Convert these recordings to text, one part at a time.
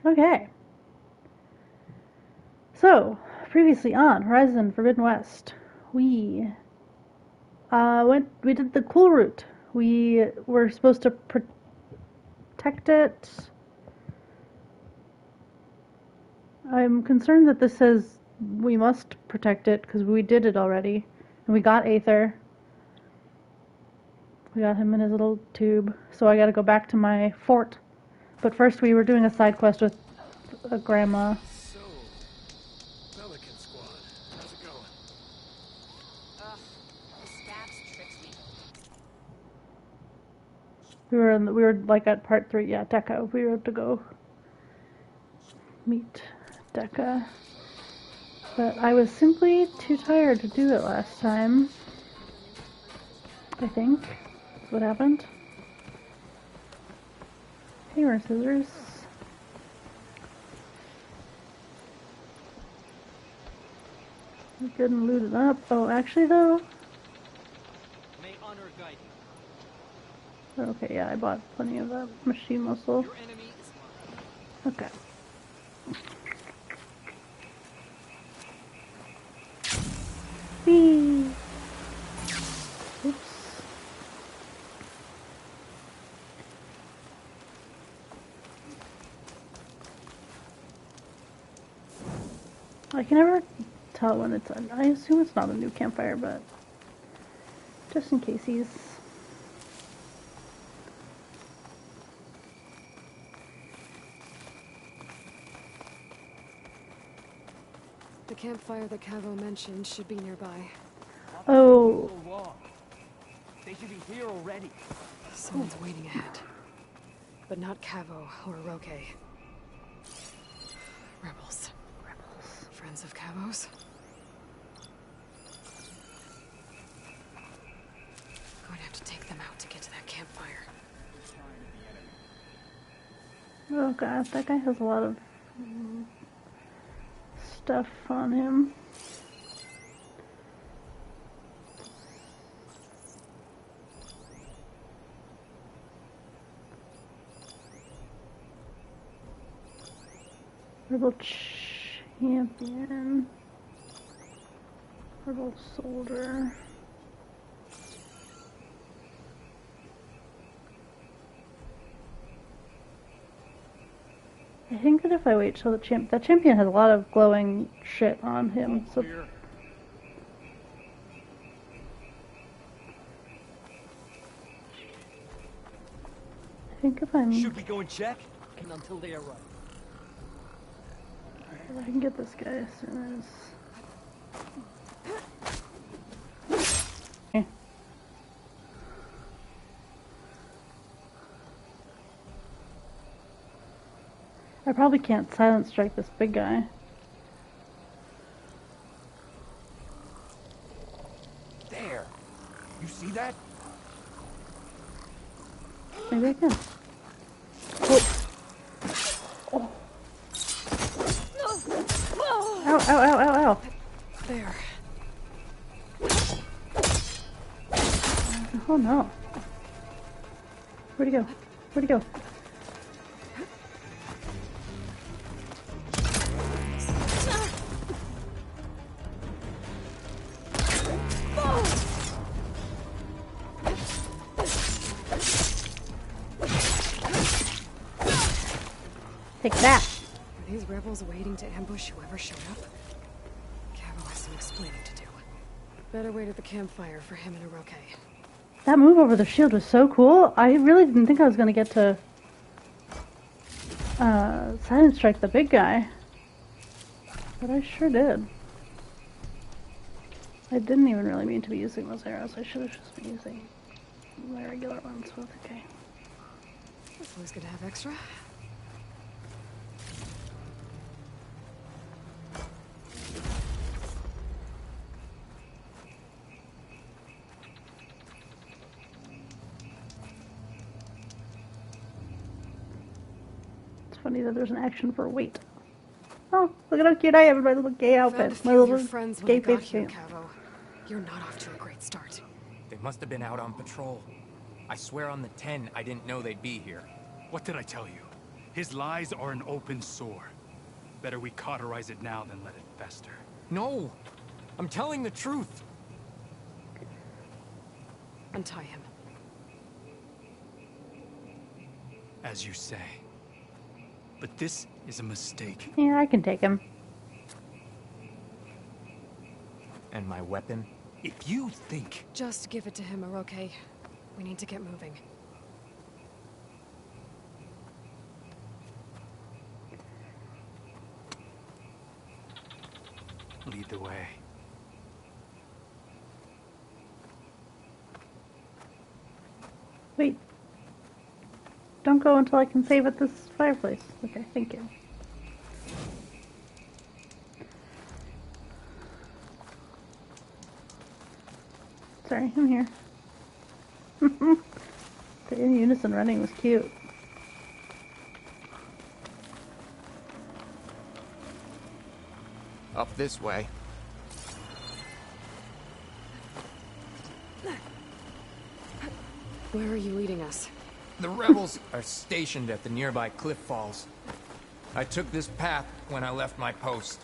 Okay. So, previously on Horizon Forbidden West, we we did the cool route. We were supposed to protect it. I'm concerned that this says we must protect it because we did it already. And we got Aether. We got him in his little tube. So I gotta go back to my fort. But first we were doing a side quest with a grandma. So, Pelican Squad, how's it going? Ugh, the scabs tricked me. We were like at part 3, yeah, Dekka. We were to go meet Dekka. But I was simply too tired to do it last time. I think that's what happened. Hey, more scissors. We're good and looted up. Oh, actually though. May honor guide you. Okay, yeah, I bought plenty of that machine muscle. Your enemy is mine. Okay. Whee! Oops. I can never tell when it's on. I assume it's not a new campfire, but just in case he's. The campfire that Cavo mentioned should be nearby. Oh. They should be here already. Someone's waiting ahead. But not Cavo or Roque. Rebels. Friends of Cavo's. I'm going to have to take them out to get to that campfire. Oh god, that guy has a lot of stuff on him. Rebel champion. Rebel soldier. I think that if I wait till the champion has a lot of glowing shit on him, so I think if I'm Should we go and check? Until they arrive. I can get this guy as soon as. I probably can't silent strike this big guy. There! You see that? Maybe I can. Oh. Oh. Ow, ow, ow, ow, ow. There. Oh no. Where'd he go? Where'd he go? Take that. Are these rebels waiting to ambush whoever showed up? Cavo has some explaining to do. Better wait at the campfire for him and Roque. That move over the shield was so cool. I really didn't think I was going to get to silent strike the big guy. But I sure did. I didn't even really mean to be using those arrows. I should have just been using my regular ones, but okay. That's always good to have extra. It's funny that there's an action for weight. Oh, look at how cute I am in my little gay outfit. My little friends gay when I got face here, paint. Cavo. You're not off to a great start. They must have been out on patrol. I swear on the 10, I didn't know they'd be here. What did I tell you? His lies are an open sore. Better we cauterize it now than let it fester. No! I'm telling the truth! Untie him. As you say. But this is a mistake. Yeah, I can take him. And my weapon? If you think... Just give it to him, Oroke. We need to get moving. Lead the way. Wait. Don't go until I can save at this fireplace. Okay, thank you. Sorry, I'm here. The in unison running was cute. Up this way. Where are you leading us? The rebels are stationed at the nearby cliff falls. I took this path when I left my post.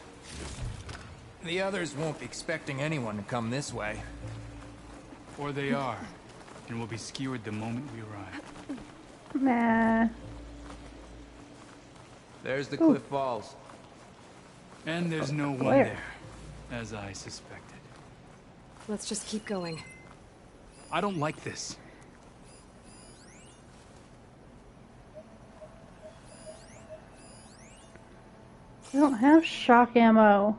The others won't be expecting anyone to come this way. Or they are. And will be skewered the moment we arrive. Nah. There's the cliff falls. And there's no one Where? there, as I suspected. Let's just keep going. I don't like this. I don't have shock ammo.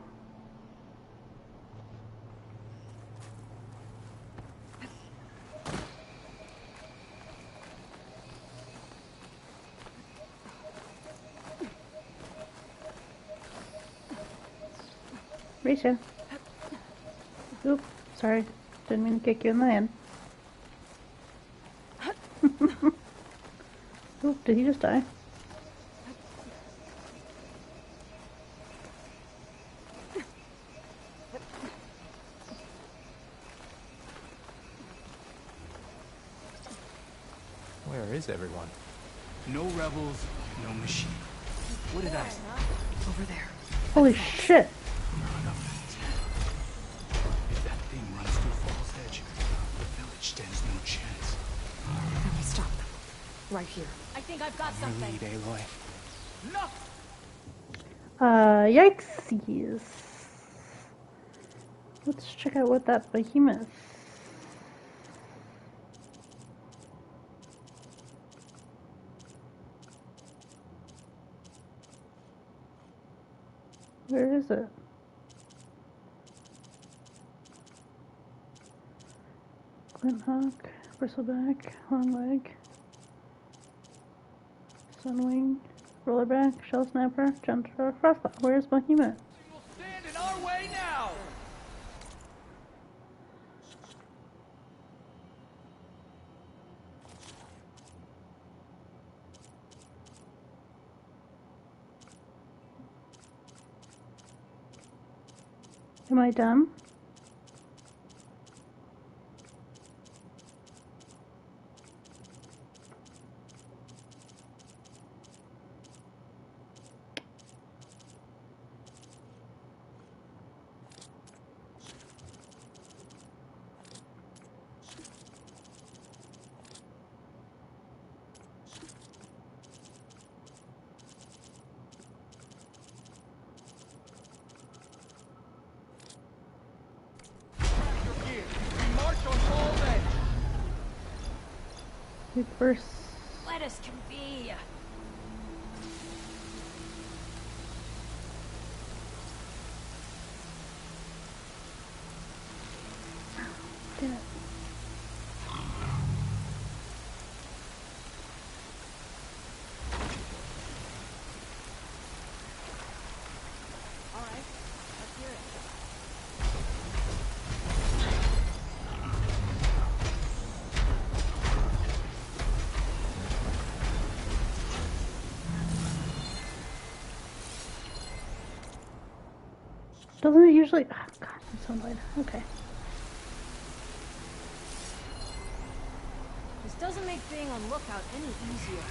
Risha. Oop, sorry. Didn't mean to kick you in the hand. Oop, did he just die? Where is everyone? No rebels, no machine. What did I say? Over there. Holy shit! If that thing runs through Fall's Edge, the village stands no chance. Then we stop them. Right here. I think I've got Your something. lead, Aloy. Yikesies. Let's check out what that behemoth. Where is it? Glinthawk, Bristleback, Longleg, Sunwing, Rollerback, Shell Snapper, Gentle, Frostlaw. Where's Behemoth? Stand in our way now! Am I dumb? We first. Let us can be. Damn it. All right, let's hear it. Doesn't it usually? Oh, God, I'm so annoyed. Okay. This doesn't make being on lookout any easier.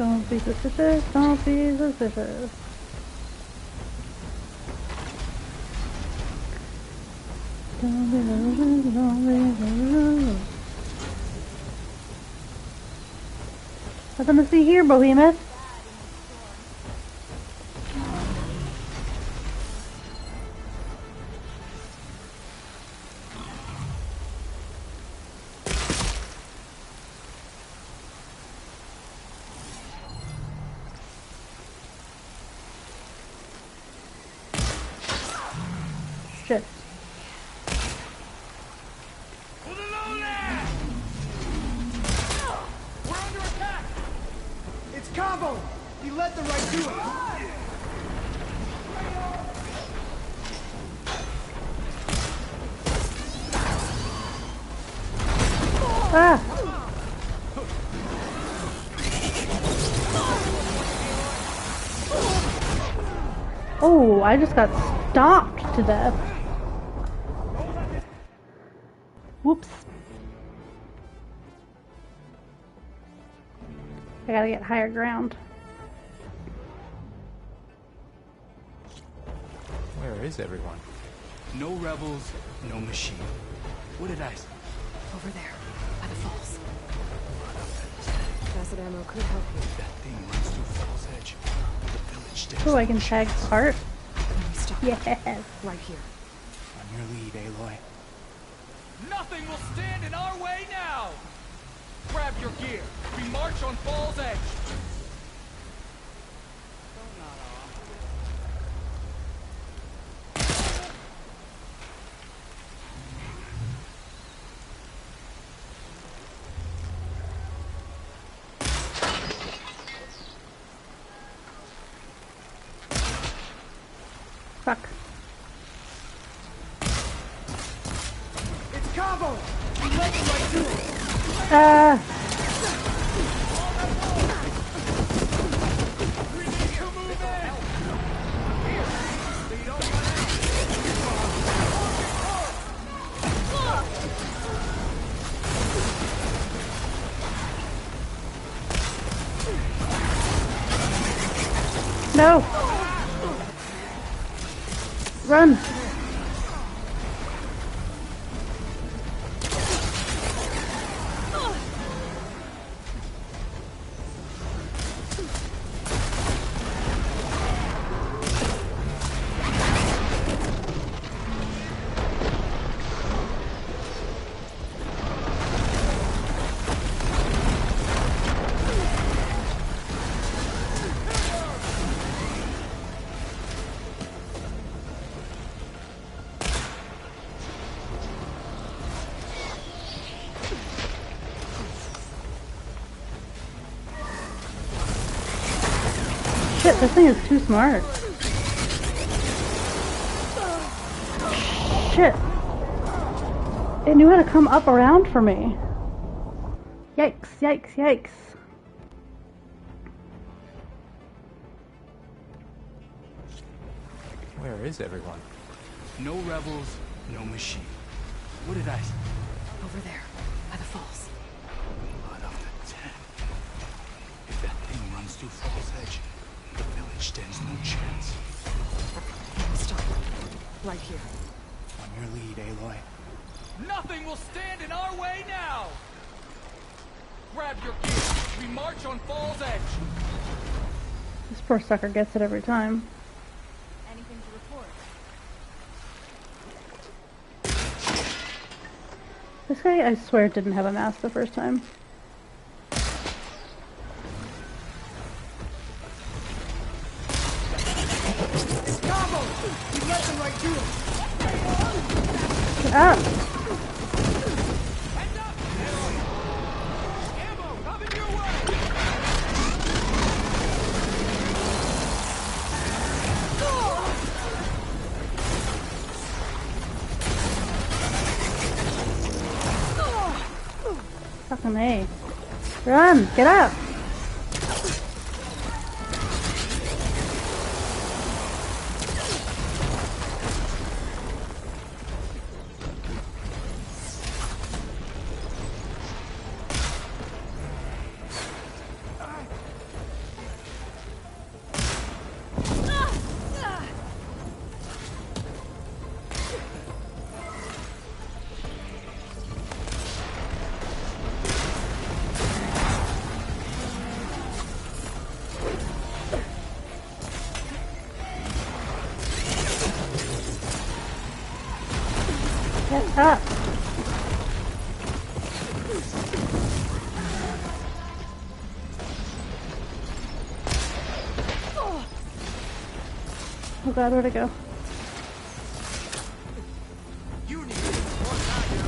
Don't be suspicious, don't be suspicious. Don't be suspicious, don't be suspicious. Nothing to see here, Behemoth. Shit. We're under attack! It's Combo! He led the right to it! Ah! Oh, I just got stomped to death. Whoops. I gotta get higher ground. Where is everyone? No rebels, no machine. What did I say? Over there, by the falls. Acid ammo could help you. That thing runs through Fall's Edge. The village stands. Oh, I can tag part. Stop. Yes. Right here. On your lead, Aloy. Nothing will stand in our way now! Grab your gear. We march on Fall's Edge. Fuck. It's Combo! He led the right to it! We need to move in! No! Run! Shit, this thing is too smart. Shit. It knew how to come up around for me. Yikes, yikes, yikes. Where is everyone? No rebels, no machine. What did I say? Over there, by the falls. Blood of the Ten. If that thing runs through Fall's Edge, the village stands no chance. Stop. Right here. On your lead, Aloy. Nothing will stand in our way now! Grab your gear. We march on Fall's Edge. This poor sucker gets it every time. Anything to report? This guy, I swear, didn't have a mask the first time. It's Combo! He led the right to it! Get up! Heads up! Ammo coming your way! Fucking A. Run! Get up! Ah! Oh god, where'd it go? You need it more than I do.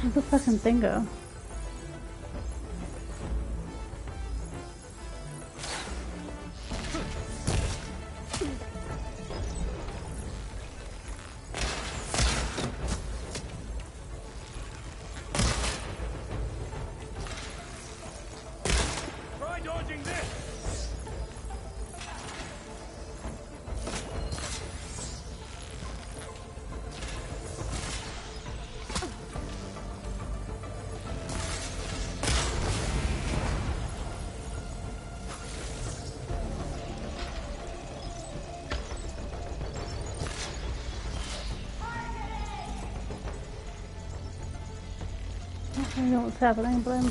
Where'd the fucking thing go? Try dodging this. I don't know what's happening, but I'm...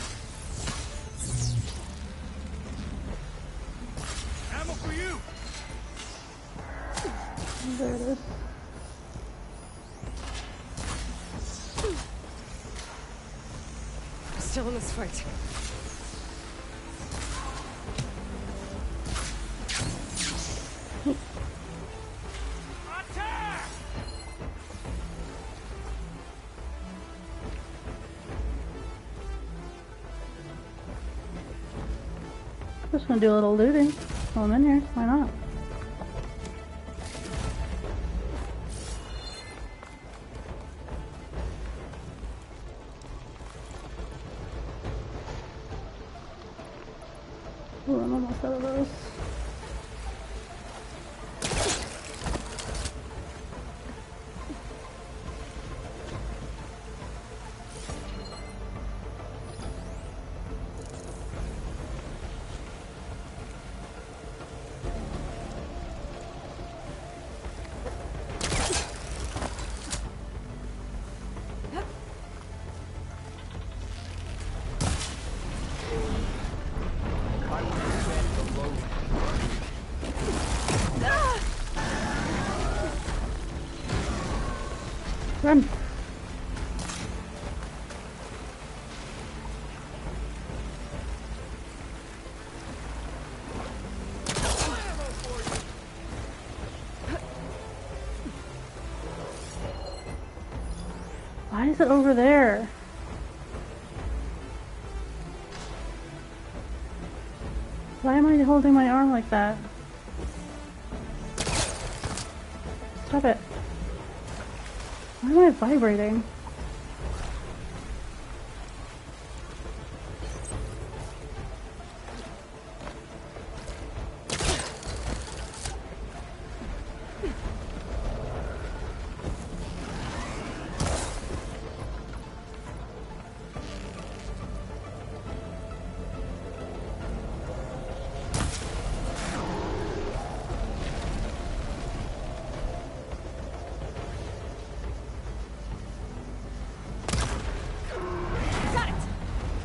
Ammo for you. There it is. I'm still in this fight. Attack! Just gonna do a little looting while I'm in here. Why not? Ooh, I'm almost out of those. Run! Why is it over there? Why am I holding my arm like that? Stop it. Why am I vibrating?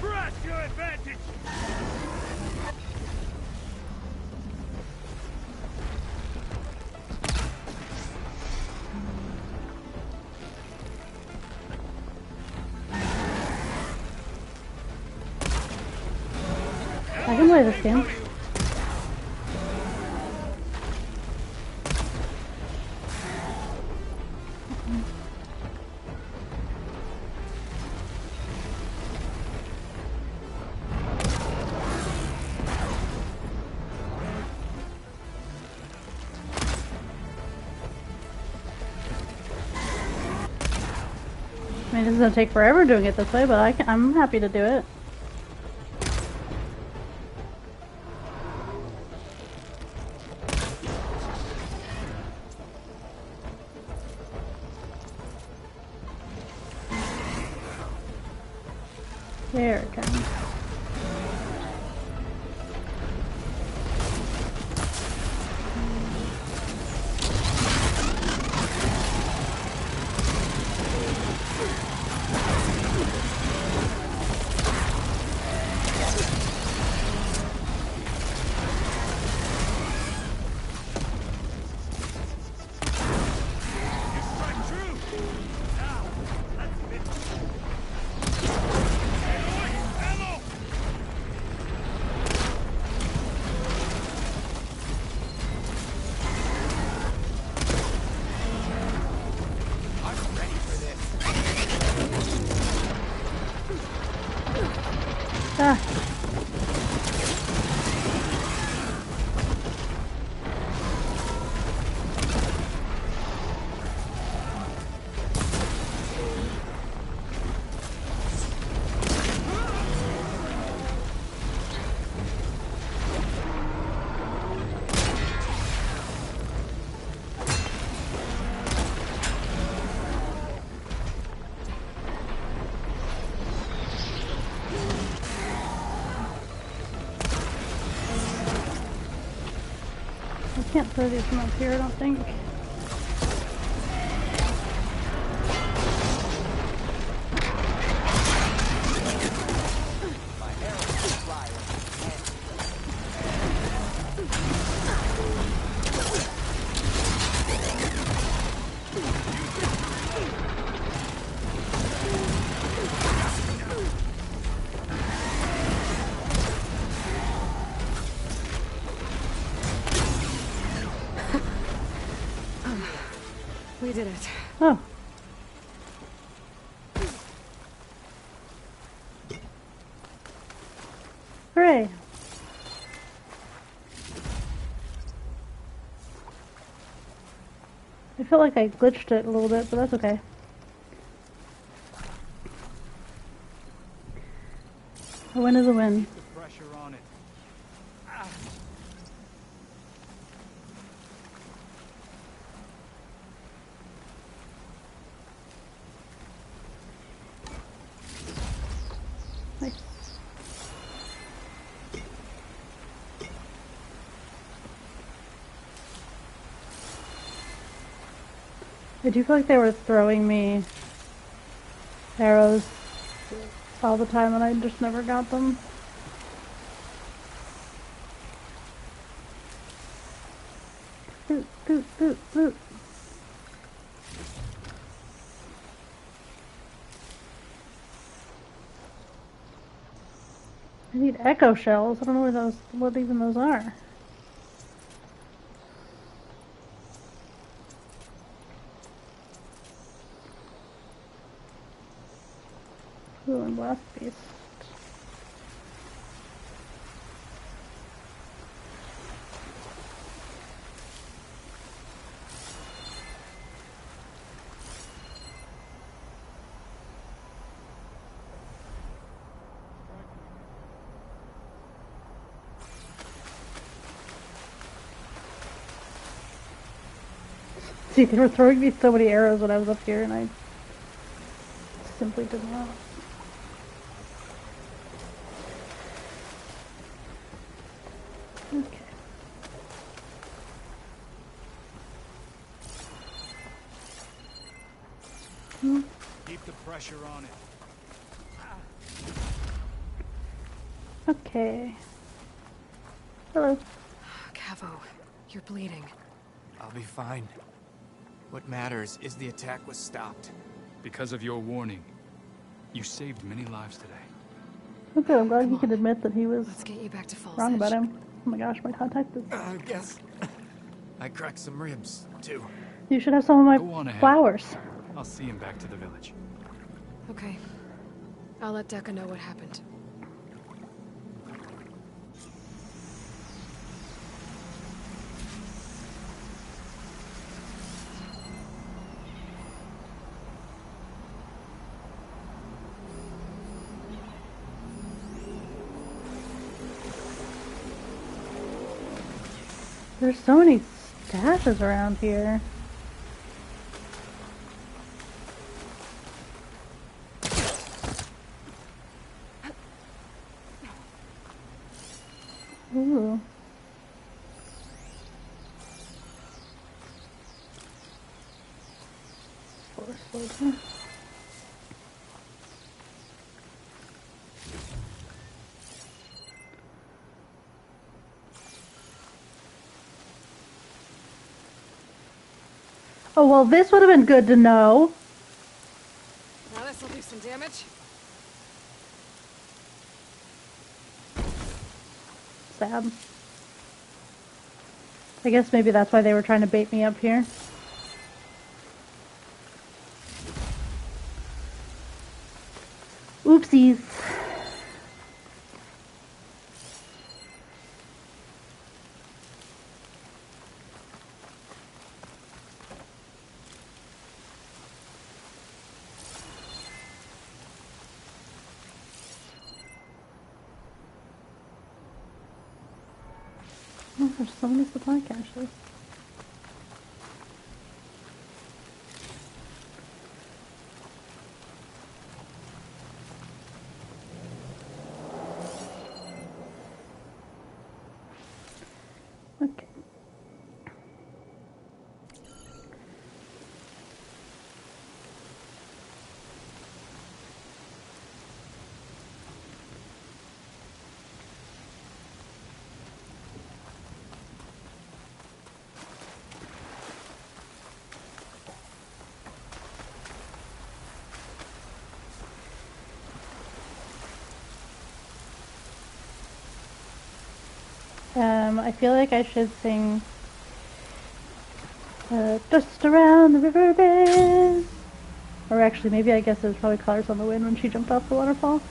Press your advantage. I can play this game. I mean, this is gonna take forever doing it this way, but I'm happy to do it. There it comes. Ah. I can't throw these from up here, I don't think. We did it. Oh. Hooray. I feel like I glitched it a little bit, but that's okay. A win is a win. Keep the pressure on it. Nice. I do feel like they were throwing me arrows all the time and I just never got them. Boot, boot, boot, boot. I need echo shells. I don't know where those, what even those are. Ooh, and blast beast. See, they were throwing me so many arrows when I was up here, and I simply did not. Okay. Keep the pressure on it. Okay. Hello. Cavo, you're bleeding. I'll be fine. What matters is the attack was stopped. Because of your warning, you saved many lives today. Okay, I'm glad he could admit that he was Let's get you back to Falls wrong about Edge. him. Oh my gosh, my contact is... I guess I cracked some ribs, too. You should have some of Go on my ahead. flowers. I'll see him back to the village. Okay. I'll let Decca know what happened. There's so many stashes around here. Ooh. Forest soldier. Oh, well, this would have been good to know. Now this'll do some damage. Sad. I guess maybe that's why they were trying to bait me up here. Oopsies. There's so many supply caches. Okay. I feel like I should sing Just Around the River Bend. Or actually, maybe I guess it was probably Colors on the Wind when she jumped off the waterfall.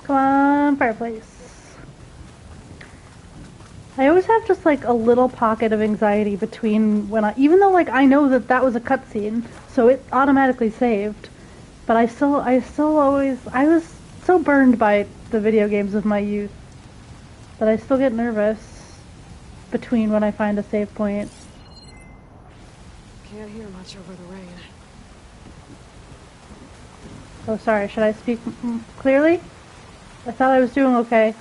Come on, fireplace. I always have just like a little pocket of anxiety between when even though like I know that that was a cutscene, so it automatically saved, but I still always, I was so burned by the video games of my youth that I still get nervous between when I find a save point. Can't hear much over the rain. Oh, sorry, should I speak clearly? I thought I was doing okay.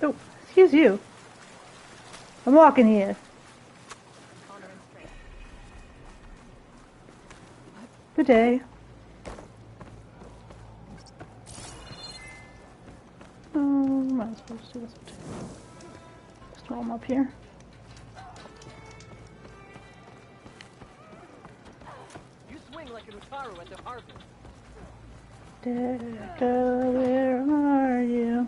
Oh, excuse you. I'm walking here. Good day. Might as well just do this one too. Just while I'm up here. You swing like an Utaru at the harvest. Deca, where are you?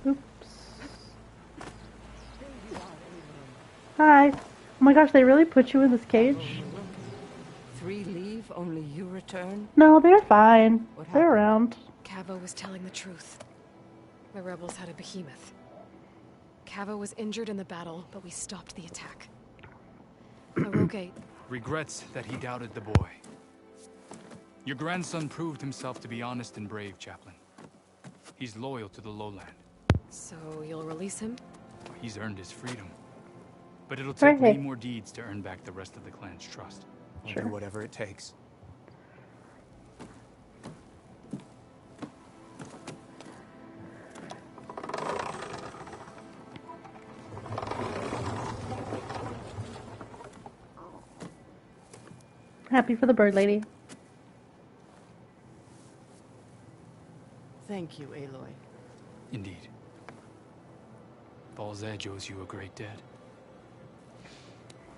Oops. Hi. Oh my gosh, they really put you in this cage? 3 leave, only you return? No, they're fine. What They're happened? around. Cavo was telling the truth. The rebels had a behemoth. Cavo was injured in the battle, but we stopped the attack. Aroke Regrets that he doubted the boy. Your grandson proved himself to be honest and brave, Chaplain. He's loyal to the lowland. So you'll release him? He's earned his freedom. But it'll take Right. many more deeds to earn back the rest of the clan's trust. I'll Sure. do whatever it takes. Happy for the bird lady. Thank you, Aloy. Indeed. Baldur's Edge owes you a great debt.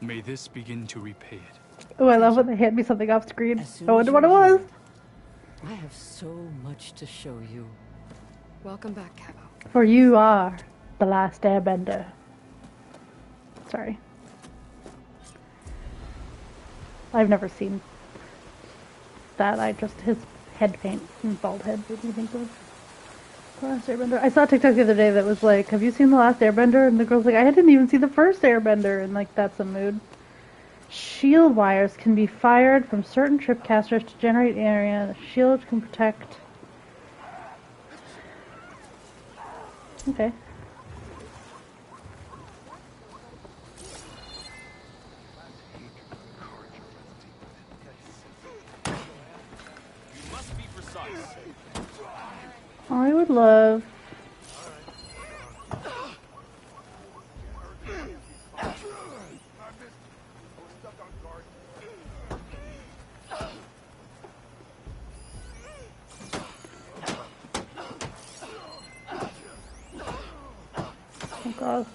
May this begin to repay it. Oh, I love when they hand me something off screen. As soon I as wonder what it you're was. healed, I have so much to show you. Welcome back, Cavo. For you are the last airbender. Sorry. I've never seen that. I just, his head paint and bald head made me think of The Last Airbender. I saw a TikTok the other day that was like, have you seen The Last Airbender? And the girl's like, I didn't even see the first Airbender. And like, that's a mood. Shield wires can be fired from certain tripcasters to generate area. The shield can protect. Okay. I would love. dog.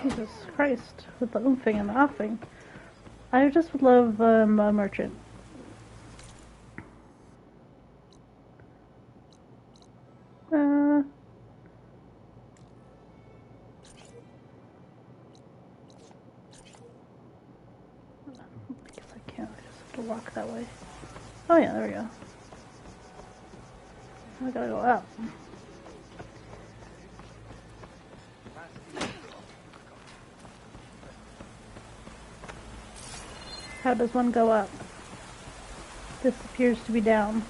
Jesus Christ, with the oomphing and the offing. I just would love a merchant. I guess I can't. I just have to walk that way. Oh yeah, there we go. I gotta go up. How does one go up? This appears to be down.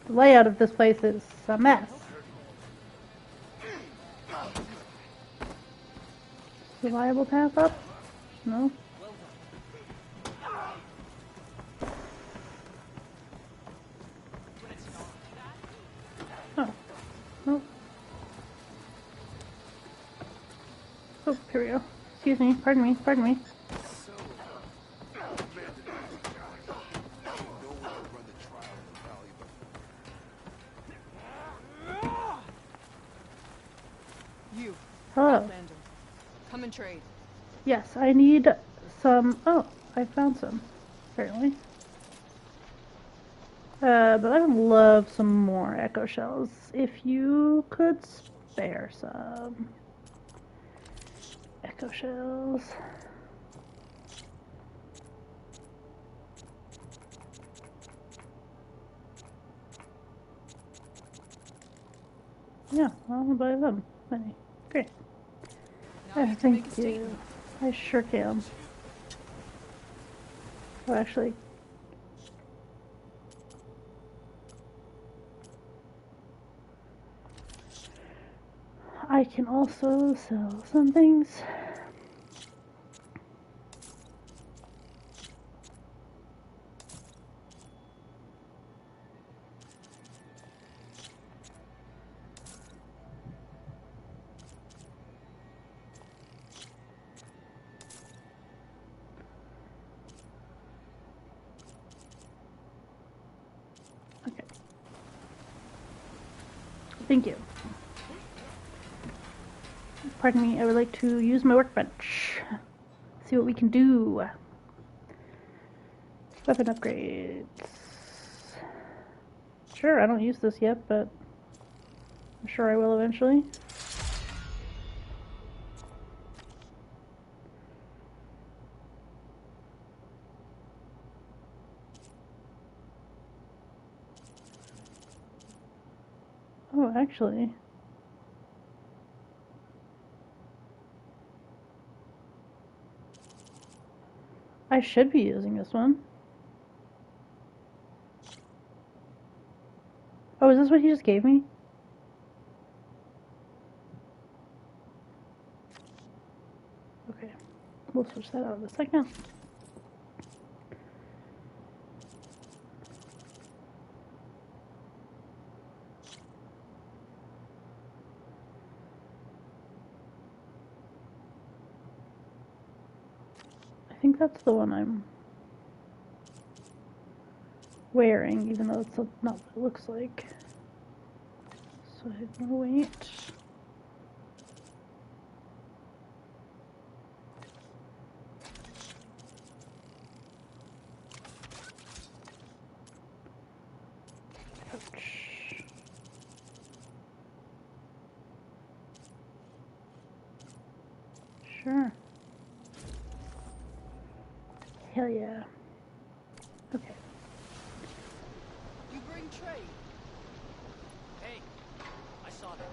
The layout of this place is a mess. Reliable path up? No? Oh. Nope. Oh, here we go. Excuse me. Pardon me. Pardon me. You, Hello. Outlander. Come and trade. Yes, I need some. Oh, I found some. Apparently. But I would love some more echo shells. If you could spare some echo shells. Yeah, I'll buy them. Money. Great. Now you can make a Thank you. statement. I sure can. Oh, actually. I can also sell some things. Okay. Thank you. Pardon me, I would like to use my workbench. See what we can do. Weapon upgrades. Sure, I don't use this yet, but I'm sure I will eventually. Oh, actually. I should be using this one. Oh, is this what he just gave me? Okay. We'll switch that out in a second. I think that's the one I'm wearing, even though it's not what it looks like. So I'm gonna wait. Ouch. Sure. Hell yeah. Okay. You bring trade. Hey, I saw that.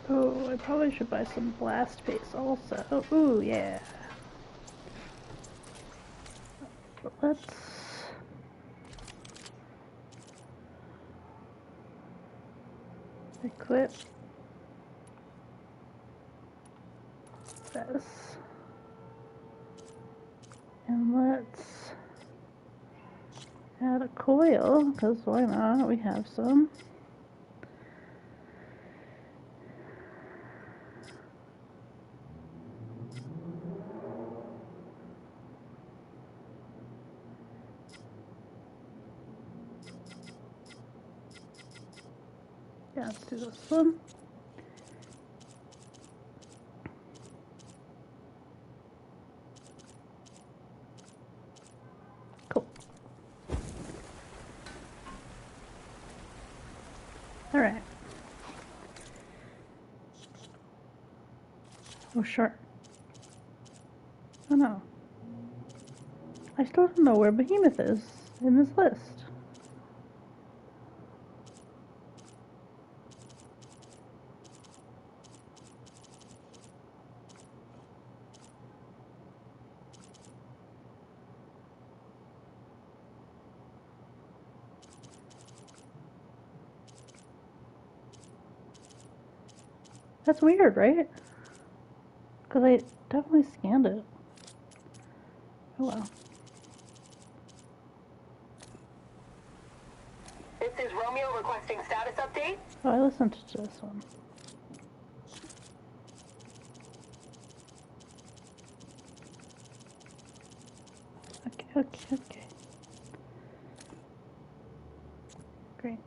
Oh, I probably should buy some blast paste also. Oh, ooh, yeah. But let's equip this. And let's add a coil, because why not? We have some. Yeah, let's do this one. Cool. Alright. Oh, sure. Oh no. I still don't know where Behemoth is in this list. That's weird, right? Because I definitely scanned it. Oh well. This is Romeo requesting status update. Oh, I listened to this one. Okay. Great.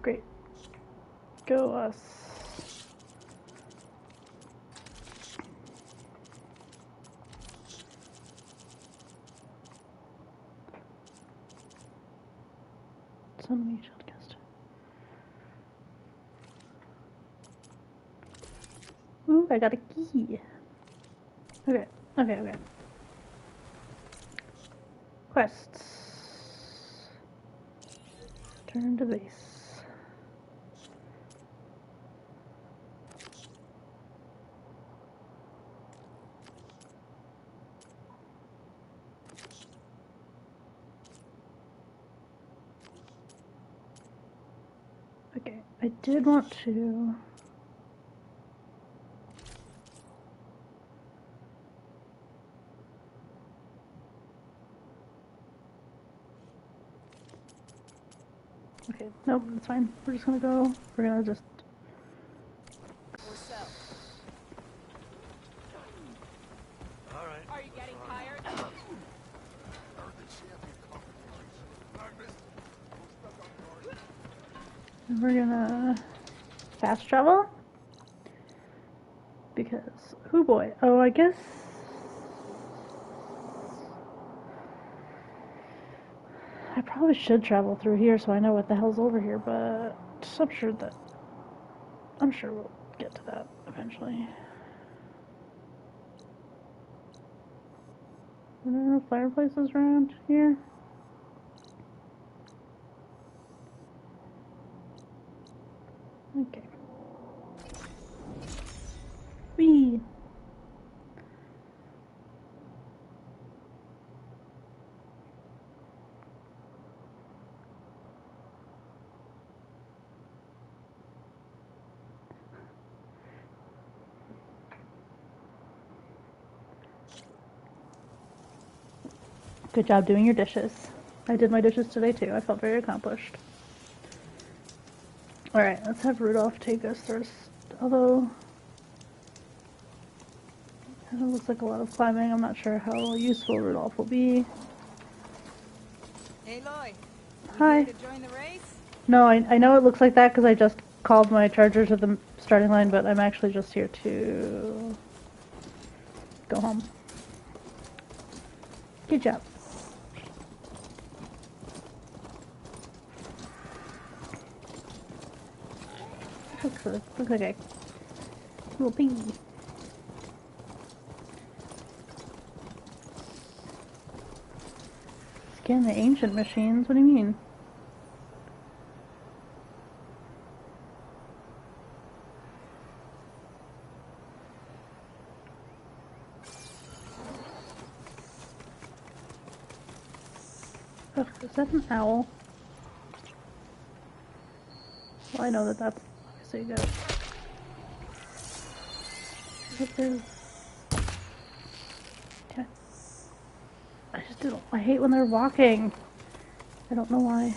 Great. Go us. Suddenly shield cast. Ooh, I got a key. Okay. Quests. Turn to base. Okay, I did want to... Okay, nope, that's fine. We're just gonna go. We're gonna just... Or so. All right. Are you getting tired? And we're gonna fast travel. Because, oh boy. Oh, I guess... I probably should travel through here so I know what the hell's over here, but I'm sure we'll get to that eventually. Are there no fireplaces around here? Okay. Whee! Good job doing your dishes. I did my dishes today too. I felt very accomplished. Alright, let's have Rudolph take us first. Although, it looks like a lot of climbing. I'm not sure how useful Rudolph will be. Aloy, Hi. you here to join the race? No, I know it looks like that because I just called my charger to the starting line, but I'm actually just here to go home. Good job. Looks like a little piggy. Scan the ancient machines? What do you mean? Ugh, is that an owl? Well, I know that that's obviously good. What is... Okay. I just don't. I hate when they're walking. I don't know why.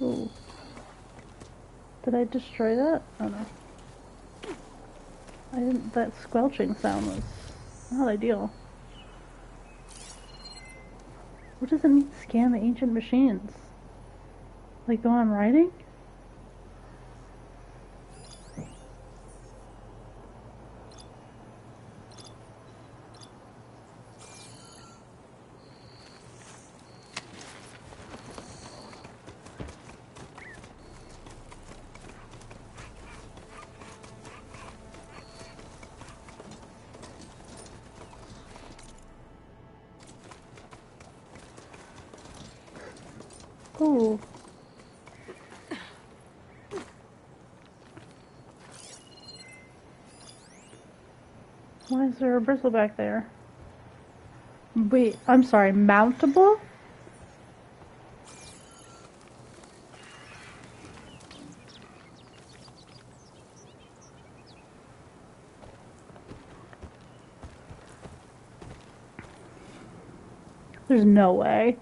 Ooh. Did I destroy that? Oh no. I didn't. That squelching sound was not ideal. What does it mean, scan the ancient machines? Like go on writing? Ooh. Why is there a bristle back there? Wait, I'm sorry, mountable? There's no way.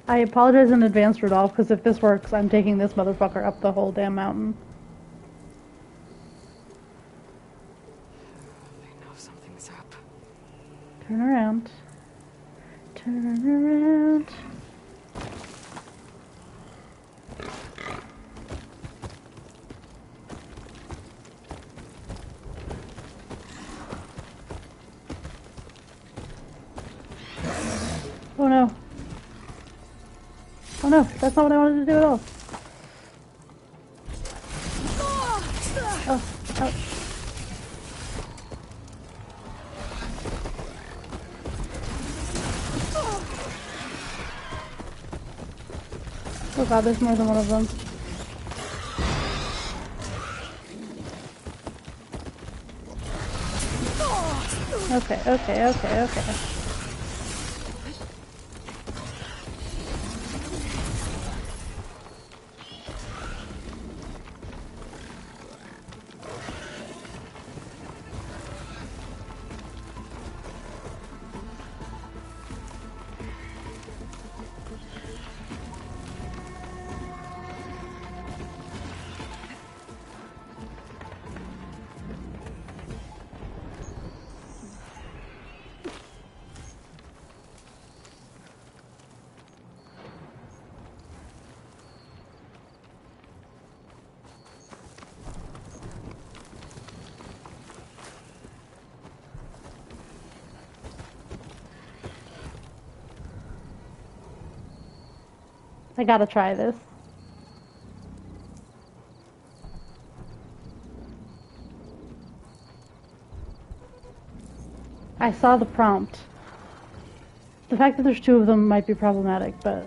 I apologize in advance, Rudolph, because if this works, I'm taking this motherfucker up the whole damn mountain. I know something's up. Turn around. Turn around. Oh no. Oh no, that's not what I wanted to do at all. Oh, ouch. Oh god, there's more than one of them. Okay. I gotta try this. I saw the prompt. The fact that there's two of them might be problematic, but...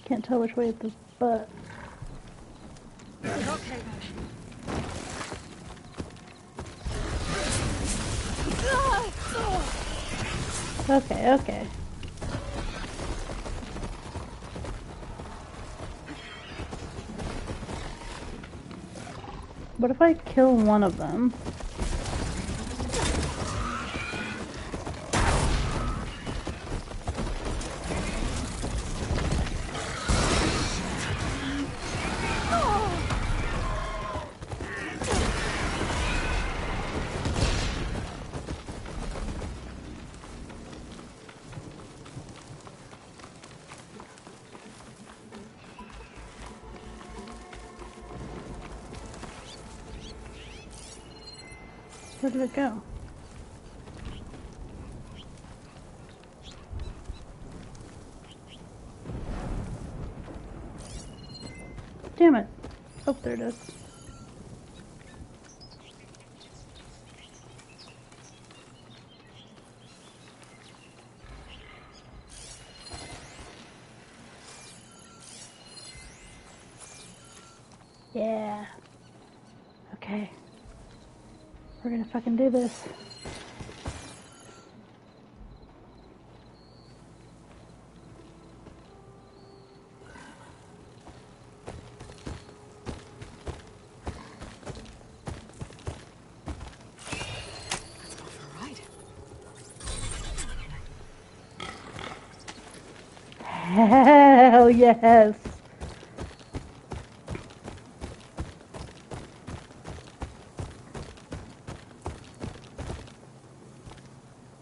Can't tell which way it's the butt. Okay then. Okay. What if I kill one of them? Where did it go? Damn it. Oh, there it is. Yeah. Okay. We're gonna fucking do this. Let's go for a ride. Hell yes.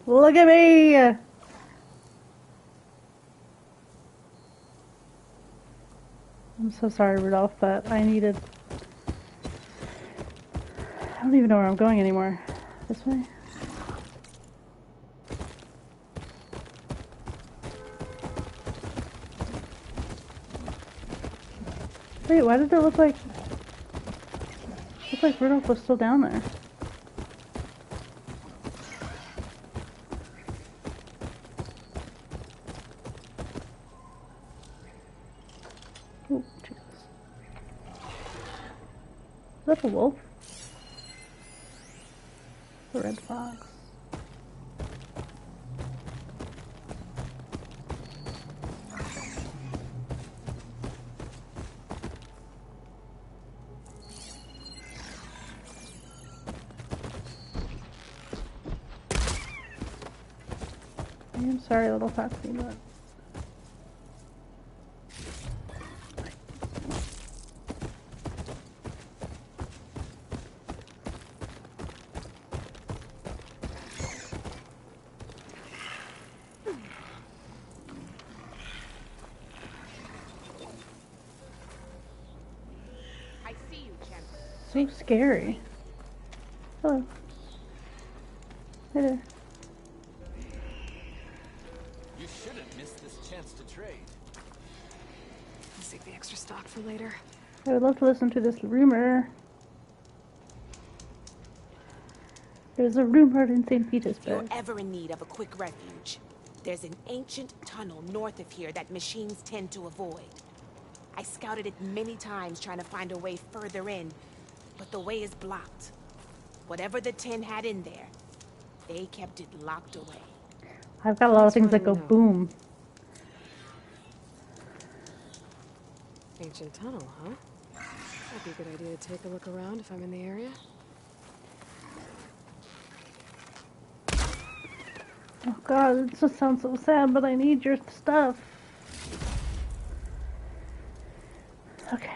Look at me! I'm so sorry, Rudolph, but I needed... I don't even know where I'm going anymore. This way? Wait, why did it look like... Looked like Rudolph was still down there. Oh, Jesus. Is that a wolf? The red fox. I'm sorry, little foxy, but... I see you, champ. So scary. Hello. Hey there. You shouldn't miss this chance to trade. I'll save the extra stock for later. I would love to listen to this rumor. There's a rumor in St. If you're Petersburg. ever in need of a quick refuge, there's an ancient tunnel north of here that machines tend to avoid. I scouted it many times trying to find a way further in, but the way is blocked. Whatever the tin had in there, they kept it locked away. I've got a lot of things that go Running now. boom. Ancient tunnel, huh? Might be a good idea to take a look around if I'm in the area. Oh god, it just sounds so sad, but I need your stuff. Okay.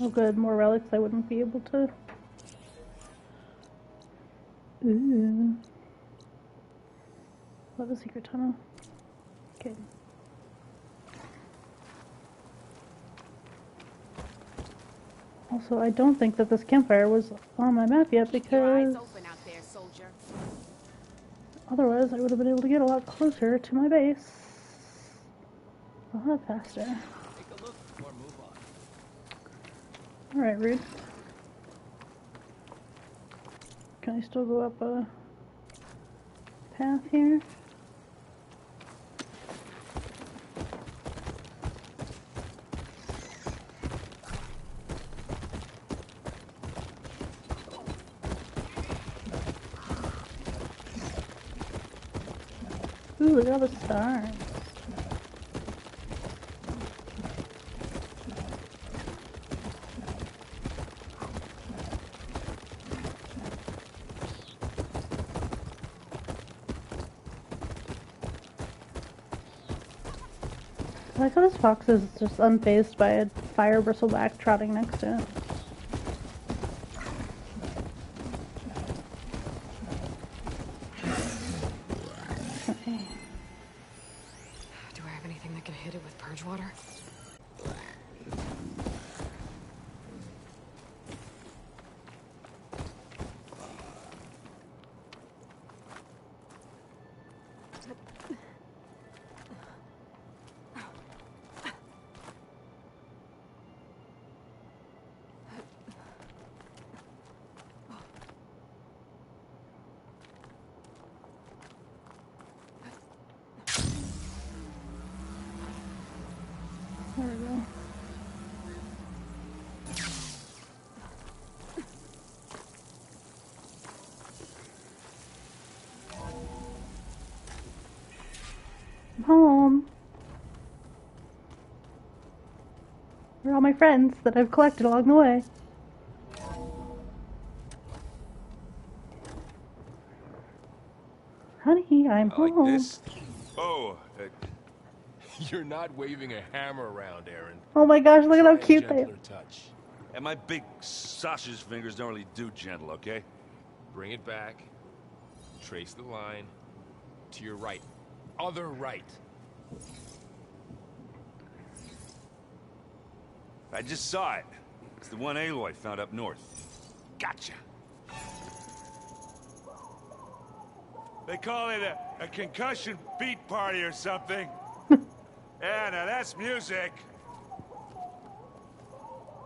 Oh good, more relics I wouldn't be able to... Ooh. Love a secret tunnel. Okay. Also, I don't think that this campfire was on my map yet Keep your eyes because open out there, soldier. otherwise I would have been able to get a lot closer to my base a lot faster. Take a look or move on. Alright, Rude. Can I still go up a path here? Ooh, look at all the stars. I like how this fox is just unfazed by a fire bristleback trotting next to it. Okay. Do I have anything that can hit it with purge water? They're all my friends that I've collected along the way. Honey, I'm home. Like this? Oh, you're not waving a hammer around, Aaron. Oh my gosh, look at how Try a cute they are. gentler touch. And my big sausage fingers don't really do gentle, okay? Bring it back. Trace the line. To your right. Other right. I just saw it. It's the one Aloy found up north. Gotcha. They call it a concussion beat party or something. Yeah, now that's music.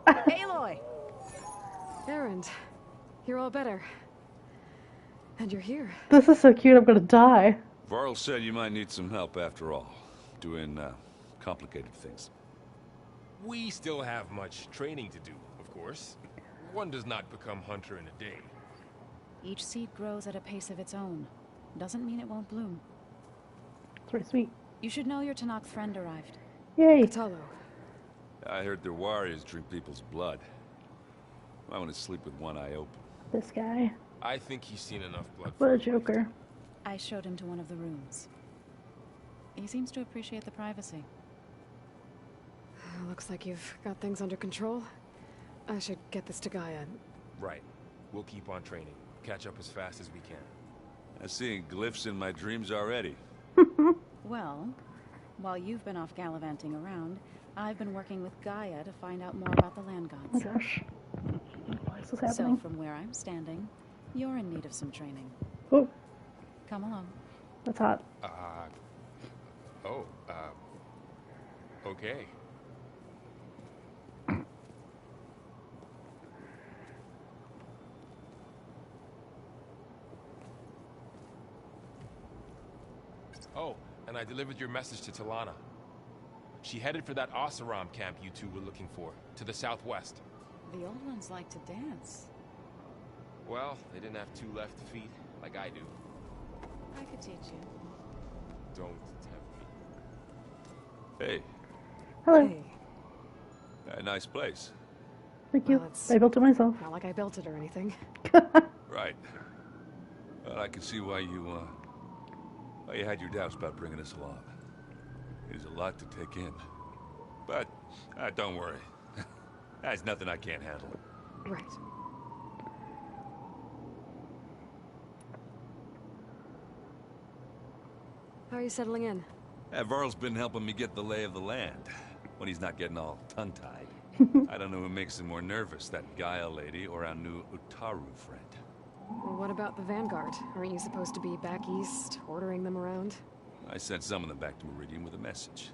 Aloy! Erend, you're all better. And you're here. This is so cute, I'm gonna die. Varl said you might need some help after all. Doing, complicated things. We still have much training to do, of course. One does not become hunter in a day. Each seed grows at a pace of its own. Doesn't mean it won't bloom. It's very sweet. You should know your Tanakh friend arrived. Yay. Katalo. I heard their warriors drink people's blood. I want to sleep with one eye open. This guy. I think he's seen enough blood. What a joker. I showed him to one of the rooms. He seems to appreciate the privacy. Looks like you've got things under control. I should get this to Gaia. Right. We'll keep on training. Catch up as fast as we can. I'm seeing glyphs in my dreams already. Well, while you've been off gallivanting around, I've been working with Gaia to find out more about the land Oh my gods. gosh. Why is this So happening? from where I'm standing, you're in need of some training. Oh, Come along. that's hot. Okay. Oh, and I delivered your message to Talana. She headed for that Oseram camp you two were looking for, to the southwest. The old ones like to dance. Well, they didn't have two left feet, like I do. I could teach you. Don't tempt me. Hey, Hello. Hey, a nice place. Thank you. Well, it's- I built it myself. not like I built it or anything. Right. Well, I can see why you had your doubts about bringing us along. It is a lot to take in. But, don't worry. That's nothing I can't handle. Right. How are you settling in? Varl's been helping me get the lay of the land, when he's not getting all tongue-tied. I don't know who makes him more nervous, that Gaia lady or our new Utaru friend. Well, what about the Vanguard? Aren't you supposed to be back east, ordering them around? I sent some of them back to Meridian with a message.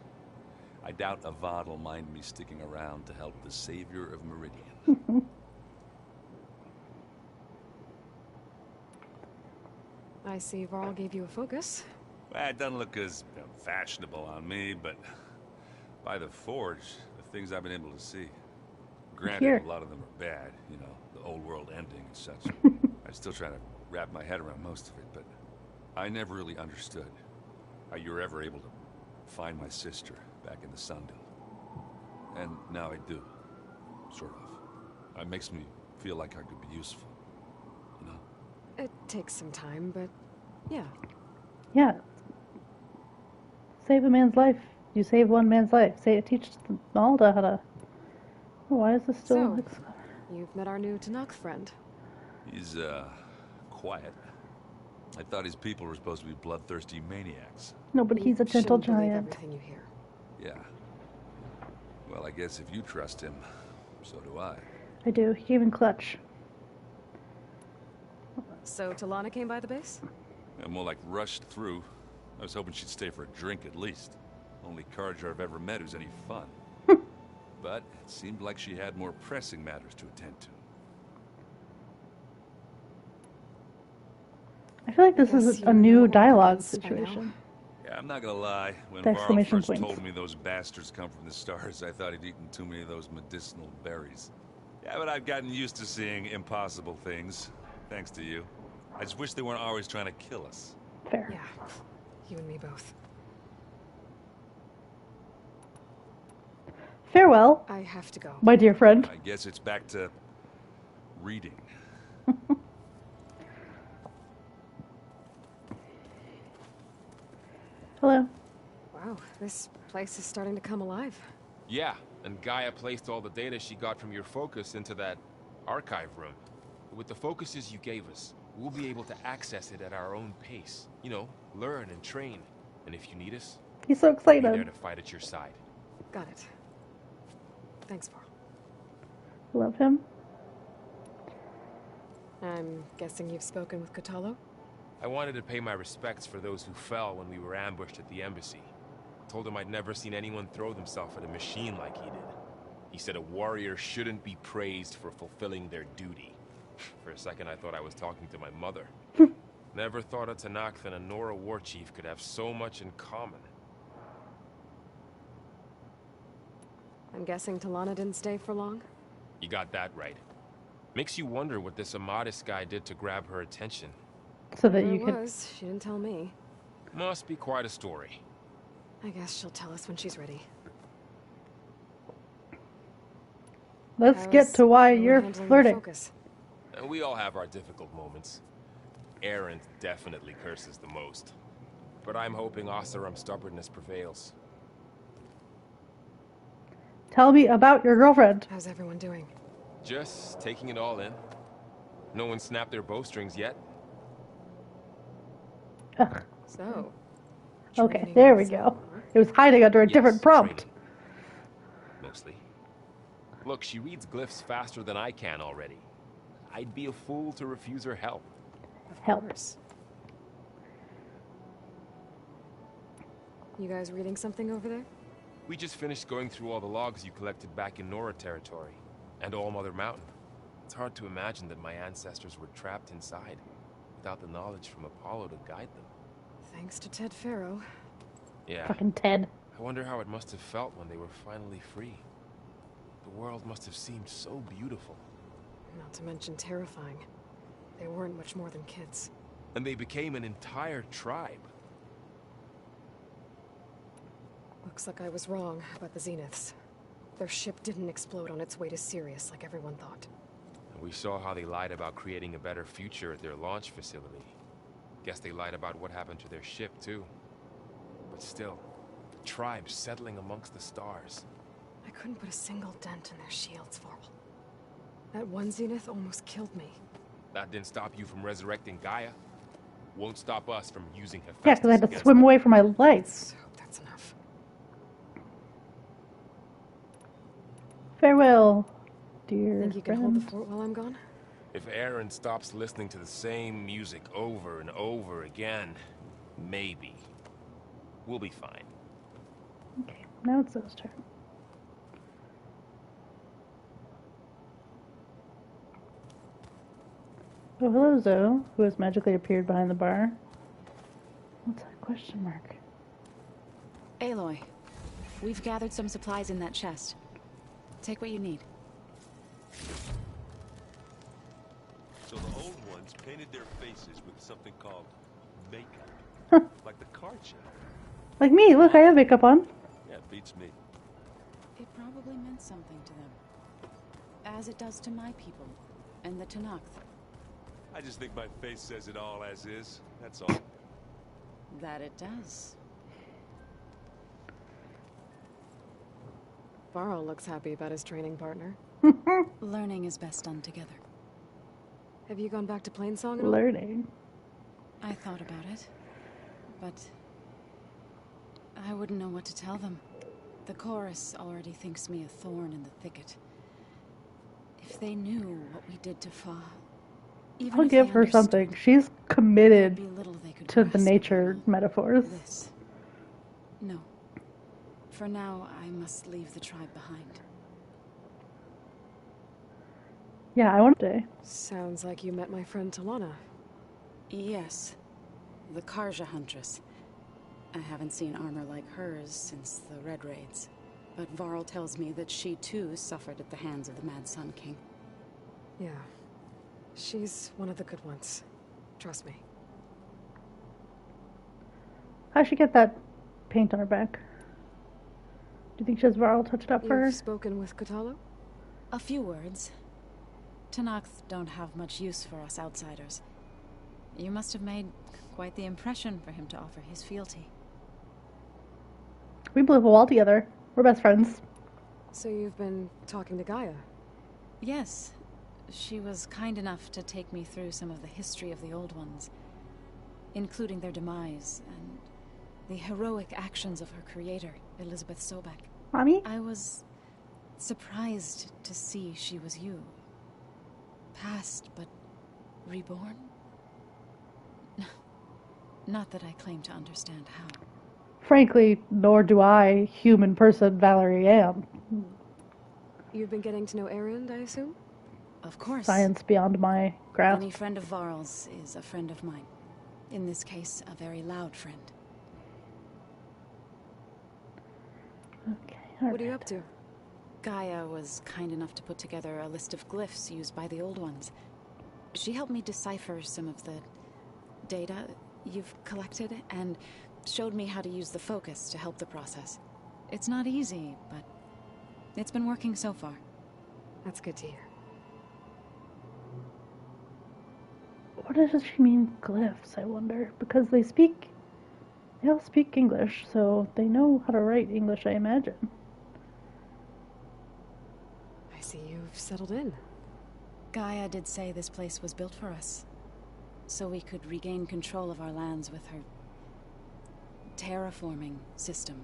I doubt Avad will mind me sticking around to help the savior of Meridian. I see Varl gave you a focus. Well, it doesn't look as fashionable on me, but by the Forge, the things I've been able to see. Granted, Here. a lot of them are bad, you know, the old world ending and such. I'm still trying to wrap my head around most of it, but I never really understood how you were ever able to find my sister back in the Sundel. And now I do, sort of. It makes me feel like I could be useful, you know? It takes some time, but yeah. Yeah. Save a man's life. You save one man's life. Teach Malda how to... Oh, why is this still... So, you've met our new Tanakh friend. He's, quiet. I thought his people were supposed to be bloodthirsty maniacs. No, but he's a gentle Shouldn't believe giant. everything you hear. Yeah. Well, I guess if you trust him, so do I. I do. He even clutch. So, Talana came by the base? I'm more like rushed through. I was hoping she'd stay for a drink at least. Only Carja I've ever met who's any fun. But it seemed like she had more pressing matters to attend to. I feel like this Guess is you a know new all the dialogue guns by situation. Yeah, I'm not gonna lie. When The Varl exclamation first points. told me those bastards come from the stars, I thought he'd eaten too many of those medicinal berries. Yeah, but I've gotten used to seeing impossible things, thanks to you. I just wish they weren't always trying to kill us. Fair. Yeah. You and me both. Farewell, I have to go. my dear friend. I guess it's back to reading. Hello. Wow, this place is starting to come alive. Yeah, and Gaia placed all the data she got from your focus into that archive room. With the focuses you gave us, we'll be able to access it at our own pace. You know, learn and train. And if you need us, He's so we'll be there excited. to fight at your side. Got it. Thanks, Varl. Love him. I'm guessing you've spoken with Kotallo? I wanted to pay my respects for those who fell when we were ambushed at the embassy. Told him I'd never seen anyone throw themselves at a machine like he did. He said a warrior shouldn't be praised for fulfilling their duty. For a second I thought I was talking to my mother. Never thought a Tenakth and a Nora war chief could have so much in common. I'm guessing Talana didn't stay for long? You got that right. Makes you wonder what this Amadis guy did to grab her attention. So that Whoever you it could. was, she didn't tell me. Must be quite a story. I guess she'll tell us when she's ready. Let's get to why everyone you're handling their flirting. focus? And we all have our difficult moments. Erend definitely curses the most. But I'm hoping Oseram's stubbornness prevails. Tell me about your girlfriend. How's everyone doing? Just taking it all in. No one snapped their bowstrings yet. Ugh. So, Okay, training there we is go. over. It was hiding under a different prompt. Training. Mostly. Look, she reads glyphs faster than I can already. I'd be a fool to refuse her help. Help. Course. You guys reading something over there? We just finished going through all the logs you collected back in Nora territory, and All Mother Mountain. It's hard to imagine that my ancestors were trapped inside, without the knowledge from Apollo to guide them. Thanks to Ted Farrow. Yeah. Fucking Ted. I wonder how it must have felt when they were finally free. The world must have seemed so beautiful. Not to mention terrifying. They weren't much more than kids. And they became an entire tribe. Looks like I was wrong about the Zeniths. Their ship didn't explode on its way to Sirius like everyone thought. And we saw how they lied about creating a better future at their launch facility. Guess they lied about what happened to their ship, too. But still, the tribe settling amongst the stars. I couldn't put a single dent in their shields, Varl. That one Zenith almost killed me. That didn't stop you from resurrecting Gaia. Won't stop us from using Hephaestus. Yeah, because I had to against swim them. away from my life. Let's hope that's enough. Farewell, dear Think you can friend. hold the fort while I'm gone? If Aaron stops listening to the same music over and over again, maybe. We'll be fine. Okay, now it's Zoe's turn. Oh, hello, Zoe, who has magically appeared behind the bar. What's that question mark? Aloy, we've gathered some supplies in that chest. Take what you need. So the old ones painted their faces with something called makeup. Like the card shop. Like me, look, I have makeup on. Yeah, it beats me. It probably meant something to them. As it does to my people, and the Tenakth. I just think my face says it all as is. That's all. That it does. Varl looks happy about his training partner. Learning is best done together. Have you gone back to Plainsong at all? Learning. I thought about it, but I wouldn't know what to tell them. The chorus already thinks me a thorn in the thicket. If they knew what we did to Fa, even I'll if give they her understood, something. She's committed there'd be little they could to the grasp nature on metaphors. this. No. For now, I must leave the tribe behind. Yeah, I want to. Sounds like you met my friend Talana. Yes. The Karja Huntress. I haven't seen armor like hers since the Red Raids. But Varl tells me that she too suffered at the hands of the Mad Sun King. Yeah. She's one of the good ones. Trust me. How'd she get that paint on her back? you think Shizvarl touched up for her? You've spoken with Kotallo? A few words. Tenakth don't have much use for us outsiders. You must have made quite the impression for him to offer his fealty. We blew up a wall together. We're best friends. So you've been talking to Gaia? Yes. She was kind enough to take me through some of the history of the Old Ones, including their demise and the heroic actions of her creator, Elizabeth Sobek. Mommy? I was surprised to see she was you. Past, but reborn? Not that I claim to understand how. Frankly, nor do I, human person Valerie am. You've been getting to know Erend, I assume? Of course. Science beyond my grasp. Any friend of Varl's is a friend of mine. In this case, a very loud friend. Okay, What are you up to? Gaia was kind enough to put together a list of glyphs used by the Old Ones. She helped me decipher some of the data you've collected and showed me how to use the focus to help the process. It's not easy, but it's been working so far. That's good to hear. What does she mean, glyphs, I wonder? Because they all speak English, so they know how to write English, I imagine. I see you've settled in. Gaia did say this place was built for us, so we could regain control of our lands with her terraforming system.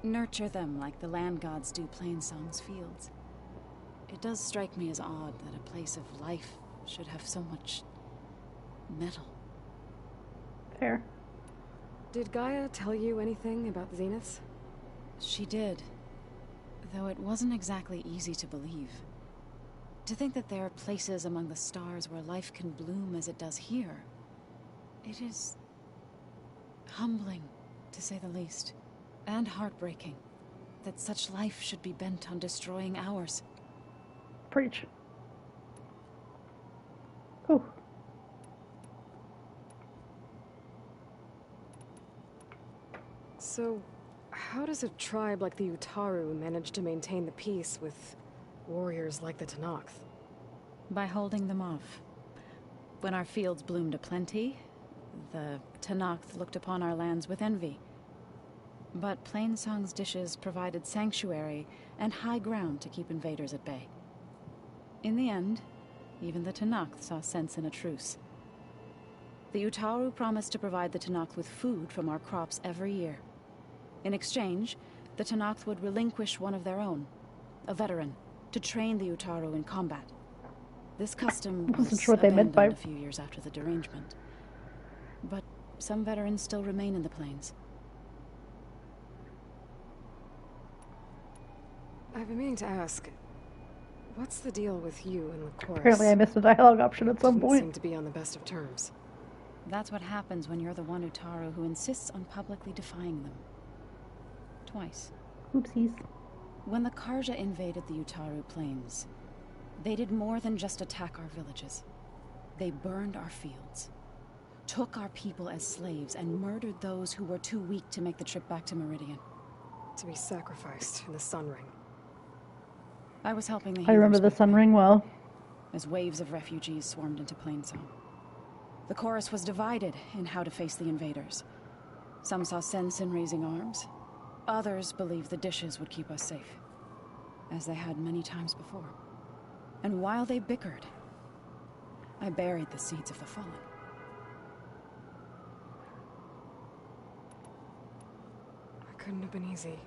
Nurture them like the land gods do Plainsong's fields. It does strike me as odd that a place of life should have so much metal. Fair. Did Gaia tell you anything about the Zeniths? She did, though it wasn't exactly easy to believe. To think that there are places among the stars where life can bloom as it does here, it is humbling, to say the least, and heartbreaking that such life should be bent on destroying ours. Preach. Ooh. So, how does a tribe like the Utaru manage to maintain the peace with warriors like the Tenakth? By holding them off. When our fields bloomed aplenty, the Tenakth looked upon our lands with envy. But Plainsong's dishes provided sanctuary and high ground to keep invaders at bay. In the end, even the Tenakth saw sense in a truce. The Utaru promised to provide the Tenakth with food from our crops every year. In exchange, the Tenakth would relinquish one of their own, a veteran, to train the Utaru in combat. This custom was abandoned a few years after the derangement. But some veterans still remain in the plains. I've been meaning to ask, what's the deal with you and the chorus? Apparently I missed a dialogue option at some point. Seem to be on the best of terms. That's what happens when you're the one Utaru who insists on publicly defying them. Twice. Oopsies. When the Karja invaded the Utaru plains, they did more than just attack our villages. They burned our fields, took our people as slaves, and murdered those who were too weak to make the trip back to Meridian. To be sacrificed in the Sun Ring. I was helping the I remember the Sun Ring well. As waves of refugees swarmed into Plainsong. The chorus was divided in how to face the invaders. Some saw sense in raising arms. Others believed the dishes would keep us safe, as they had many times before. And while they bickered, I buried the seeds of the fallen. It couldn't have been easy.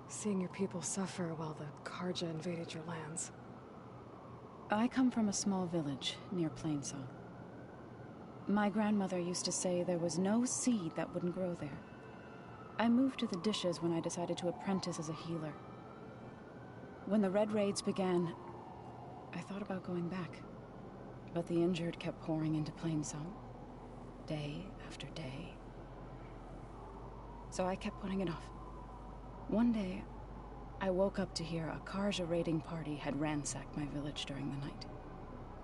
Seeing your people suffer while the Karja invaded your lands. I come from a small village near Plainsong. My grandmother used to say there was no seed that wouldn't grow there. I moved to the dishes when I decided to apprentice as a healer. When the Red Raids began, I thought about going back. But the injured kept pouring into Plainsong, day after day. So I kept putting it off. One day, I woke up to hear a Karja raiding party had ransacked my village during the night.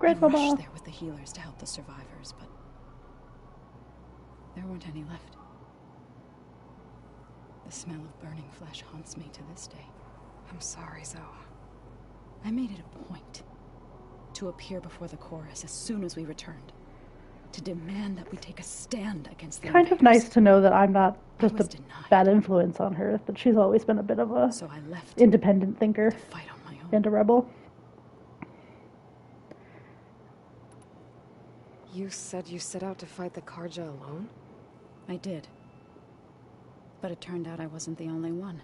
I rushed there with the healers to help the survivors, but there weren't any left. The smell of burning flesh haunts me to this day. I'm sorry, Zoe. I made it a point to appear before the chorus as soon as we returned, to demand that we take a stand against the Kind of invaders. nice to know that I'm not just a bad influence on her, that she's always been a bit of a So I left independent thinker to fight on my own. and a rebel. You said you set out to fight the Karja alone? I did. But it turned out I wasn't the only one.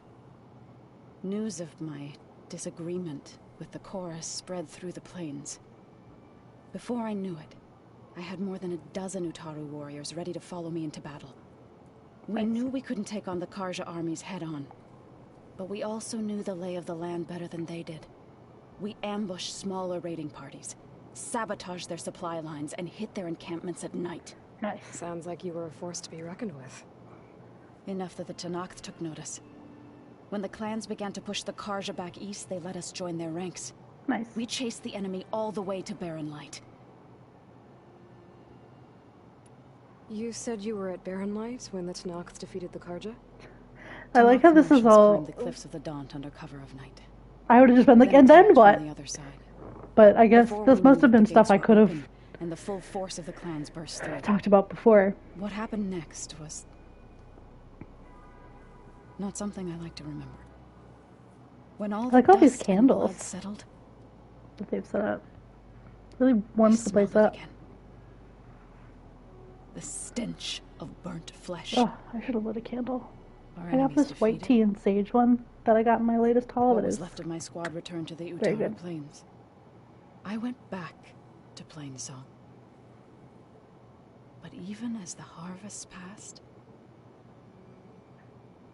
News of my disagreement with the chorus spread through the plains. Before I knew it, I had more than a dozen Utaru warriors ready to follow me into battle. We knew we couldn't take on the Karja armies head-on, but we also knew the lay of the land better than they did. We ambushed smaller raiding parties, sabotaged their supply lines, and hit their encampments at night. Nice. Sounds like you were a force to be reckoned with. Enough that the Tenakth took notice. When the clans began to push the Karja back east, they let us join their ranks. Nice. We chased the enemy all the way to Barren Light. You said you were at Barren Light when the Tenakth defeated the Karja? I like how this is Martians all. climbed the cliffs of the Daunt under cover of night. I would have just been like, and then attacked what? from the other side. But I guess Before this we must knew have it, been the stuff gates I were could have open, and the full force of the clans burst through. talked about before. What happened next was not something I like to remember. When all I the like all these dust and blood candles settled, that they've set up. Really warms the place up. the stench of burnt flesh. Oh, I should have lit a candle. Our I got enemies this white defeated. tea and sage one that I got in my latest haul. What It was is left of my squad returned to the very Utaru good. Plains. I went back to Plainsong. But even as the harvest passed,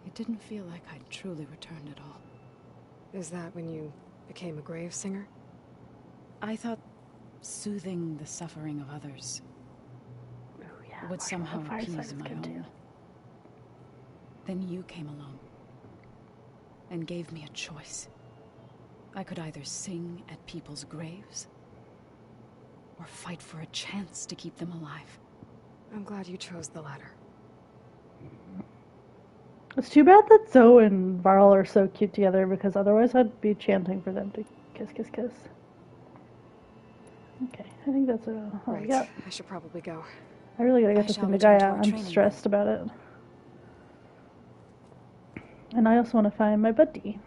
it didn't feel like I'd truly returned at all. Is that when you became a grave singer? I thought soothing the suffering of others would somehow appease my own. Then you came along and gave me a choice. I could either sing at people's graves or fight for a chance to keep them alive. I'm glad you chose the latter. It's too bad that Zoe and Varl are so cute together, because otherwise I'd be chanting for them to kiss, kiss, kiss. Okay, I think that's all we Right. got. I should probably go. I really gotta I get this shall thing to return to Gaia. our I'm training stressed about it. And I also want to find my buddy.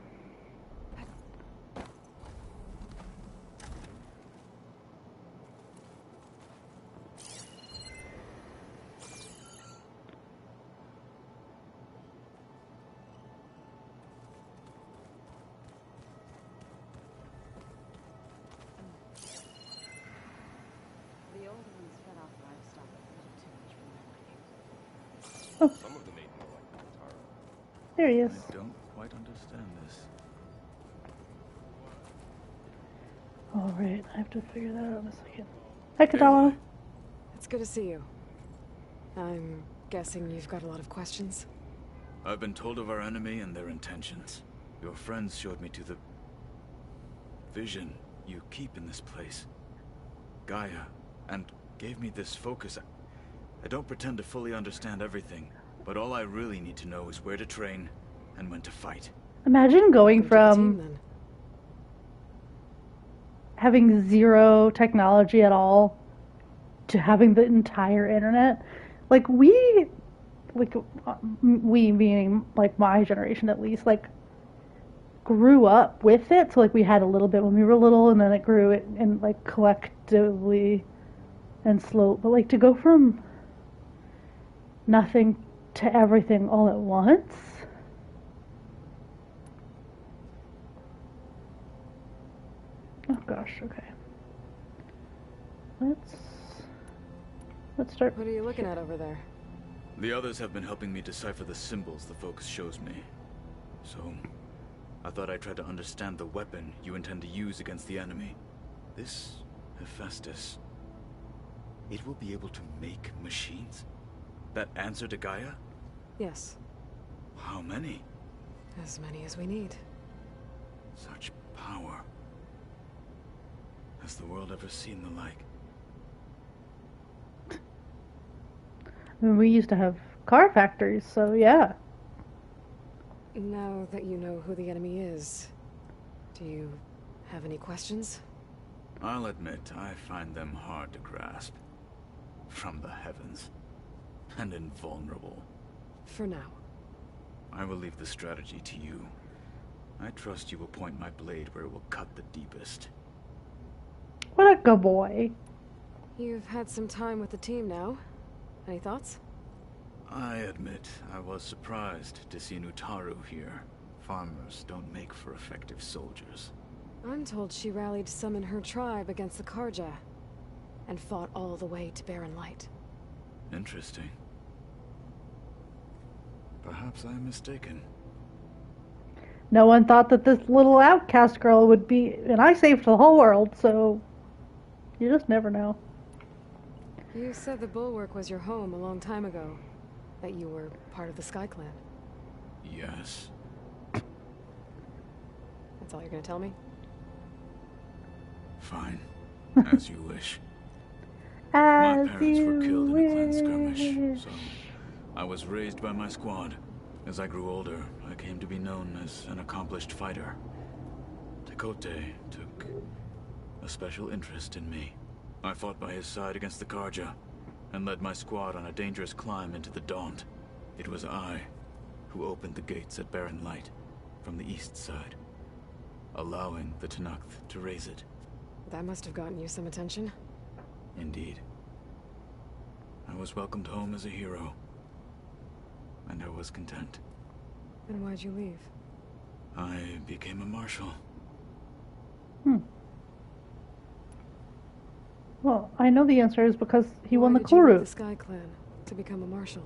The older ones fed off livestock a little too much for my liking. Some of them ate more like Tara. There he is. I don't quite understand this. Alright, I have to figure that out in a second. Hi, Kadala. It's good to see you. I'm guessing you've got a lot of questions. I've been told of our enemy and their intentions. Your friends showed me to the vision you keep in this place, Gaia, and gave me this focus. I don't pretend to fully understand everything, but all I really need to know is where to train and when to fight. Imagine going from having zero technology at all to having the entire internet. Like we meaning like my generation at least, like grew up with it. So like we had a little bit when we were little, and then it grew and like collectively and slow. But like to go from nothing to everything all at once. Oh gosh, okay. Let's start. What are you looking at over there? The others have been helping me decipher the symbols the focus shows me. So, I thought I'd try to understand the weapon you intend to use against the enemy. This Hephaestus, it will be able to make machines that answer to Gaia? Yes. How many? As many as we need. Such power. Has the world ever seen the like? I mean, we used to have car factories, so yeah. Now that you know who the enemy is, do you have any questions? I'll admit, I find them hard to grasp. From the heavens. And invulnerable. For now. I will leave the strategy to you. I trust you will point my blade where it will cut the deepest. What a good boy. You've had some time with the team now. Any thoughts? I admit, I was surprised to see Nutaru here. Farmers don't make for effective soldiers. I'm told she rallied some in her tribe against the Karja, and fought all the way to Barren Light. Interesting. Perhaps I am mistaken. No one thought that this little outcast girl would be, and I saved the whole world, so you just never know. You said the Bulwark was your home a long time ago. That you were part of the Sky Clan. Yes. That's all you're gonna tell me? Fine. As you wish. My parents were killed in a clan skirmish, so I was raised by my squad. As I grew older, I came to be known as an accomplished fighter. Tekote took a special interest in me. I fought by his side against the Karja, and led my squad on a dangerous climb into the Daunt. It was I who opened the gates at Barren Light from the east side, allowing the Tenakth to raise it. That must have gotten you some attention. Indeed. I was welcomed home as a hero, and I was content. Then why'd you leave? I became a marshal. Well, I know the answer is because he won the Why did you leave Kulrut. the Sky Clan to become a marshal?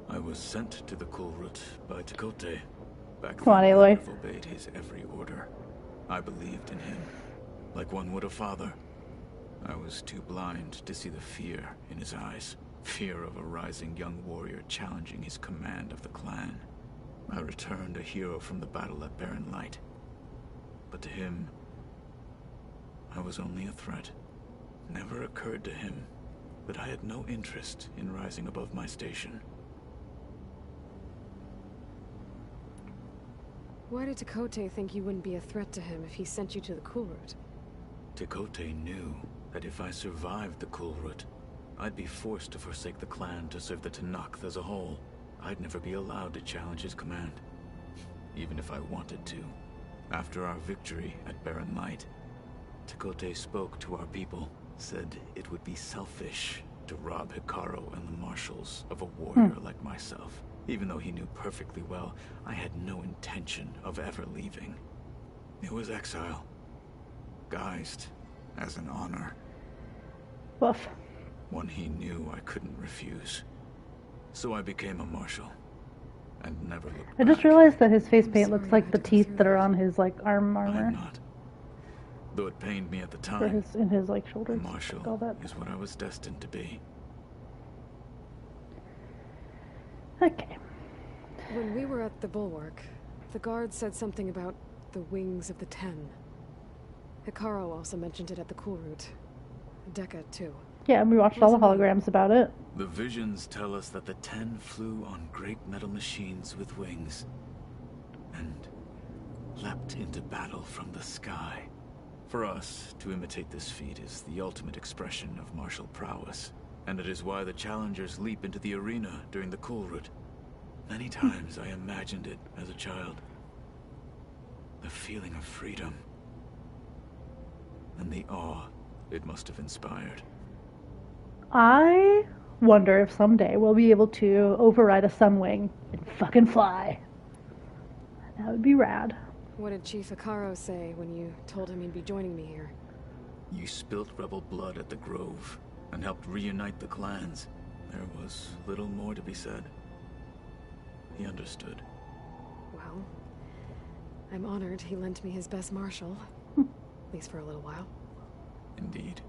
I was sent to the Kulrut by Tekote. Back Come on, then, Aloy. I have obeyed his every order. I believed in him, like one would a father. I was too blind to see the fear in his eyes. Fear of a rising young warrior challenging his command of the clan. I returned a hero from the battle at Barren Light. But to him, I was only a threat. Never occurred to him that I had no interest in rising above my station. Why did Tekote think you wouldn't be a threat to him if he sent you to the Kulrut? Tekote knew that if I survived the Kulrut, I'd be forced to forsake the clan to serve the Tenakth as a whole. I'd never be allowed to challenge his command, even if I wanted to. After our victory at Barren Light, Tekote spoke to our people, said it would be selfish to rob Hikaru and the marshals of a warrior like myself. Even though he knew perfectly well, I had no intention of ever leaving. It was exile, guised as an honor. Woof. One he knew I couldn't refuse. So I became a marshal, and never looked I just realized that his face paint looks like the teeth that are on his like armor. I'm not. Though it pained me at the For time, his, in his like shoulders. a marshal All that. is what I was destined to be. Okay. When we were at the Bulwark, the guard said something about the Wings of the Ten. Hikaru also mentioned it at the Kulrut. Dekka, too. Yeah, and we watched all the holograms about it. The visions tell us that the Ten flew on great metal machines with wings, and leapt into battle from the sky. For us, to imitate this feat is the ultimate expression of martial prowess, and it is why the challengers leap into the arena during the Kulrut. Many times I imagined it as a child. The feeling of freedom, and the awe it must have inspired. I wonder if someday we'll be able to override a Sunwing and fucking fly. That would be rad. What did Chief Hikaru say when you told him he'd be joining me here? You spilt rebel blood at the Grove, and helped reunite the clans. There was little more to be said. He understood. Well, I'm honored he lent me his best marshal. At least for a little while. Indeed.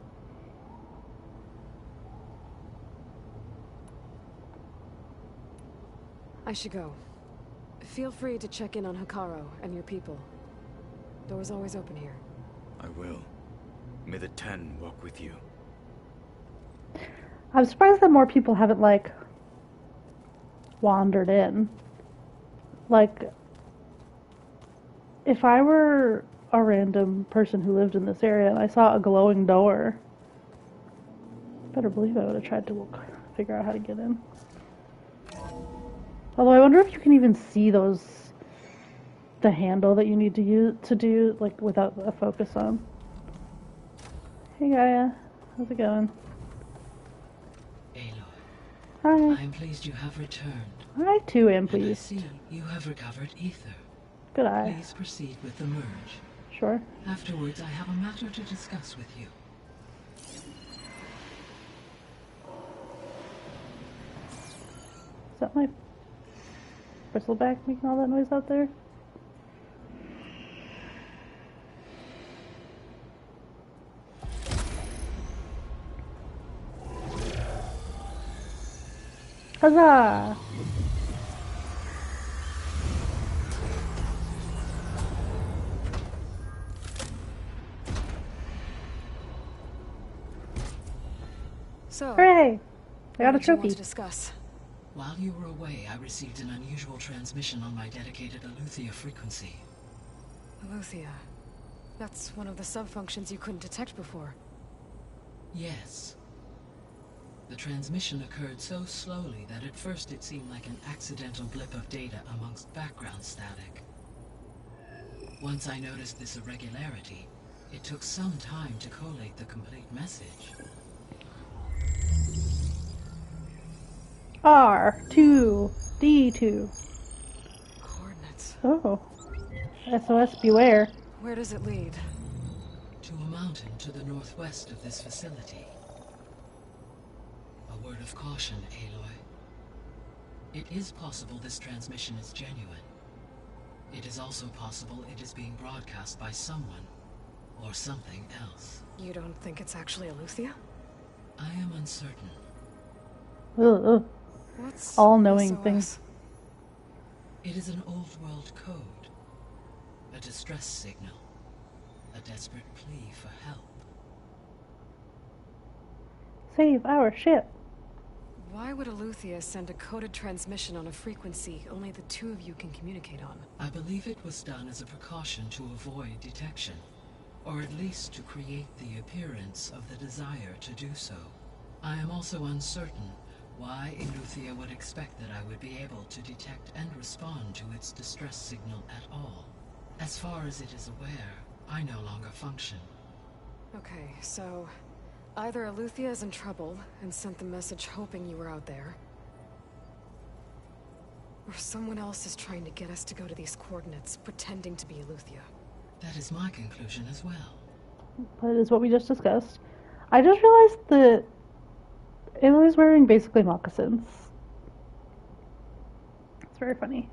I should go. Feel free to check in on Hikaru and your people. Door's always open here. I will. May the Ten walk with you. I'm surprised that more people haven't, like, wandered in. Like, if I were a random person who lived in this area and I saw a glowing door, better believe I would have tried to figure out how to get in. Although I wonder if you can even see the handle that you need to use to do, like, without a focus on. Hey Gaia, how's it going? Aloy. Hi. I am pleased you have returned. I too am And I pleased. see you have recovered ether. Good eye. Please proceed with the merge. Sure. Afterwards, I have a matter to discuss with you. Is that my bristleback making all that noise out there? Huzzah! So, Hooray! I got a what did you want trophy. to discuss? While you were away, I received an unusual transmission on my dedicated Aletheia frequency. Aletheia. That's one of the sub-functions you couldn't detect before. Yes. The transmission occurred so slowly that at first it seemed like an accidental blip of data amongst background static. Once I noticed this irregularity, it took some time to collate the complete message. R2, D2. Coordinates. Oh. SOS beware. Where does it lead? To a mountain to the northwest of this facility. A word of caution, Aloy. It is possible this transmission is genuine. It is also possible it is being broadcast by someone or something else. You don't think it's actually Aletheia? I am uncertain. Ugh. What's all-knowing SOS? things. It is an old world code. A distress signal. A desperate plea for help. Save our ship. Why would Aletheia send a coded transmission on a frequency only the two of you can communicate on? I believe it was done as a precaution to avoid detection, or at least to create the appearance of the desire to do so. I am also uncertain why Aletheia would expect that I would be able to detect and respond to its distress signal at all. As far as it is aware, I no longer function. Okay, so either Aletheia is in trouble and sent the message hoping you were out there, or someone else is trying to get us to go to these coordinates, pretending to be Aletheia. That is my conclusion as well. That is what we just discussed. I just realized that Aloy's wearing basically moccasins. It's very funny.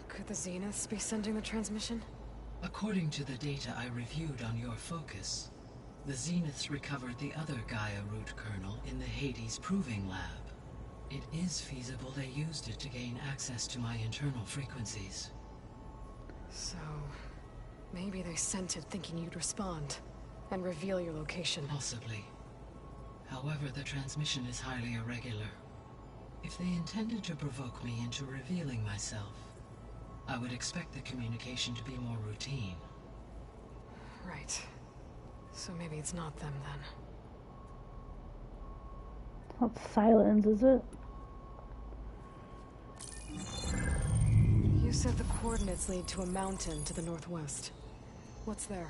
Could the Zeniths be sending the transmission? According to the data I reviewed on your focus, the Zeniths recovered the other Gaia root kernel in the Hades Proving Lab. It is feasible they used it to gain access to my internal frequencies. So, maybe they sent it thinking you'd respond and reveal your location. Possibly. However, the transmission is highly irregular. If they intended to provoke me into revealing myself, I would expect the communication to be more routine. Right. So maybe it's not them then. It's not Silence, is it? You said the coordinates lead to a mountain to the northwest. What's there?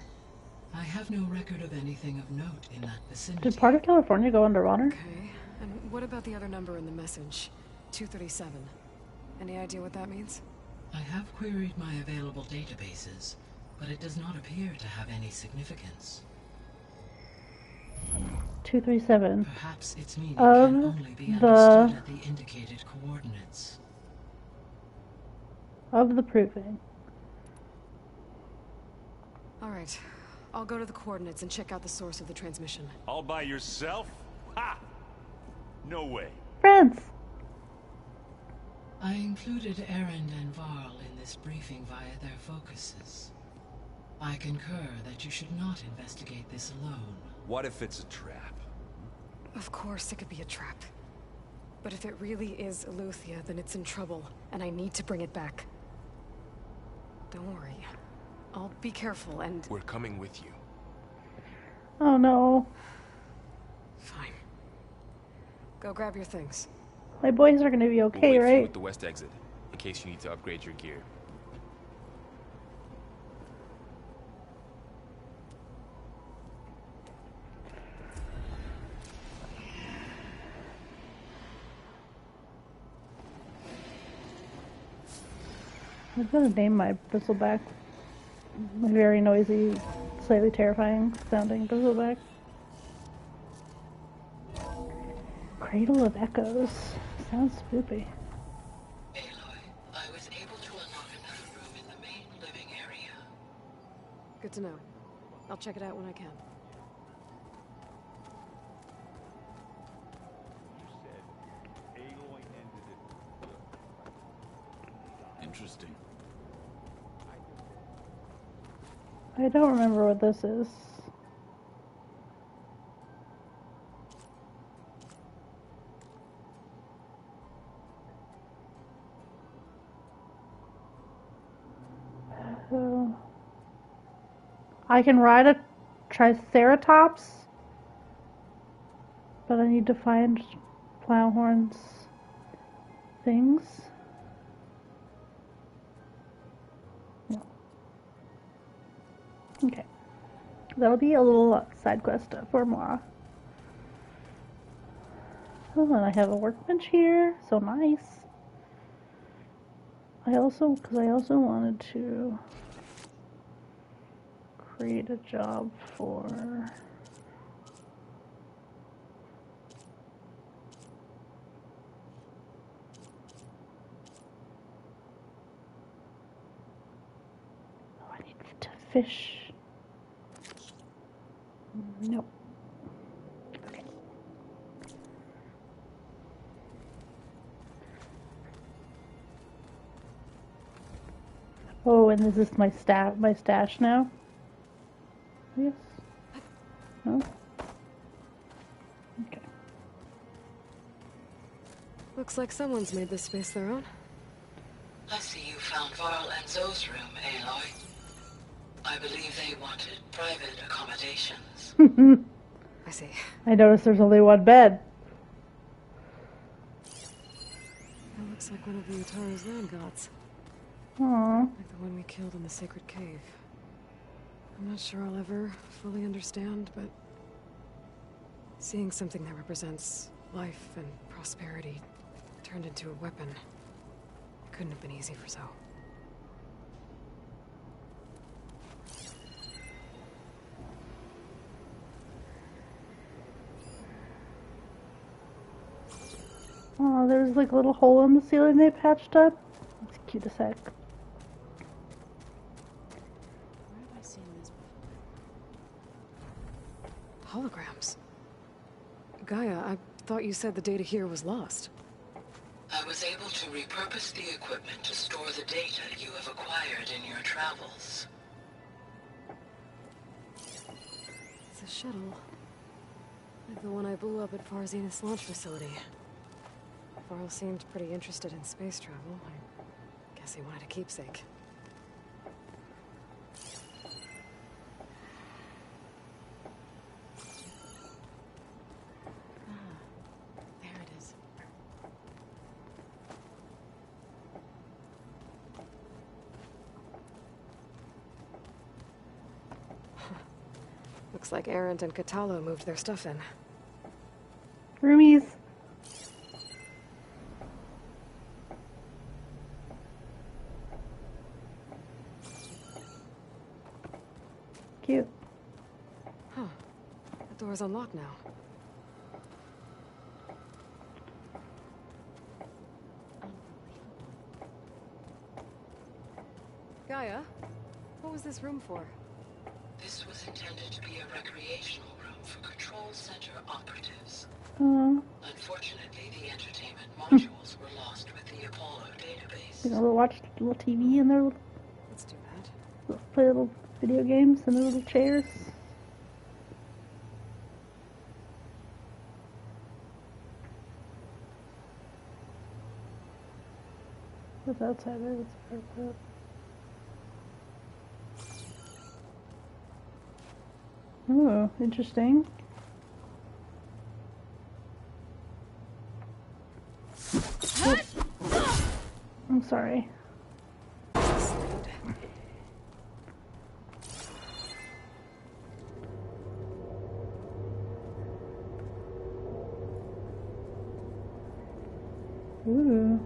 I have no record of anything of note in that vicinity. Did part of California go underwater? Okay. And what about the other number in the message? 237. Any idea what that means? I have queried my available databases, but it does not appear to have any significance. 237. Perhaps its meaning Of can only be the- understood at the indicated coordinates. Of the proving. Alright. I'll go to the coordinates and check out the source of the transmission. All by yourself? Ha! No way. Friends! I included Erend and Varl in this briefing via their focuses. I concur that you should not investigate this alone. What if it's a trap? Of course it could be a trap. But if it really is Aletheia, then it's in trouble, and I need to bring it back. Don't worry. I'll be careful and... We're coming with you. Oh no. Fine. Go grab your things. My boys are gonna be We'll okay, wait for you right? at the west exit, in case you need to upgrade your gear. I'm gonna name my bristleback. My very noisy, slightly terrifying sounding bristleback. Cradle of Echoes. Sounds spoopy. Aloy, I was able to unlock another room in the main living area. Good to know. I'll check it out when I can. Interesting. I don't remember what this is. I can ride a Triceratops, but I need to find Plowhorn's things. No. Okay. That'll be a little side quest for Moira. Oh, and I have a workbench here, so nice. I also wanted to create a job for I need to fish. Nope. Okay. Oh, and is this my stash now? Yes. No? Okay. Looks like someone's made this space their own. I see you found Varl and Zoe's room, Aloy. I believe they wanted private accommodations. I see. I noticed there's only one bed. That looks like one of the Utaro's land gods. Aww. Like the one we killed in the sacred cave. I'm not sure I'll ever fully understand, but seeing something that represents life and prosperity turned into a weapon couldn't have been easy for Zoe. Oh, there's like a little hole in the ceiling they patched up. It's cute as heck. Where have I seen this before? Holograms. Gaia, I thought you said the data here was lost. I was able to repurpose the equipment to store the data you have acquired in your travels. It's a shuttle. Like the one I blew up at Farzenus launch facility. Varl seemed pretty interested in space travel. I guess he wanted a keepsake. There it is. Looks like Arendt and Katalo moved their stuff in. Roomies. Cute. Huh. The door's unlocked now. Gaia, what was this room for? This was intended to be a recreational room for Control Center operatives. Unfortunately, the entertainment modules were lost with the Apollo database. You know, they'll watch a little TV in their little, Let's do that. play little video games in their little chairs. What's outside there? What's part of that? Ooh, interesting. I'm sorry. Ooh.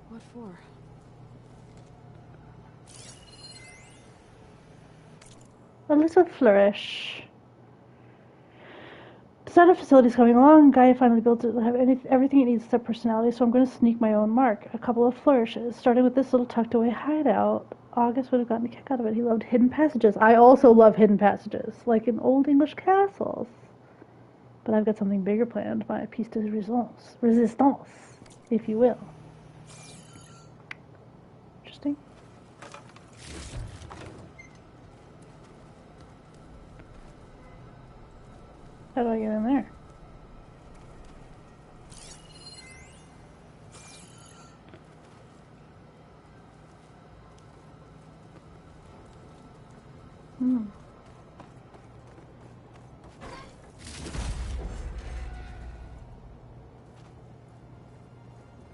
What for? Alyssa Flourish. Design of facilities coming along. Gaia finally built it to have everything it needs except personality, so I'm going to sneak my own mark. A couple of flourishes, starting with this little tucked away hideout. August would have gotten a kick out of it. He loved hidden passages. I also love hidden passages, like in old English castles. But I've got something bigger planned, my piece de resistance, if you will. Interesting. How do I get in there?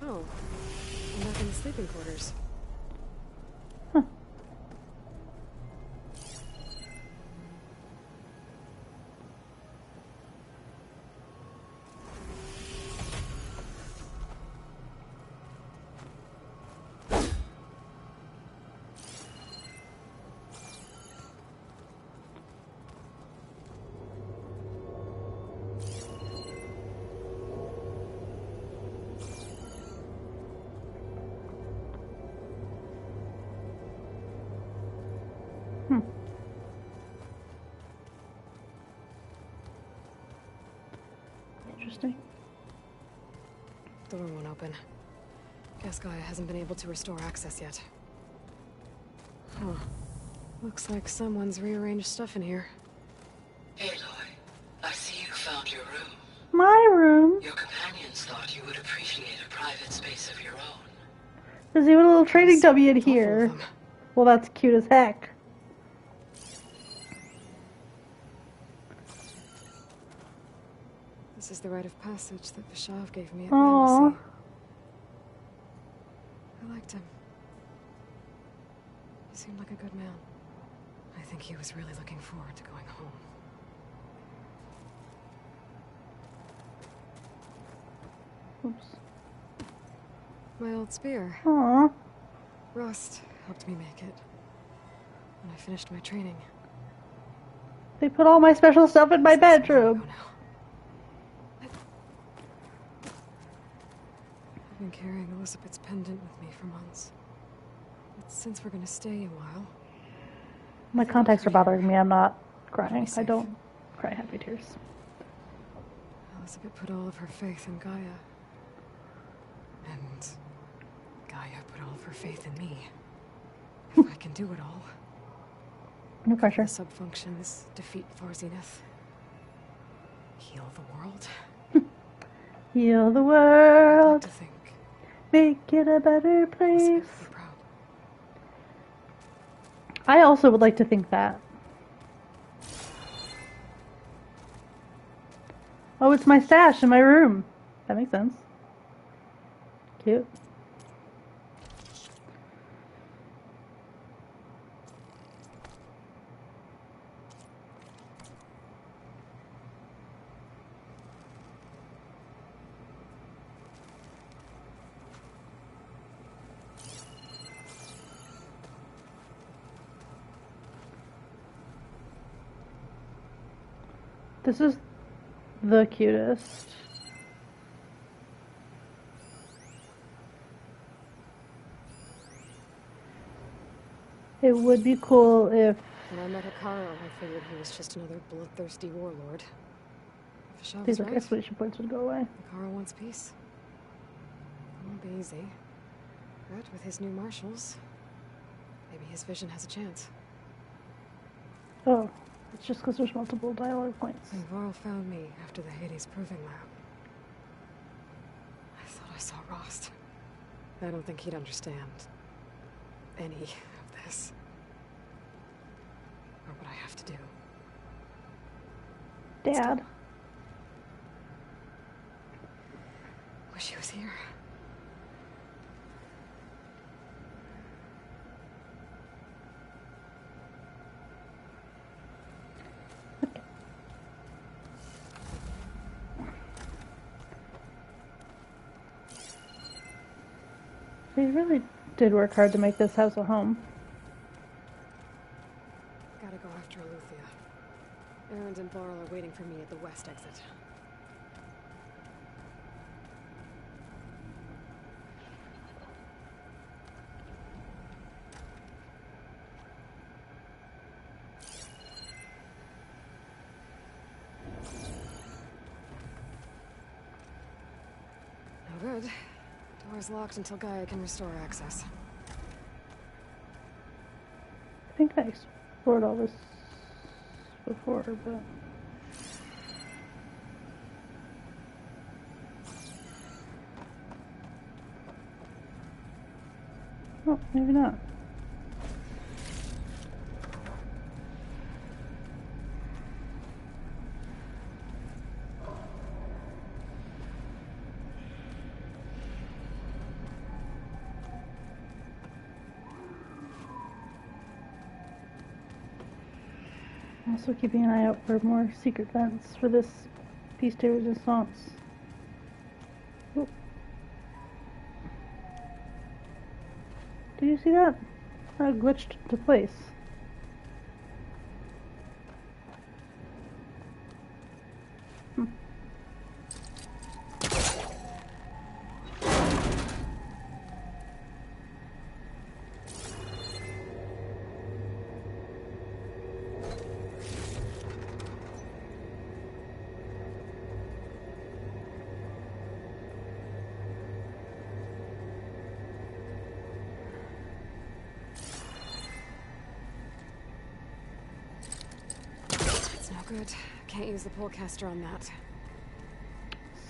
Oh, I'm back in the sleeping quarters. Interesting. Door won't open. Guess Gaia hasn't been able to restore access yet. Huh. Looks like someone's rearranged stuff in here. Aloy, I see you found your room. My room? Your companions thought you would appreciate a private space of your own. There's even a little training dummy in here. Well, that's cute as heck. This is the rite of passage that Vishav gave me at Aww. the embassy. I liked him. He seemed like a good man. I think he was really looking forward to going home. Oops. My old spear. Aww. Rust helped me make it. When I finished my training. They put all my special stuff in my bedroom. I've been carrying Elizabeth's pendant with me for months. But since we're gonna stay a while... My contacts are bothering me. I'm not crying. I don't cry happy tears. Elizabeth put all of her faith in Gaia. And Gaia put all of her faith in me. If I can do it all. No pressure. The subfunctions, defeat Thor Zenith. Heal the world. Heal the world. To think. Make it a better place. I also would like to think that. Oh, it's my stash in my room. That makes sense. Cute. This is the cutest. It would be cool if... When I met Hekarro, I figured he was just another bloodthirsty warlord. Vishav's These right. exclamation points would go away. Hekarro wants peace. It won't be easy. But with his new marshals, maybe his vision has a chance. Oh, it's just because there's multiple dialogue points. When Varl found me after the Hades Proving Lab, I thought I saw Rost. I don't think he'd understand any of this. Or what I have to do. Dad. Wish he was here. They really did work hard to make this house a home. Gotta go after Eleuthia. Erend and Varl are waiting for me at the west exit. No good. Door's locked until Gaia can restore access. I think I explored all this before, but... Oh, maybe not. Also keeping an eye out for more secret vents for this piece de resistance. Oh. Did you see that? That glitched into place. Good. Can't use the polecaster on that.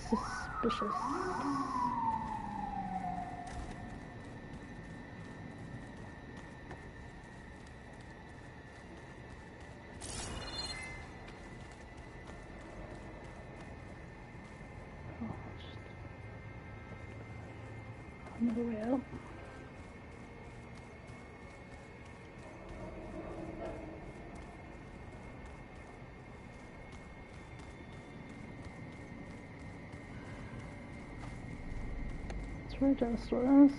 Suspicious. Another way out. Where just was.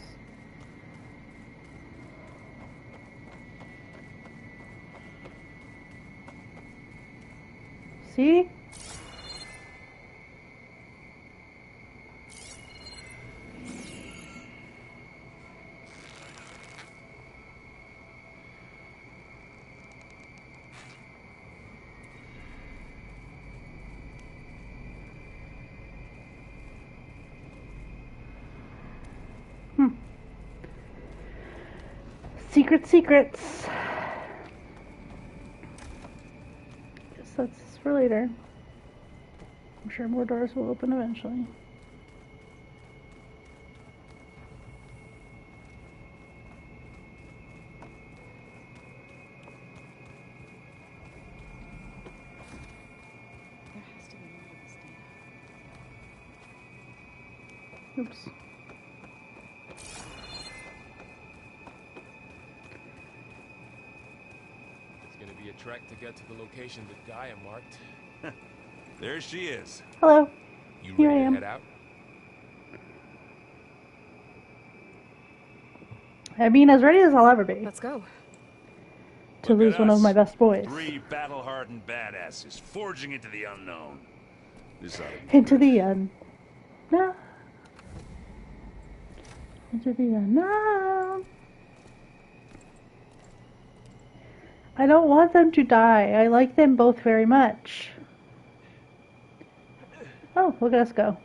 See? Secrets. Guess that's for later. I'm sure more doors will open eventually. There has to be more to this data. Oops. Be a trek to get to the location that Gaia marked. There she is. Hello. You Here ready I to am. head out? I mean, as ready as I'll ever be. Let's go. To Look at lose one of us. my best boys. 3 battle-hardened badasses forging into the unknown. This ought to be Into good. the unknown. Into the unknown. I don't want them to die. I like them both very much. Oh, look at us go.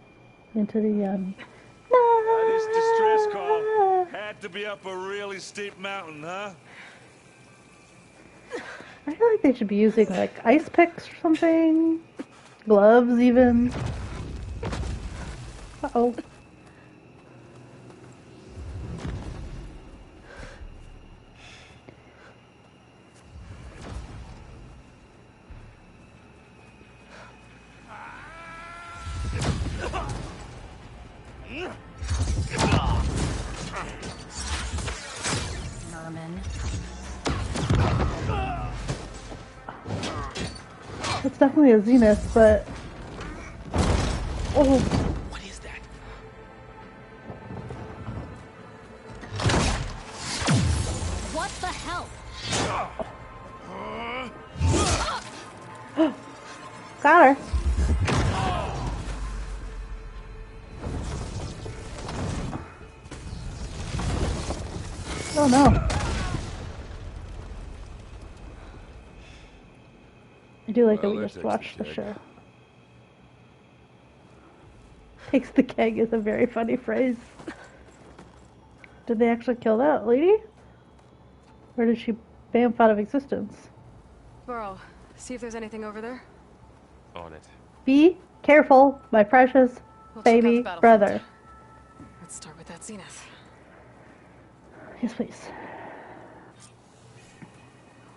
Into the This distress call had to be up a really steep mountain, huh? I feel like they should be using like ice picks or something. Gloves even. Uh-oh. Merman. It's definitely a Zenith, but... Oh. What is that? What the hell? Got her. Oh no. I do like that we just watched the show. Takes the keg is a very funny phrase. Did they actually kill that lady? Or did she bamf out of existence? Burrow, see if there's anything over there. On it. Be careful, my precious We'll check out the baby battlefield. brother. Let's start with that Zenith. Yes, please.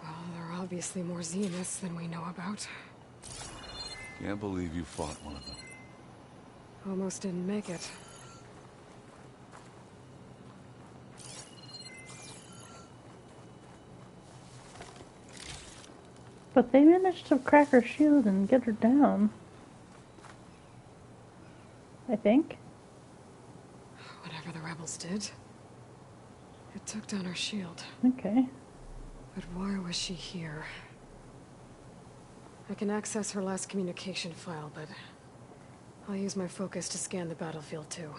Well, there are obviously more Zeniths than we know about. Can't believe you fought one of them. Almost didn't make it. But they managed to crack her shield and get her down. I think. Whatever the rebels did, it took down her shield. Okay. But why was she here? I can access her last communication file, but I'll use my focus to scan the battlefield too.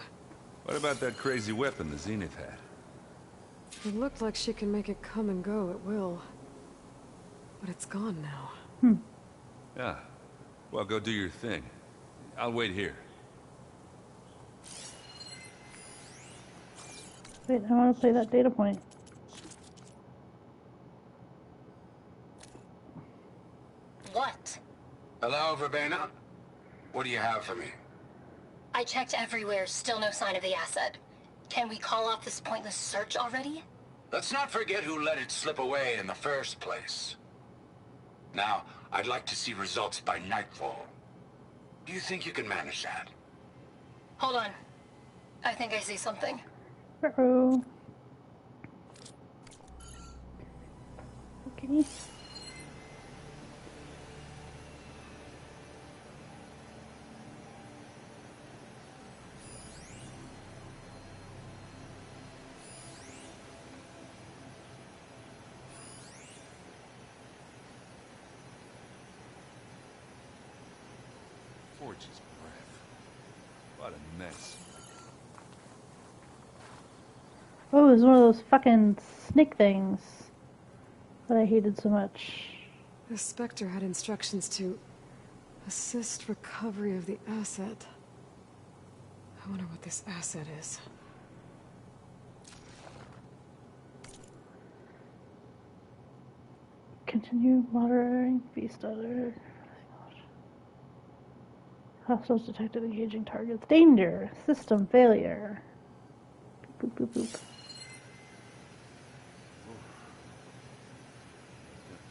What about that crazy weapon the Zenith had? It looked like she can make it come and go at will. But it's gone now. Yeah. Well, go do your thing. I'll wait here. Wait, I want to play that data point. What? Hello, Verbena? What do you have for me? I checked everywhere, still no sign of the asset. Can we call off this pointless search already? Let's not forget who let it slip away in the first place. Now, I'd like to see results by nightfall. Do you think you can manage that? Hold on. I think I see something. Uh-oh. Okay. Forge's breath. What a mess. Oh, it was one of those fucking snake things that I hated so much. The Spectre had instructions to assist recovery of the asset. I wonder what this asset is. Continue monitoring beast other. Hostiles detected engaging targets. Danger! System failure. Boop, boop, boop, boop.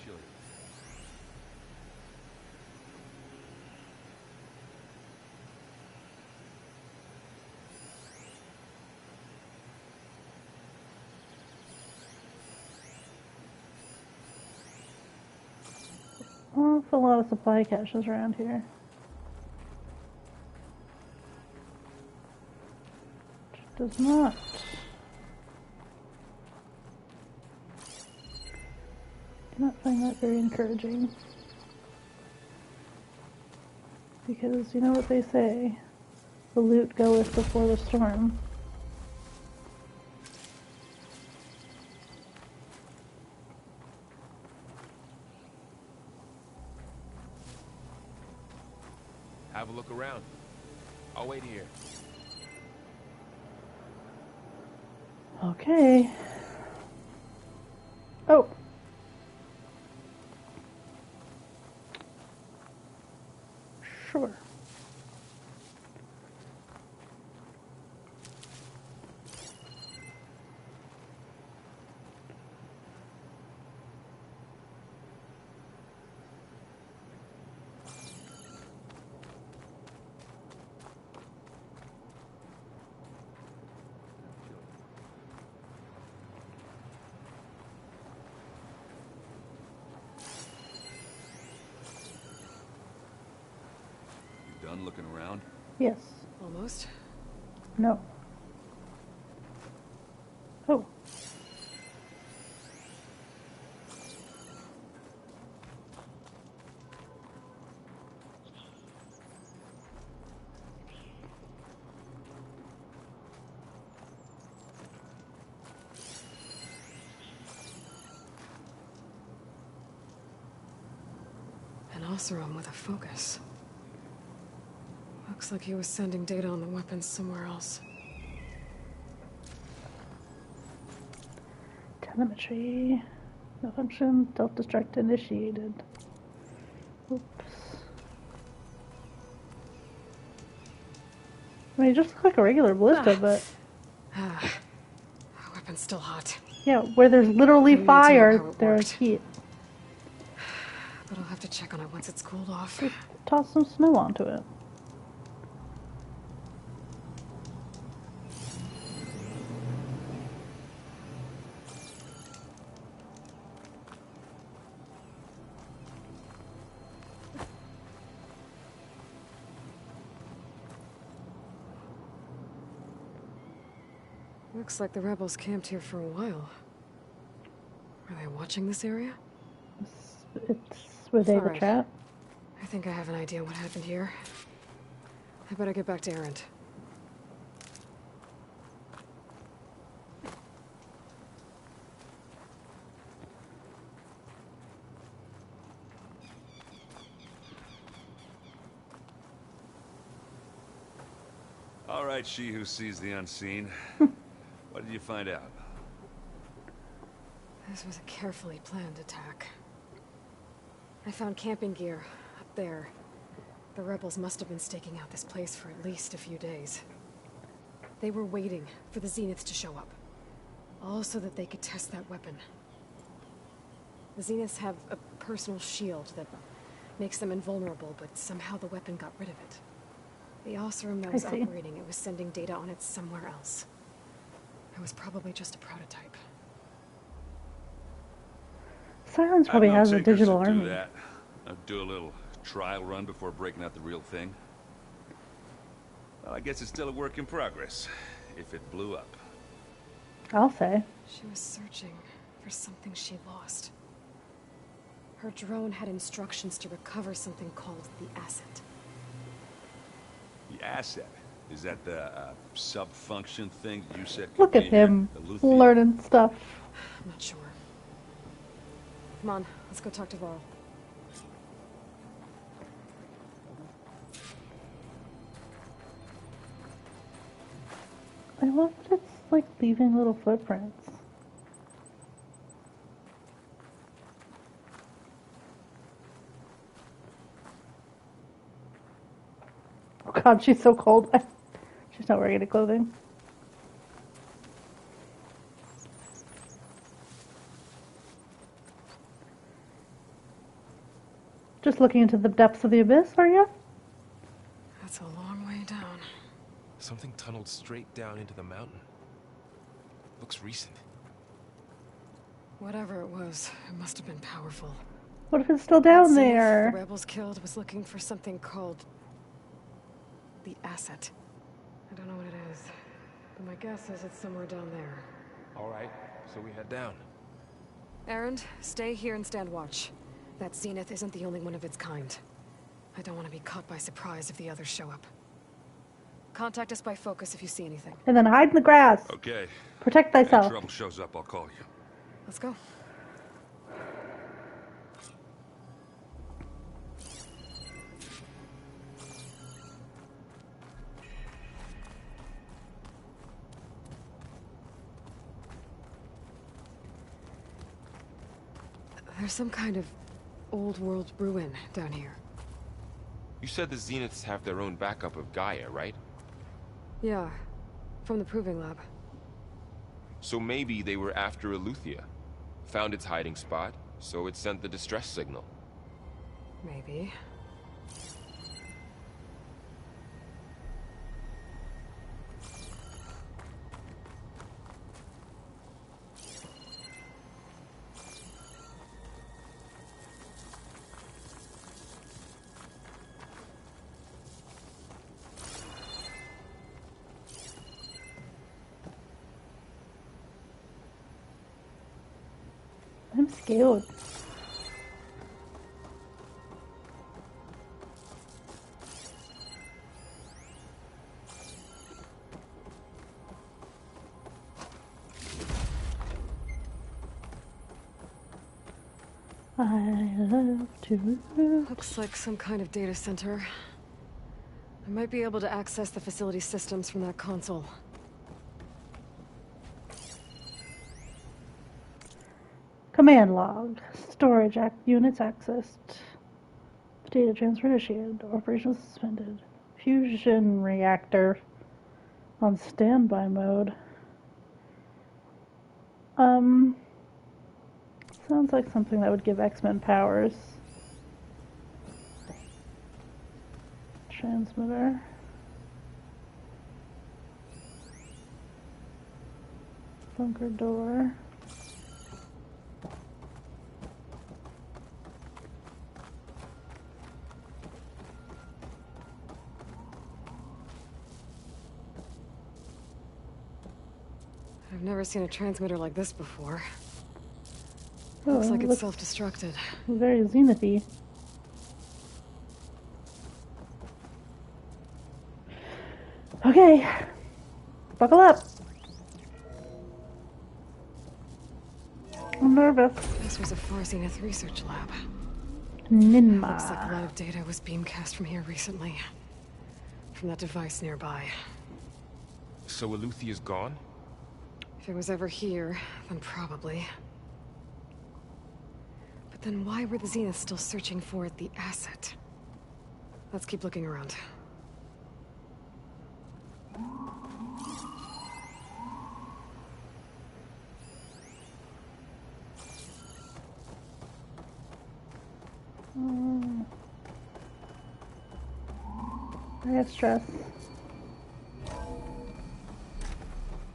Chilly. Awful lot of supply caches around here. Does not. Do not find that very encouraging. Because you know what they say, the loot goeth before the storm. Have a look around. I'll wait here. Okay. Oh. Sure. done looking around? Yes. Almost. No. Oh. An Oseram with a focus. Looks like he was sending data on the weapons somewhere else. Telemetry. Malfunction. Self-destruct initiated. Oops. I mean, it just looks like a regular ballista, but... Weapon's still hot. Yeah, where there's literally I need to know how fire, it there's worked. heat. But I'll have to check on it once it's cooled off. Just toss some snow onto it. Looks like the rebels camped here for a while. Are they watching this area? It's where they have a Alright. trap. I think I have an idea what happened here. I better get back to Erend. All right, she who sees the unseen. What did you find out? This was a carefully planned attack. I found camping gear up there. The rebels must have been staking out this place for at least a few days. They were waiting for the Zeniths to show up. All so that they could test that weapon. The Zeniths have a personal shield that makes them invulnerable, but somehow the weapon got rid of it. The Oseram that was I see. operating it was sending data on it somewhere else. It was probably just a prototype. Silence probably I've known has a tinkers digital that do army. that. Do a little trial run before breaking out the real thing. Well, I guess it's still a work in progress, if it blew up. I'll say. She was searching for something she lost. Her drone had instructions to recover something called the asset. The asset? Is that the sub-function thing you said? could Look be at in here? him The Luthien? learning stuff. I'm not sure. Come on, let's go talk to Varl. I love that it's like leaving little footprints. Oh god, she's so cold. She's not wearing any clothing. Just looking into the depths of the abyss, are you? That's a long way down. Something tunneled straight down into the mountain. Looks recent. Whatever it was, it must have been powerful. What if it's still down Zenith there? The rebels killed was looking for something called the asset. I don't know what it is, but my guess is it's somewhere down there. All right, so we head down. Erend, stay here and stand watch. That Zenith isn't the only one of its kind. I don't want to be caught by surprise if the others show up. Contact us by focus if you see anything. And then hide in the grass. Okay. Protect If thyself. trouble shows up, I'll call you. Let's go. There's some kind of old world ruin down here. You said the Zeniths have their own backup of Gaia, right? Yeah, from the Proving Lab. So maybe they were after Eleuthia. Found its hiding spot, so it sent the distress signal. Maybe. I'm scared. I love to root. Looks like some kind of data center. I might be able to access the facility systems from that console. Command log. Storage units accessed. Data transfer initiated. Operation suspended. Fusion reactor on standby mode. Sounds like something that would give X-Men powers. Transmitter. Bunker door. I've never seen a transmitter like this before. Oh, Looks like it it's looks self-destructed. very zenith-y. Okay. Buckle up. I'm nervous. This was a Far Zenith research lab. Ninma. Looks like a lot of data was beamcast from here recently. From that device nearby. So Eluthia's gone? If it was ever here, then probably. But then why were the Zeniths still searching for the asset? Let's keep looking around. I have stress.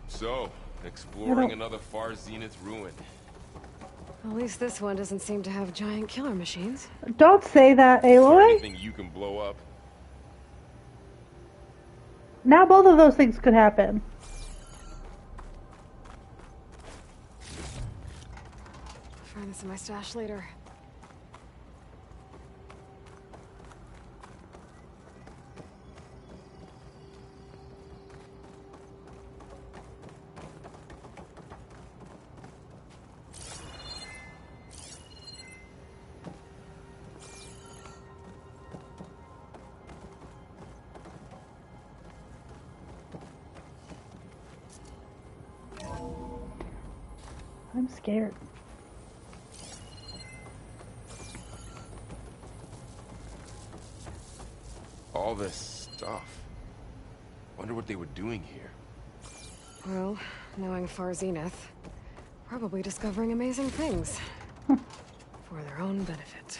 So, exploring another Far Zenith ruin. At least this one doesn't seem to have giant killer machines. Don't say that, Is there Aloy. anything you can blow up? Now both of those things could happen. I'll find this in my stash later. I'm scared. All this stuff. Wonder what they were doing here. Well, knowing Far Zenith, probably discovering amazing things. For their own benefit.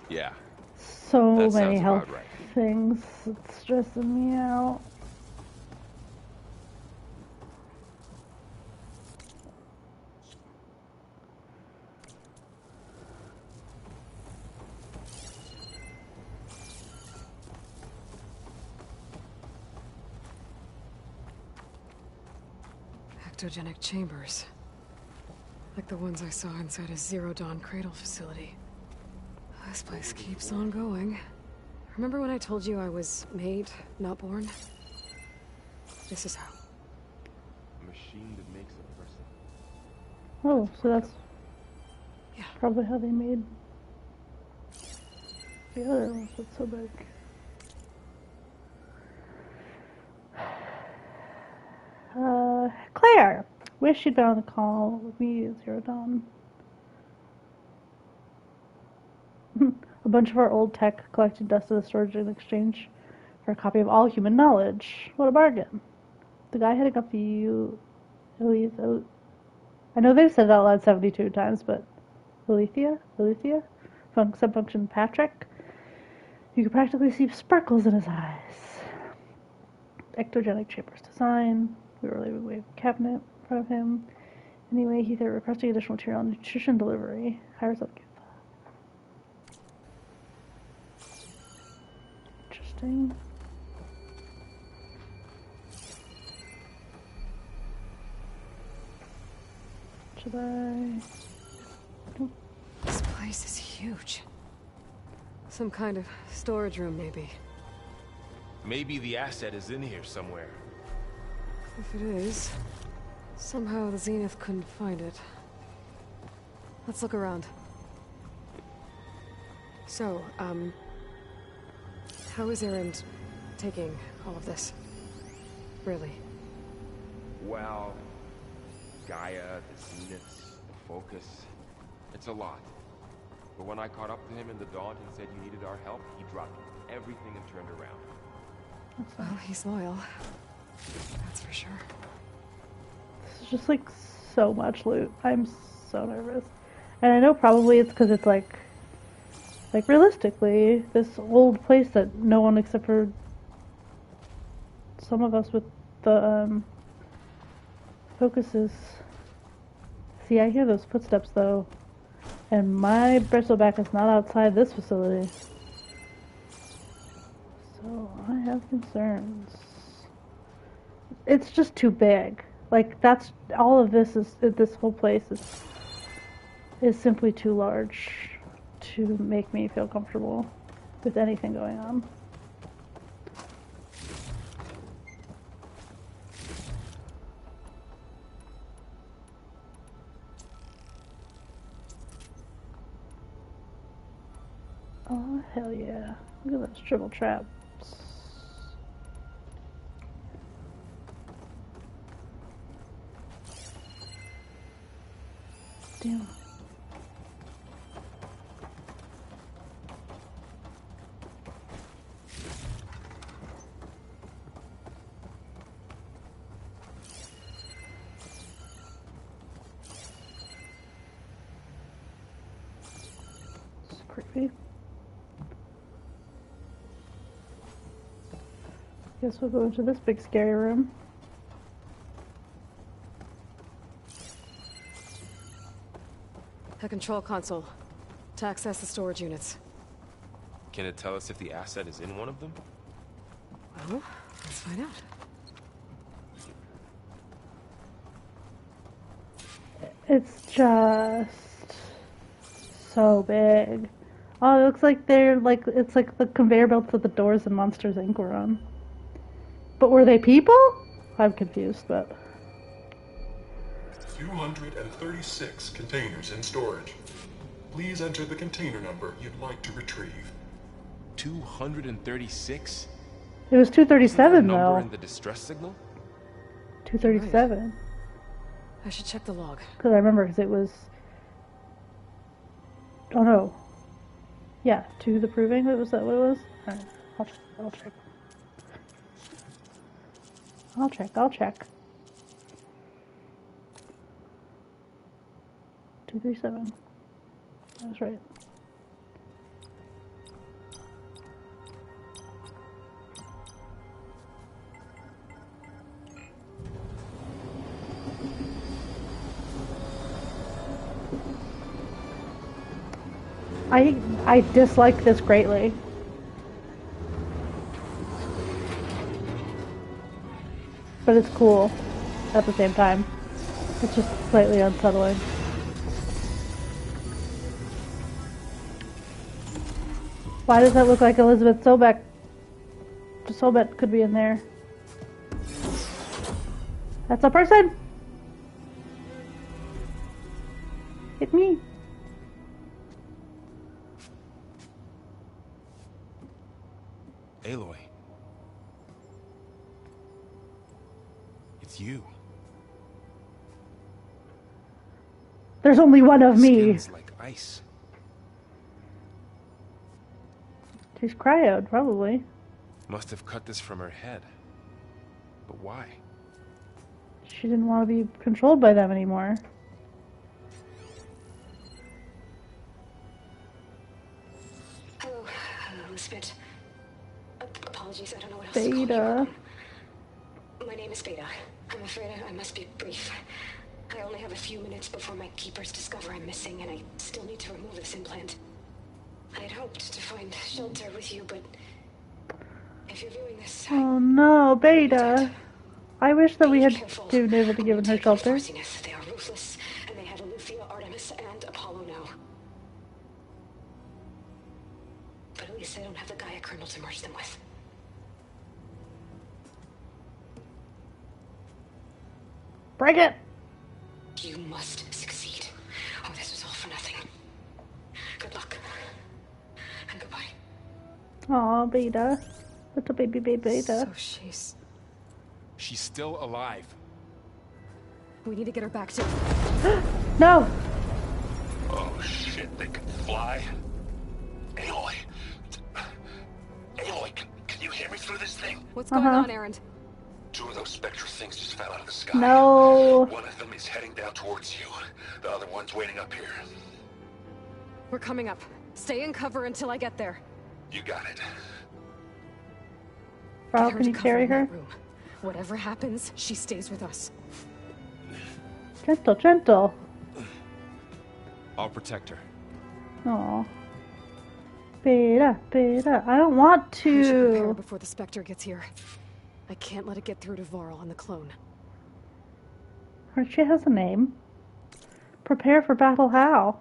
Yeah. So That many sounds health about right. things. It's stressing me out. Ectogenic chambers. Like the ones I saw inside a Zero Dawn cradle facility. This place keeps on going. Remember when I told you I was made, not born? This is how. A machine that makes a person. Oh, so that's probably how they made the other ones that's so big. Claire! Wish you'd been on the call with me at Zero Dawn. A bunch of our old tech collected dust at the storage in exchange for a copy of all human knowledge. What a bargain. The guy heading up the I know they said it out loud 72 times, but Eleuthia? Subfunction Patrick? You could practically see sparkles in his eyes. Ectogenic chambers design. We were leaving a wave cabinet in front of him. Anyway, he started requesting additional material on nutrition delivery. Hires up. Interesting. Should I? place is huge. Some kind of storage room, maybe. Maybe the asset is in here somewhere. If it is, somehow the Zenith couldn't find it. Let's look around. So, how is Erend taking all of this? Really? Well, Gaia, the Zeniths, the Focus. It's a lot. But when I caught up to him in the Daunt and said you needed our help, he dropped everything and turned around. Well, he's loyal. That's for sure. This is just like so much loot. I'm so nervous. And I know probably it's because it's like realistically, this old place that no one except for some of us with the focuses. See, I hear those footsteps though, and my bristleback is not outside this facility. So I have concerns. It's just too big. Like that's all of this is. This whole place is simply too large to make me feel comfortable with anything going on. Oh hell yeah! Look at those triple traps. Damn. It's creepy. Guess we'll go into this big scary room. A control console. To access the storage units. Can it tell us if the asset is in one of them? Well, let's find out. It's just so big. Oh, it looks like they're like, it's like the conveyor belts that the doors in Monsters Inc. were on. But were they people? I'm confused, but... 236 containers in storage. Please enter the container number you'd like to retrieve. 236? It was 237 though. Number in the distress signal? 237. I should check the log. Because I remember, because it was... Oh no. Yeah, to the proving, was that what it was? Alright, I'll check. I'll check. 237. That's right. I dislike this greatly. But it's cool at the same time. It's just slightly unsettling. Why does that look like Elizabeth Sobek? Sobek could be in there. That's a person! Hit me. Aloy. It's you. There's only one of me. Skin's like ice. She's cryoed, probably. Must have cut this from her head. But why? She didn't want to be controlled by them anymore. Hello, Elizabeth. Apologies, I don't know what else Beta. to call you. My name is Beta. I'm afraid I must be brief. I only have a few minutes before my keepers discover I'm missing, and I still need to remove this implant. I had hoped to find shelter with you, but if you're viewing this... Oh no, Beta. I wish that we had been able to give her shelter. They are ruthless, and they have Eleuthia, Artemis, and Apollo now. don't have the Gaia kernel to merge them with. Break it! You must succeed. Oh, this was all for nothing. Good luck. And goodbye. Aw, Beta. Little baby Beta. So she's still alive. We need to get her back to... No! Oh shit, they can fly? Aloy. Aloy, can you hear me through this thing? What's going on, Erend? 2 of those Spectre things just fell out of the sky. No. One of them is heading down towards you. The other one's waiting up here. We're coming up. Stay in cover until I get there. You got it. Frau, can you carry her? Whatever happens, she stays with us. Gentle, gentle. I'll protect her. Aw. Beta, Beta. I don't want We should prepare to. before the Spectre gets here. I can't let it get through to Varl and the clone. She has a name. Prepare for battle how?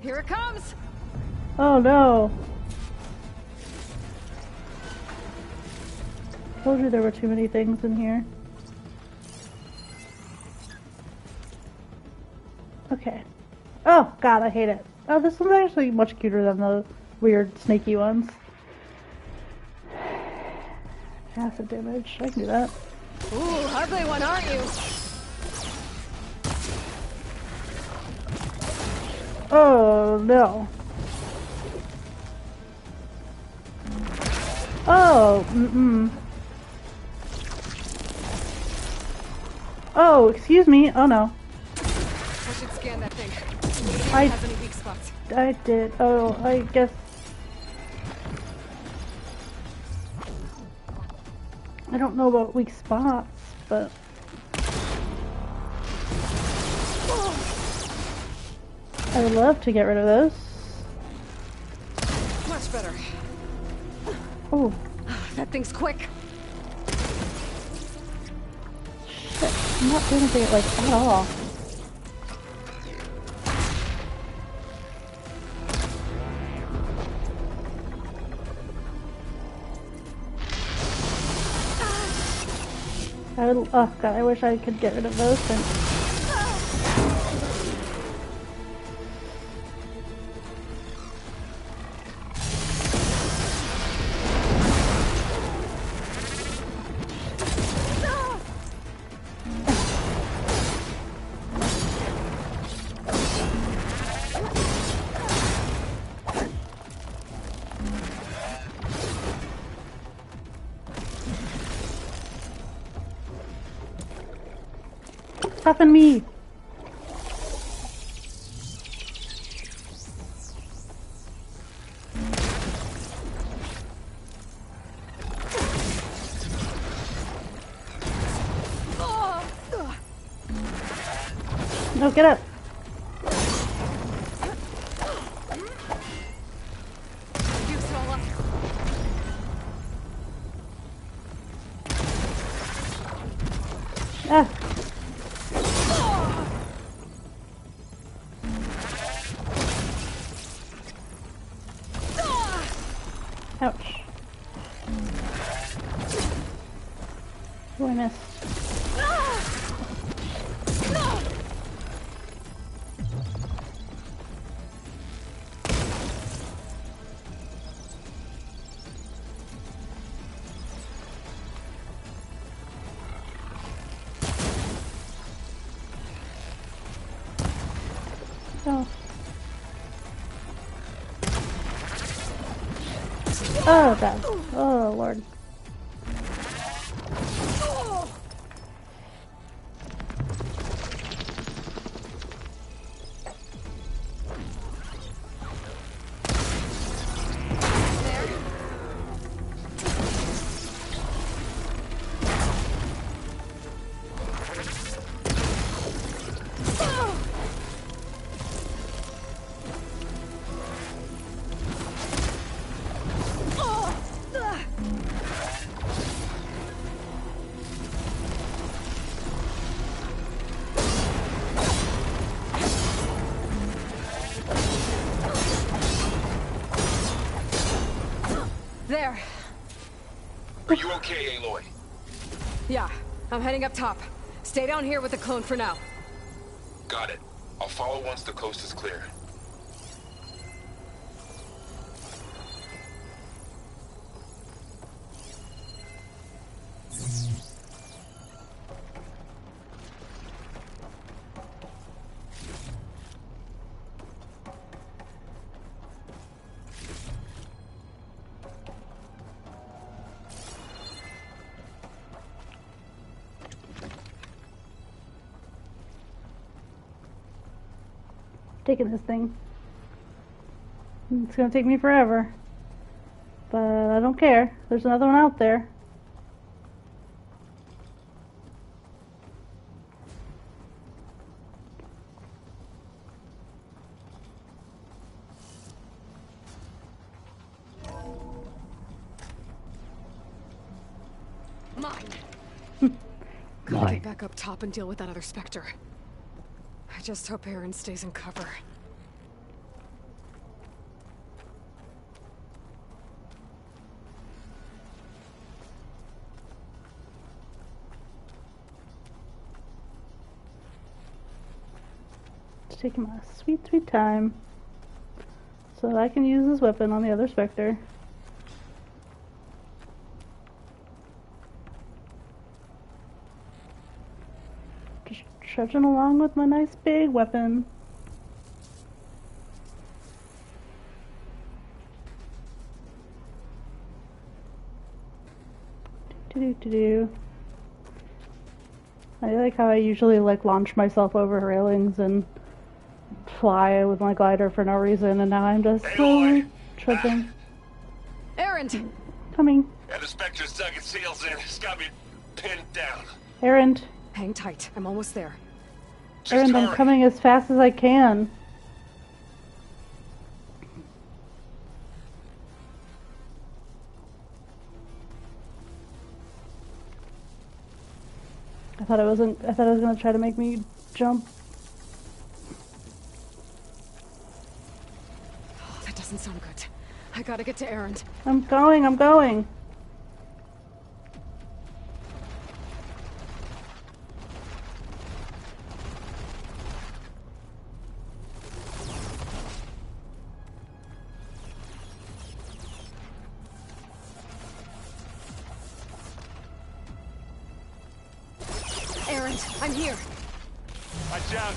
Here it comes! Oh no. Told you there were too many things in here. Okay. Oh god, I hate it. Oh, this one's actually much cuter than the weird snaky ones. Acid damage. I can do that. Ooh, ugly one, aren't you? Oh no. Oh, Oh, excuse me. Oh no. I should scan that thing. I Has any weak spots? I did. Oh, I guess. I don't know about weak spots, but. I would love to get rid of those. Much better. Oh. That thing's quick. Shit, I'm not doing anything like at all. I would. Oh god, I wish I could get rid of those things. Stopping me! No, get up! You, Sola. Ah! Ouch. Oh, I missed. Oh. Oh god. Oh lord. Are you okay, Aloy? Yeah, I'm heading up top. Stay down here with the clone for now. Got it. I'll follow once the coast is clear. Taking this thing. It's gonna take me forever. But I don't care. There's another one out there. Mine. Gotta get back up top and deal with that other Spectre. I just hope Aaron stays in cover. Just taking my sweet, sweet time so that I can use this weapon on the other Spectre. Just trudging along with my nice big weapon. Do. I like how I usually launch myself over railings and fly with my glider for no reason, and now I'm just slowly trudging. Aaron! Coming. Yeah, the Spectre's dug its heels in. It's got me pinned down. Aaron. Hang tight. I'm almost there. Aaron, I'm coming as fast as I can. I thought it was gonna try to make me jump. Oh, that doesn't sound good. I gotta get to Aaron. I'm going. Aaron, I'm here. Watch out.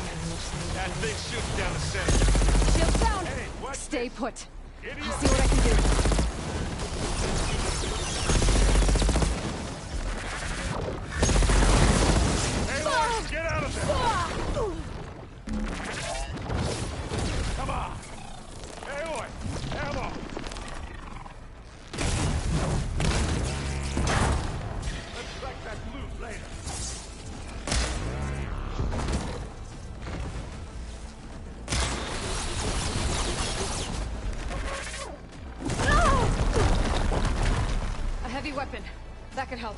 That thing shoots down the center. Shield down. Hey, what? Stay put. Idiot. I'll see what I can do. Hey, Lord, get out of there. Come on. Hey, Lord, ammo. Let's back that loot later. A heavy weapon. That could help.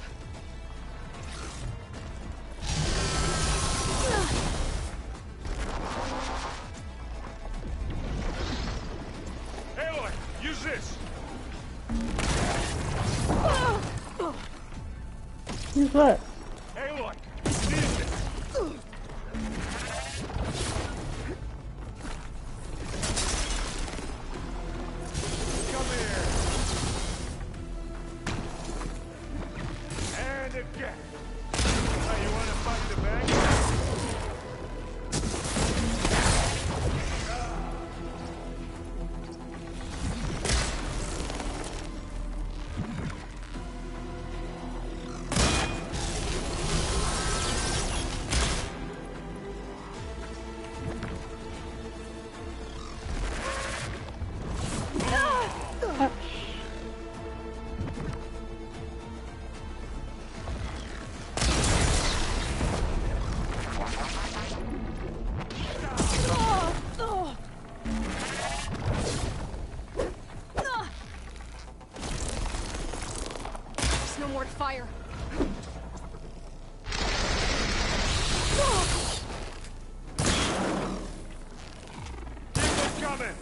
Aloy, use this. Use what? Aloy, use this. Come here. And again. Now you want to fight the back? There's no more to fire. Keep them coming.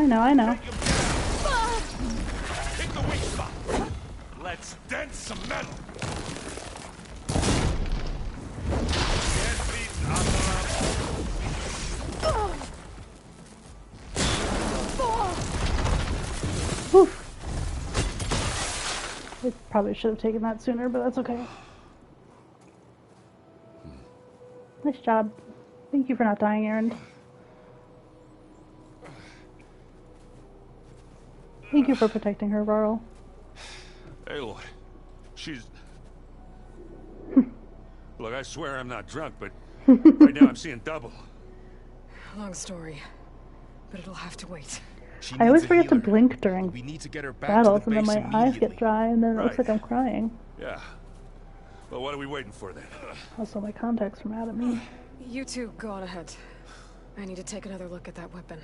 I know, I know. Hit the weak spot. Let's dent some metal. Oof. I probably should have taken that sooner, but that's okay. Nice job. Thank you for not dying, Aaron. Thank you for protecting her, Varl. Aloy, she's... Look, I swear I'm not drunk, but right now I'm seeing double. Long story, but it'll have to wait. I always forget to blink during We need to get her back battles, to the and then base my eyes get dry, and then it looks Right. like I'm crying. Yeah. Well, what are we waiting for then? Also, my contacts are mad at me. You two go on ahead. I need to take another look at that weapon.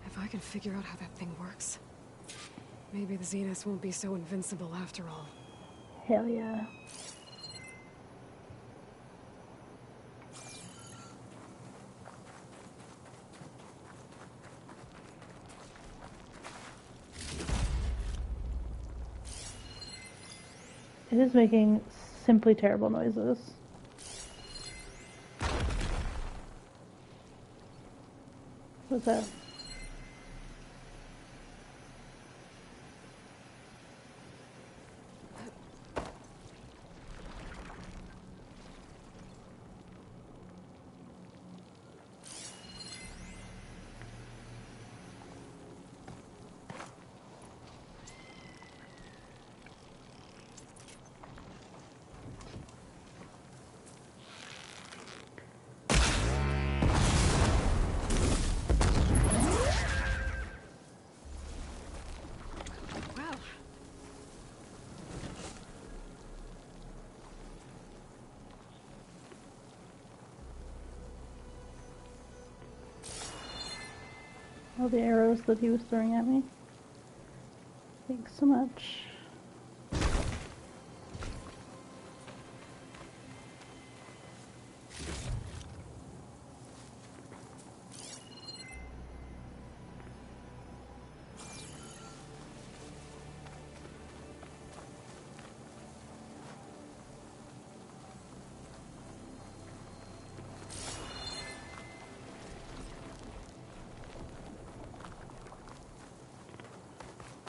If I can figure out how that thing works, maybe the Zenith won't be so invincible after all. Hell yeah. It is making simply terrible noises. What's that? All the arrows that he was throwing at me. Thanks so much.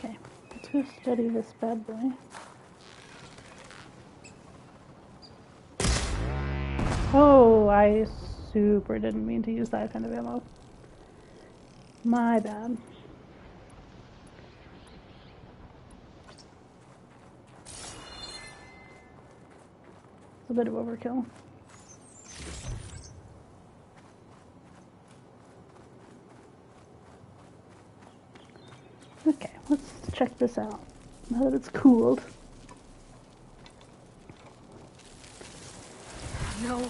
Okay, let's go study this bad boy. Oh, I super didn't mean to use that kind of ammo. My bad. It's a bit of overkill. Okay, let's check this out. Now that it's cooled. No.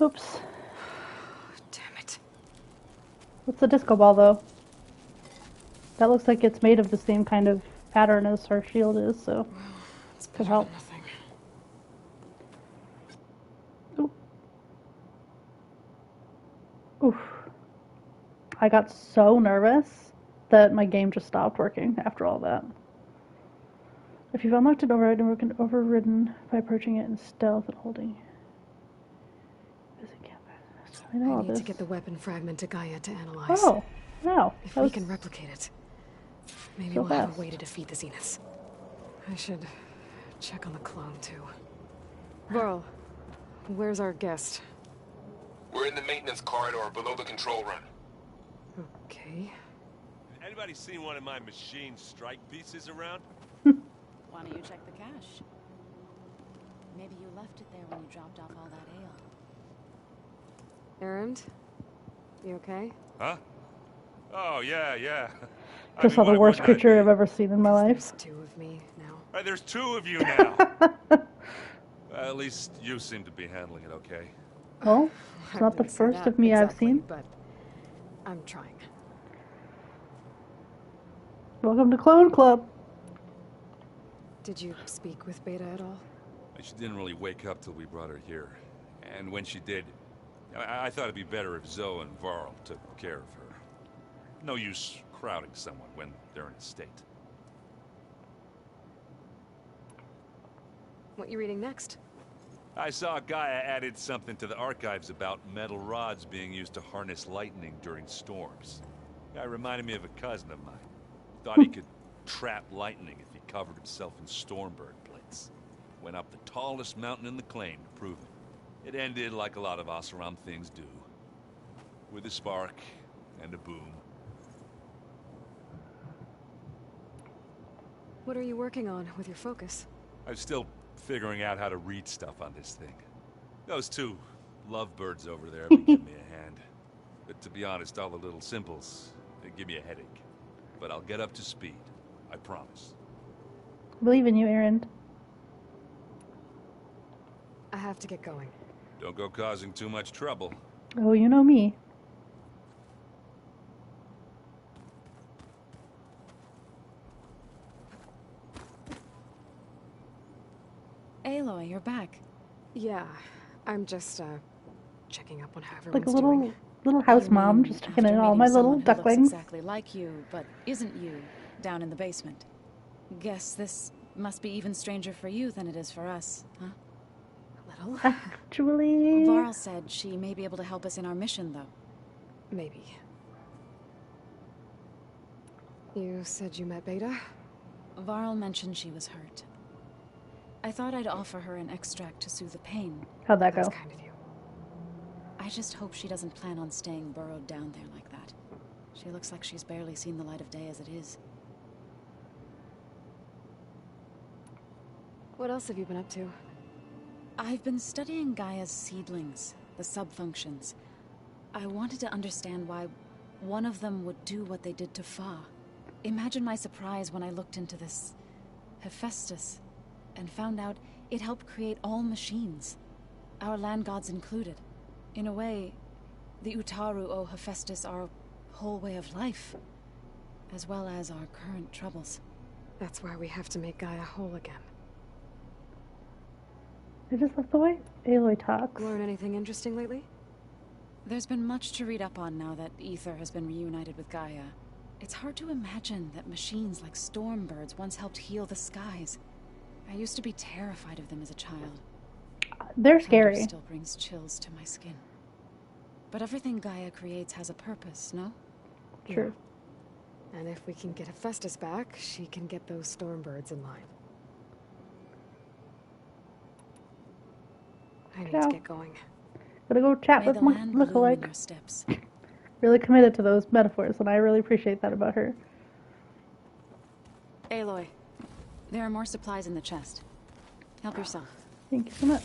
Oops. Damn it. What's the disco ball, though? That looks like it's made of the same kind of pattern as her shield is, so could help. Ooh. Oof. I got so nervous that my game just stopped working after all that. If you've unlocked an overridden by approaching it in stealth and holding. I know all I need this. to get the weapon fragment to Gaia to analyze. Oh, wow. If That we was can replicate it, maybe so we'll have fast. a way to defeat the Zeniths. I should check on the clone, too. Varl, where's our guest? We're in the maintenance corridor below the control room. Okay. Anybody seen one of my machine strike pieces around? Why don't you check the cache? Maybe you left it there when you dropped off all that ale. Erend? You okay? Huh? Oh, yeah. I Just mean, saw the why worst wouldn't I creature be? I've ever seen in my life. There's two of me now. There's two of you now. At least you seem to be handling it okay. Well, it's I not the didn't say first that of me I've exactly, seen. But I'm trying. Welcome to Clone Club. Did you speak with Beta at all? She didn't really wake up till we brought her here. And when she did, I thought it'd be better if Zoe and Varl took care of her. No use crowding someone when they're in a state. What you reading next? I saw Gaia added something to the archives about metal rods being used to harness lightning during storms. Guy reminded me of a cousin of mine. Thought he could trap lightning if he covered himself in Stormbird plates. Went up the tallest mountain in the claim to prove it. It ended like a lot of Oseram things do. With a spark and a boom. What are you working on with your focus? I'm still figuring out how to read stuff on this thing. Those two lovebirds over there would give me a hand. But to be honest, all the little symbols, they give me a headache. But I'll get up to speed. I promise. I believe in you, Aaron. I have to get going. Don't go causing too much trouble. Oh, you know me. Aloy, you're back. Yeah, I'm just, checking up on how Like everyone's a doing. little house mom, just checking in on all my little Looks ducklings. exactly like you, but isn't you, down in the basement. Guess this must be even stranger for you than it is for us, huh? A little. Actually... Varl said she may be able to help us in our mission, though. Maybe. You said you met Beta? Varl mentioned she was hurt. I thought I'd offer her an extract to soothe the pain. How'd that go? That's kind of you. I just hope she doesn't plan on staying burrowed down there like that. She looks like she's barely seen the light of day as it is. What else have you been up to? I've been studying Gaia's seedlings, the subfunctions. I wanted to understand why one of them would do what they did to Fa. Imagine my surprise when I looked into this Hephaestus and found out it helped create all machines, our land gods included. In a way, the Utaru owe Hephaestus our whole way of life, as well as our current troubles. That's why we have to make Gaia whole again. I just love the way Aloy talks. Learn anything interesting lately? There's been much to read up on now that Aether has been reunited with Gaia. It's hard to imagine that machines like Stormbirds once helped heal the skies. I used to be terrified of them as a child. They're Thunder scary. still brings chills to my skin. But everything Gaia creates has a purpose, no? True. And if we can get Hephaestus back, she can get those Stormbirds in line. I need to get going. Gotta go chat May with the my land bloom in lookalike. your steps. Really committed to those metaphors, and I really appreciate that about her. Aloy, there are more supplies in the chest. Help yourself. Thank you so much.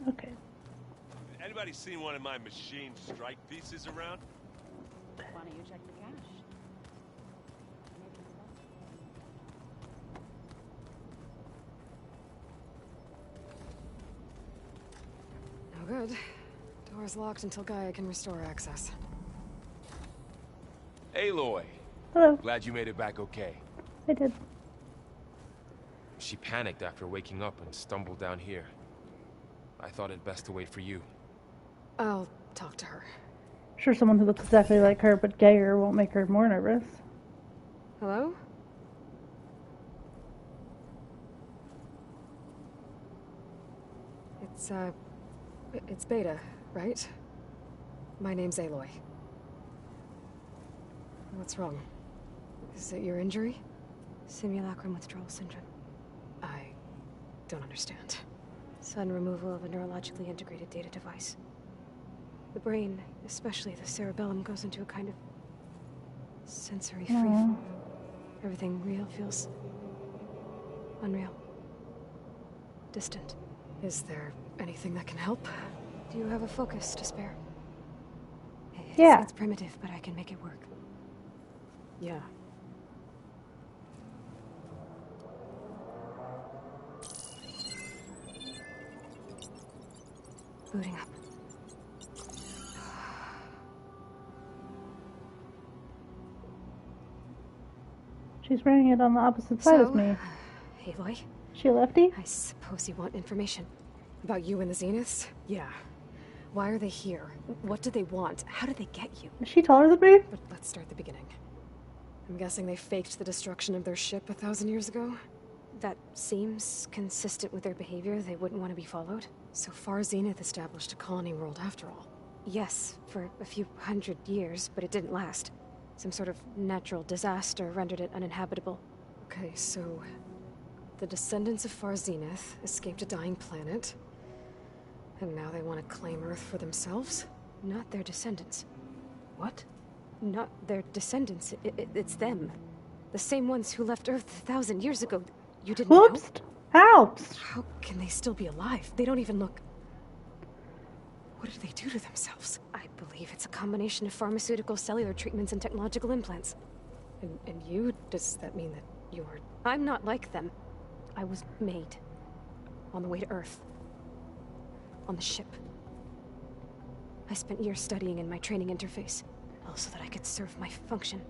Okay. Anybody seen one of my machine strike pieces around? Why don't you check the cache? No good. Door's locked until Gaia can restore access. Aloy. Hello. Glad you made it back okay. I did. She panicked after waking up and stumbled down here. I thought it best to wait for you. I'll talk to her. Sure, someone who looks exactly like her but gayer won't make her more nervous. Hello? It's Beta, right? My name's Aloy. What's wrong? Is it your injury? Simulacrum withdrawal syndrome. I don't understand. Sudden removal of a neurologically integrated data device. The brain, especially the cerebellum, goes into a kind of sensory freefall. Everything real feels unreal. Distant. Is there anything that can help? Do you have a focus to spare? Yeah. It's primitive, but I can make it work. Yeah. Booting up. She's wearing it on the opposite side as me. Aloy? She a lefty? I suppose you want information. About you and the Zeniths? Yeah. Why are they here? What do they want? How did they get you? Is she taller than me? But let's start at the beginning. I'm guessing they faked the destruction of their ship 1,000 years ago? That seems consistent with their behavior. They wouldn't want to be followed. So far, Zenith established a colony world after all. Yes, for a few hundred years, but it didn't last. Some sort of natural disaster rendered it uninhabitable. Okay, so the descendants of Far Zenith escaped a dying planet, and now they want to claim Earth for themselves? Not their descendants. What? Not their descendants. It's them. The same ones who left Earth 1,000 years ago. You didn't know? How? How can they still be alive? They don't even look... What did they do to themselves? I believe it's a combination of pharmaceutical, cellular treatments, and technological implants. And you? Does that mean that you're... I'm not like them. I was made. On the way to Earth. On the ship. I spent years studying in my training interface. All so that I could serve my function.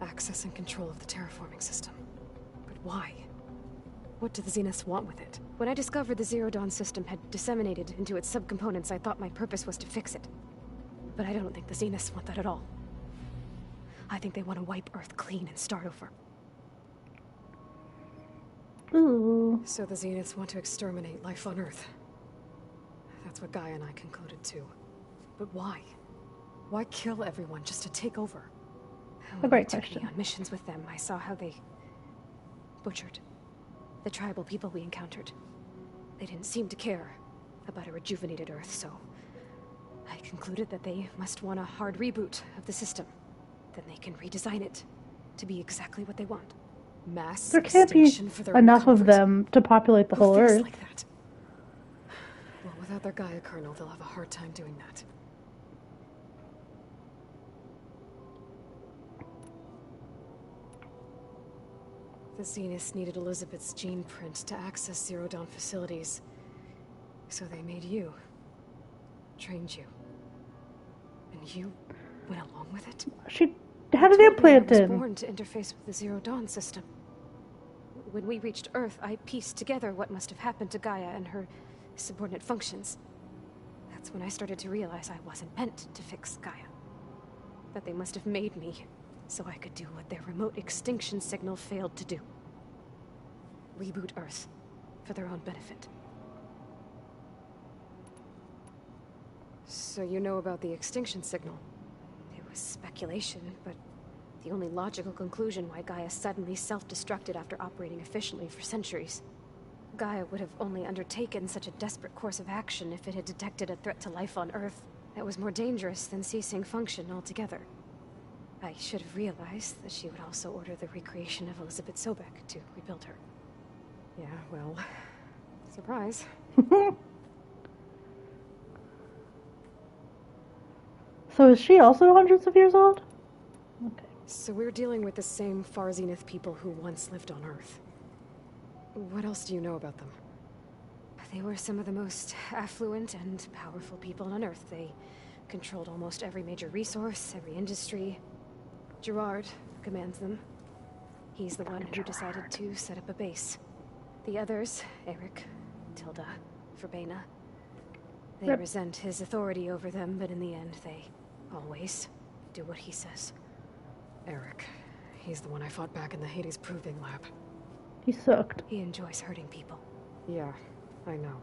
Access and control of the terraforming system. But why? What do the Zeniths want with it? When I discovered the Zero Dawn system had disseminated into its subcomponents, I thought my purpose was to fix it. But I don't think the Zeniths want that at all. I think they want to wipe Earth clean and start over. Ooh. So the Zeniths want to exterminate life on Earth. That's what Gaia and I concluded too. But why? Why kill everyone just to take over? A great When they took question. me on missions with them, I saw how they butchered the tribal people we encountered. They didn't seem to care about a rejuvenated Earth, so I concluded that they must want a hard reboot of the system. Then they can redesign it to be exactly what they want. Mass There can't be extinction for their enough of comfort. them to populate the Who whole thinks Earth. like that? Well, without their Gaia kernel, they'll have a hard time doing that. The Zeniths needed Elizabeth's gene print to access Zero Dawn facilities. So they made you. Trained you. And you went along with it? She had an I implant was in. born to interface with the Zero Dawn system. When we reached Earth, I pieced together what must have happened to Gaia and her subordinate functions. That's when I started to realize I wasn't meant to fix Gaia. That they must have made me so I could do what their remote extinction signal failed to do. Reboot Earth for their own benefit. So you know about the extinction signal? It was speculation, but the only logical conclusion why Gaia suddenly self-destructed after operating efficiently for centuries. Gaia would have only undertaken such a desperate course of action if it had detected a threat to life on Earth that was more dangerous than ceasing function altogether. I should have realized that she would also order the recreation of Elizabeth Sobek to rebuild her. Yeah, well, surprise. So is she also hundreds of years old? Okay. So we're dealing with the same Far Zenith people who once lived on Earth. What else do you know about them? They were some of the most affluent and powerful people on Earth. They controlled almost every major resource, every industry. Gerard commands them. He's the one who decided to set up a base. The others, Eric, Tilda, Verbena, they Yep. resent his authority over them, but in the end, they always do what he says. Eric, he's the one I fought back in the Hades Proving Lab. He sucked. He enjoys hurting people. Yeah, I know.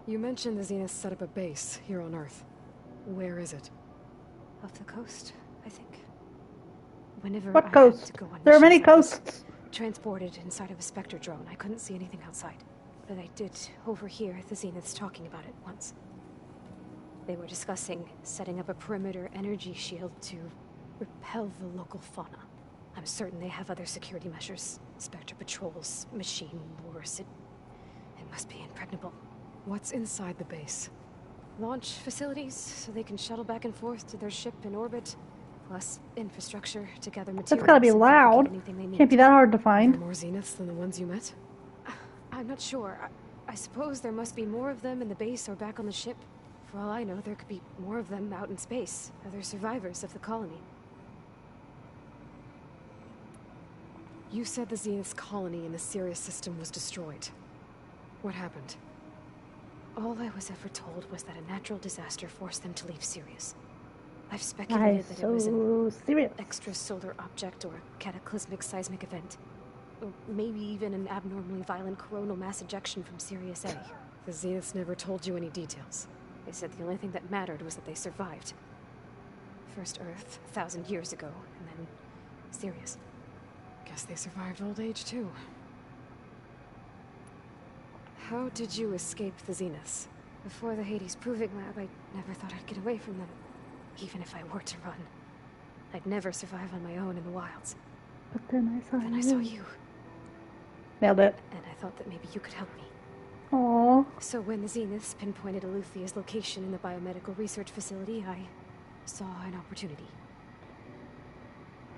You mentioned the Zenith set up a base here on Earth. Where is it? Off the coast, I think. Whenever What I had coast? to go on There are many missions, I was coasts. transported inside of a Spectre drone. I couldn't see anything outside. But I did overhear the Zeniths talking about it once. They were discussing setting up a perimeter energy shield to repel the local fauna. I'm certain they have other security measures. Spectre patrols, machine wars. It must be impregnable. What's inside the base? Launch facilities, so they can shuttle back and forth to their ship in orbit. Plus infrastructure to gather materials. That's gotta be and fabricate loud. anything they need. Can't be that hard to Are find. there more Zeniths than the ones you met? I'm not sure. I suppose there must be more of them in the base or back on the ship. For all I know, there could be more of them out in space. Other survivors of the colony. You said the Zenith's colony in the Sirius system was destroyed. What happened? All I was ever told was that a natural disaster forced them to leave Sirius. I've speculated that it was an extrasolar object or a cataclysmic seismic event. Or maybe even an abnormally violent coronal mass ejection from Sirius A. The Zeniths never told you any details. They said the only thing that mattered was that they survived. First Earth, 1,000 years ago, and then Sirius. Guess they survived old age, too. How did you escape the Zeniths? Before the Hades Proving Lab, I never thought I'd get away from them. Even if I were to run. I'd never survive on my own in the wilds. But then I saw you. Nailed it. And I thought that maybe you could help me. Aww. So when the Zeniths pinpointed Eluthia's location in the biomedical research facility, I saw an opportunity.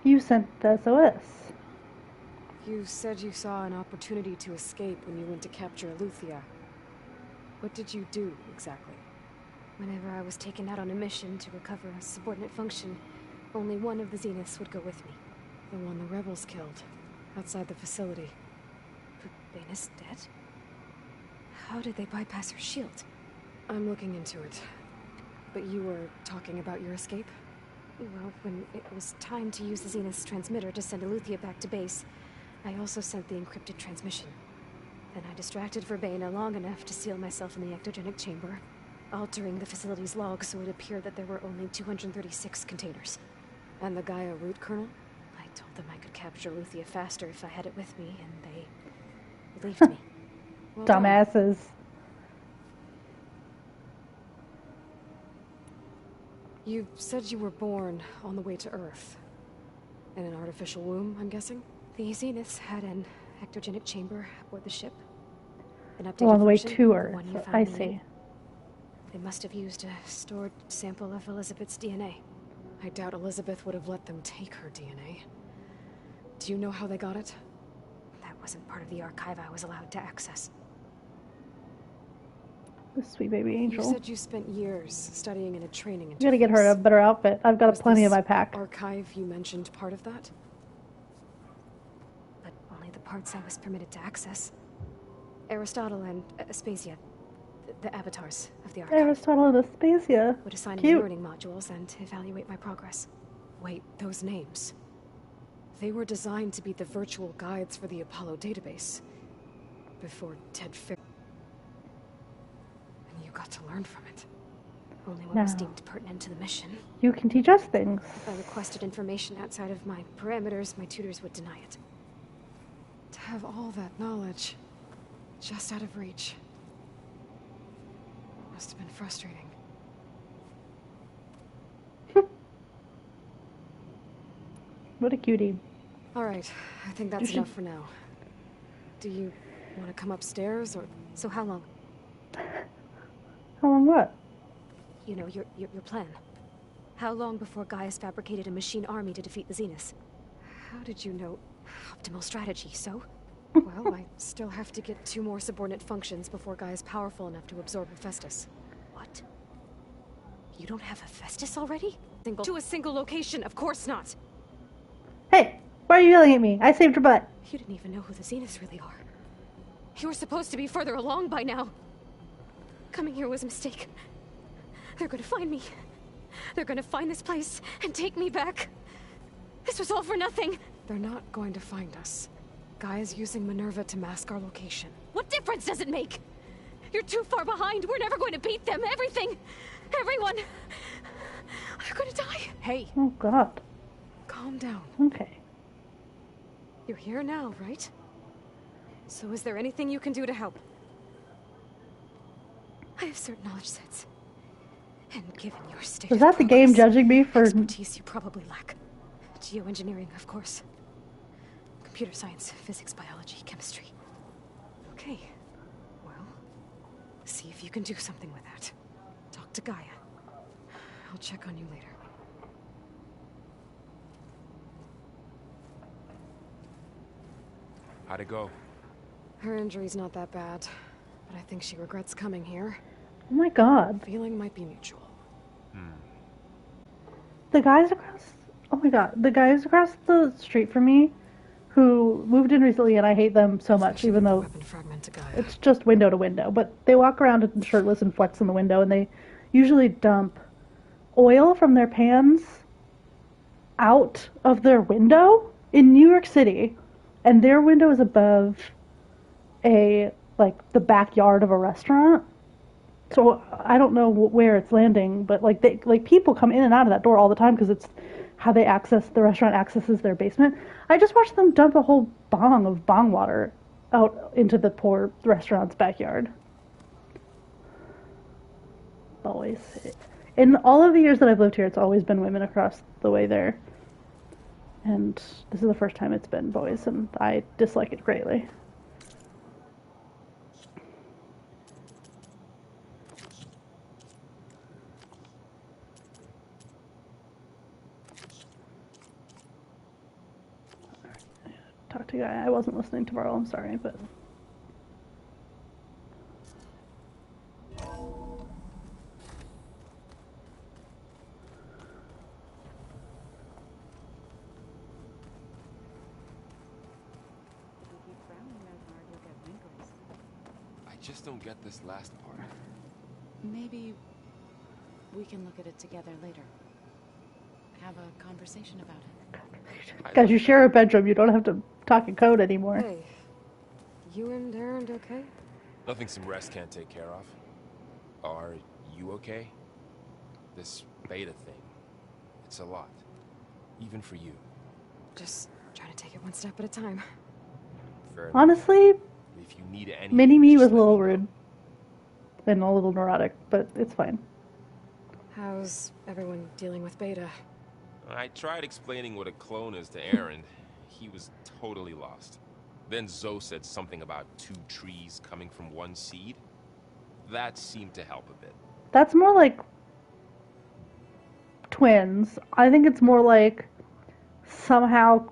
You sent the SOS. You said you saw an opportunity to escape when you went to capture Eluthia. What did you do, exactly? Whenever I was taken out on a mission to recover a subordinate function, only one of the Zeniths would go with me. The one the rebels killed, outside the facility. Baina's dead? How did they bypass her shield? I'm looking into it. But you were talking about your escape? Well, when it was time to use the Zenith's transmitter to send Eluthia back to base, I also sent the encrypted transmission. Then I distracted Verbena long enough to seal myself in the ectogenic chamber, altering the facility's log so it appeared that there were only 236 containers. And the Gaia root kernel? I told them I could capture Eluthia faster if I had it with me, and they believed me. Well, dumbasses. You said you were born on the way to Earth. In an artificial womb, I'm guessing? The Zeniths had an ectogenic chamber aboard the ship. An updated well, on the way version, to Earth. one you found I me see. in. They must have used a stored sample of Elizabeth's DNA. I doubt Elizabeth would have let them take her DNA. Do you know how they got it? That wasn't part of the archive I was allowed to access. The sweet baby angel. You said you spent years studying in a training interface. You gotta get her a better outfit. I've got plenty in my pack. Archive you mentioned part of that? But only the parts I was permitted to access. Aristotle and Aspasia, the avatars of the archive. Aristotle and Aspasia. Would assign me Cute. learning modules and evaluate my progress. Wait, those names. They were designed to be the virtual guides for the Apollo database. Before Ted Fair. And you got to learn from it. Only what was deemed pertinent to the mission. You can teach us things. If I requested information outside of my parameters, my tutors would deny it. To have all that knowledge, just out of reach. Must have been frustrating. What a cutie. All right, I think that's enough for now. Do you want to come upstairs, or... So how long? How long what? You know, your plan. How long before Gaius fabricated a machine army to defeat the Zeniths? How did you know? Optimal strategy, so? Well, I still have to get 2 more subordinate functions before Gaia's powerful enough to absorb Hephaestus. What? You don't have Hephaestus already? To a single location, of course not! Hey, why are you yelling at me? I saved your butt. You didn't even know who the Zeniths really are. You were supposed to be further along by now. Coming here was a mistake. They're gonna find me. They're gonna find this place and take me back. This was all for nothing. They're not going to find us. Gaia's using Minerva to mask our location. What difference does it make? You're too far behind. We're never going to beat them. Everything. Everyone. They're gonna die. Hey. Oh, God. Calm down. Okay. You're here now, right? So is there anything you can do to help? I have certain knowledge sets. And given your state Is that the game judging me for... expertise you probably lack. Geoengineering, of course. Computer science, physics, biology, chemistry. Okay. Well, see if you can do something with that. Talk to Gaia. I'll check on you later. How'd it go? Her injury's not that bad, but I think she regrets coming here. Oh my God. Feeling might be mutual. The guys across... Oh my God. The guys across the street from me who moved in recently, and I hate them so much, even though it's just window to window. But they walk around shirtless and flex in the window, and they usually dump oil from their pans out of their window in New York City, and their window is above the backyard of a restaurant. So I don't know where it's landing, but people come in and out of that door all the time because it's how they access the restaurant accesses their basement. I just watched them dump a whole bong of bong water out into the poor restaurant's backyard. Always. In all of the years that I've lived here, it's always been women across the way there. And this is the first time it's been boys, and I dislike it greatly. Talk to Gaia. I wasn't listening to Varl, I'm sorry, but... I just don't get this last part. Maybe we can look at it together later. Have a conversation about it. Guys, you share a bedroom, you don't have to talk in code anymore. Hey, you and Aaron okay? Nothing some rest can't take care of. Are you okay? This beta thing, it's a lot. Even for you. Just trying to take it one step at a time. Fair enough. Honestly, if you need anything, Mini-Me was a little rude. And a little neurotic, but it's fine. How's everyone dealing with Beta? I tried explaining what a clone is to Aaron. He was totally lost. Then Zoe said something about 2 trees coming from 1 seed. That seemed to help a bit. That's more like twins. I think it's more like somehow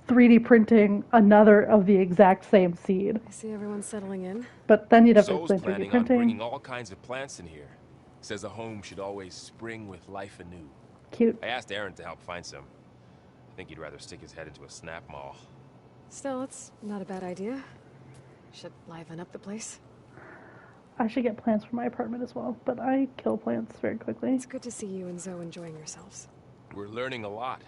3D printing another of the exact same seed. I see everyone settling in. But then you'd have to Zoe's explain 3D planning on printing. bringing all kinds of plants in here. Says a home should always spring with life anew. Cute. I asked Aaron to help find some. I think he'd rather stick his head into a snap mall. Still, it's not a bad idea. Should liven up the place. I should get plants for my apartment as well, but I kill plants very quickly. It's good to see you and Zoe enjoying yourselves. We're learning a lot.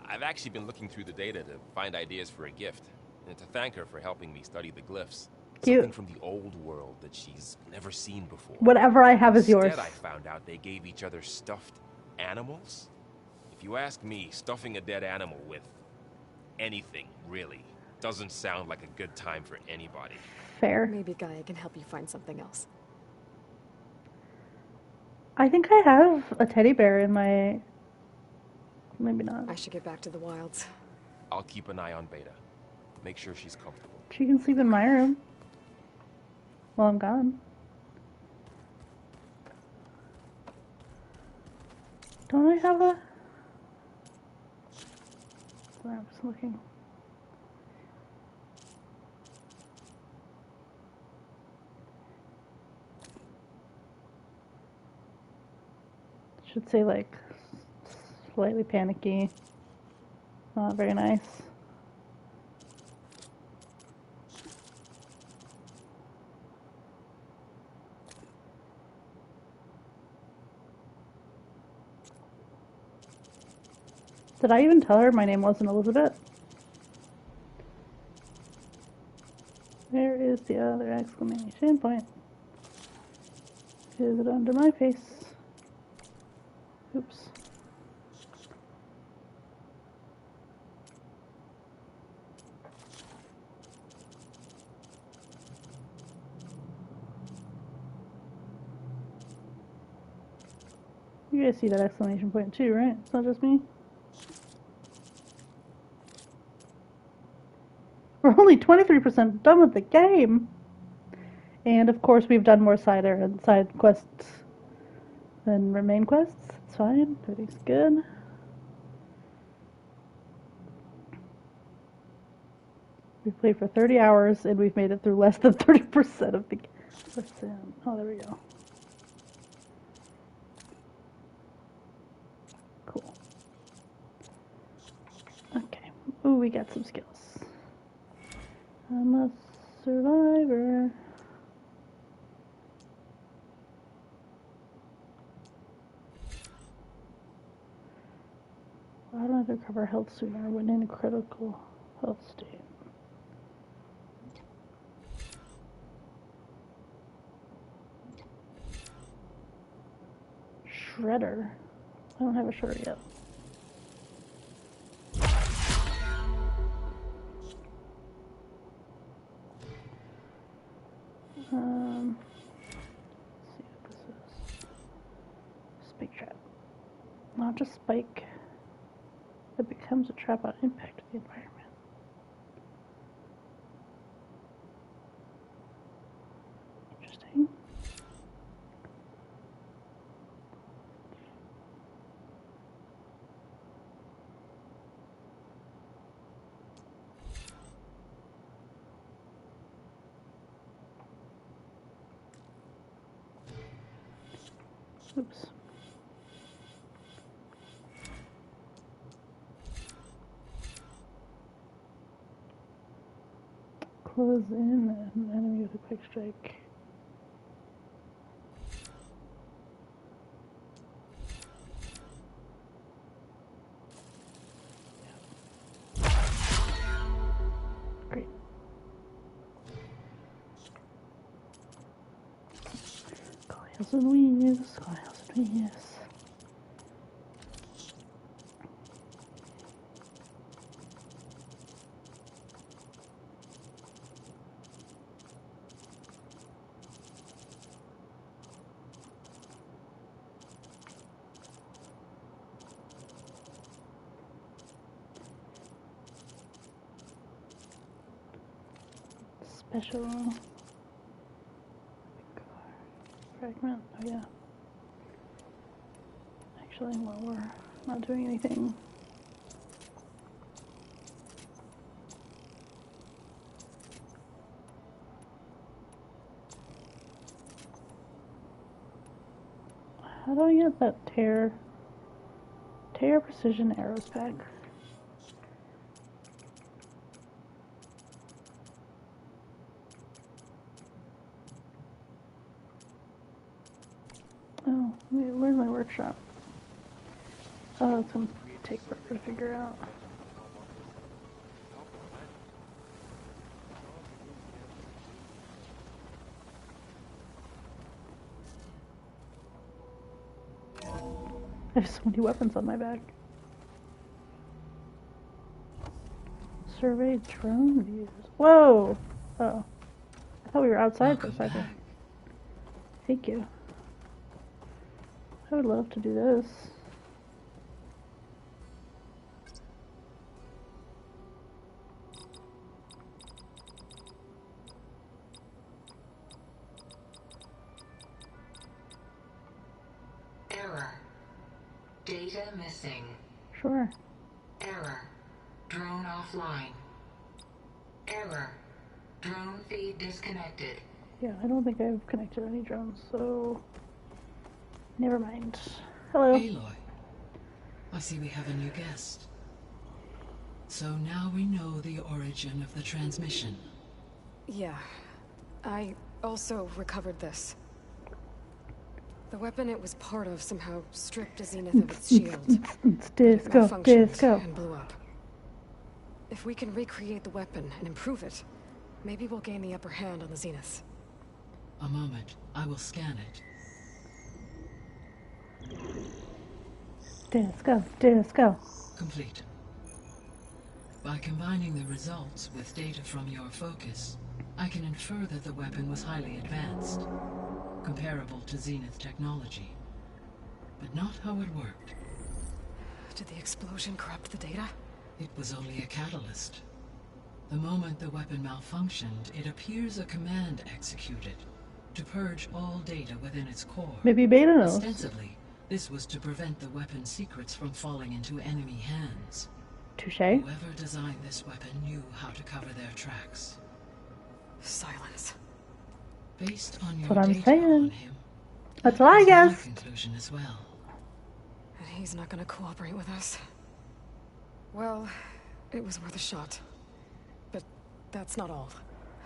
I've actually been looking through the data to find ideas for a gift, and to thank her for helping me study the glyphs. Cute. Something from the old world that she's never seen before. Whatever I have is yours. Instead, I found out they gave each other stuffed animals. If you ask me, stuffing a dead animal with anything, really, doesn't sound like a good time for anybody. Fair. Maybe Gaia can help you find something else. I think I have a teddy bear in my... Maybe not. I should get back to the wilds. I'll keep an eye on Beta. Make sure she's comfortable. She can sleep in my room while I'm gone. Don't I have a... Sorry, I'm just looking. Should say like slightly panicky. Not very nice. Did I even tell her my name wasn't Elizabeth? Where is the other exclamation point? Is it under my face? Oops. You guys see that exclamation point too, right? It's not just me. We're only 23% done with the game. And of course we've done more side quests than main quests. It's fine. Everything's good. We've played for 30 hours and we've made it through less than 30% of the game. Oh, there we go. Cool. Okay. Oh, we got some skills. I'm a survivor. I don't have to recover health sooner when in a critical health state. Shredder. I don't have a shredder yet. Let's see what this is. Spike trap. Not just spike. It becomes a trap on impact of the environment. Interesting. Oops. Close in an enemy with a quick strike. Great. Coils and weaves, coils and weaves. Special fragment. Oh yeah. Actually, while we're not doing anything, how do I get that tear precision arrows back? Oh, where's my workshop? Oh, it's gonna take forever to figure out. I have so many weapons on my back. Survey drone views. Whoa! Oh. I thought we were outside for a second. Thank you. I would love to do this. Error. Data missing. Sure. Error. Drone offline. Error. Drone feed disconnected. Yeah, I don't think I've connected any drones, so never mind. Hello. Aloy, I see we have a new guest. So now we know the origin of the transmission. Yeah. I also recovered this. The weapon it was part of somehow stripped a Zenith of its shield. It's disco, disco. And blew up. If we can recreate the weapon and improve it, maybe we'll gain the upper hand on the Zeniths. A moment. I will scan it. Disco, disco. Complete. By combining the results with data from your focus, I can infer that the weapon was highly advanced, comparable to Zenith technology, but not how it worked. Did the explosion corrupt the data? It was only a catalyst. The moment the weapon malfunctioned, it appears a command executed to purge all data within its core. Maybe Beta knows. Ostensibly, this was to prevent the weapon's secrets from falling into enemy hands. Touché. Whoever designed this weapon knew how to cover their tracks. Silence. Based on your That's what I'm data saying. on him, That's what I that's my guess. conclusion as well. And he's not gonna cooperate with us. Well, It was worth a shot. But that's not all.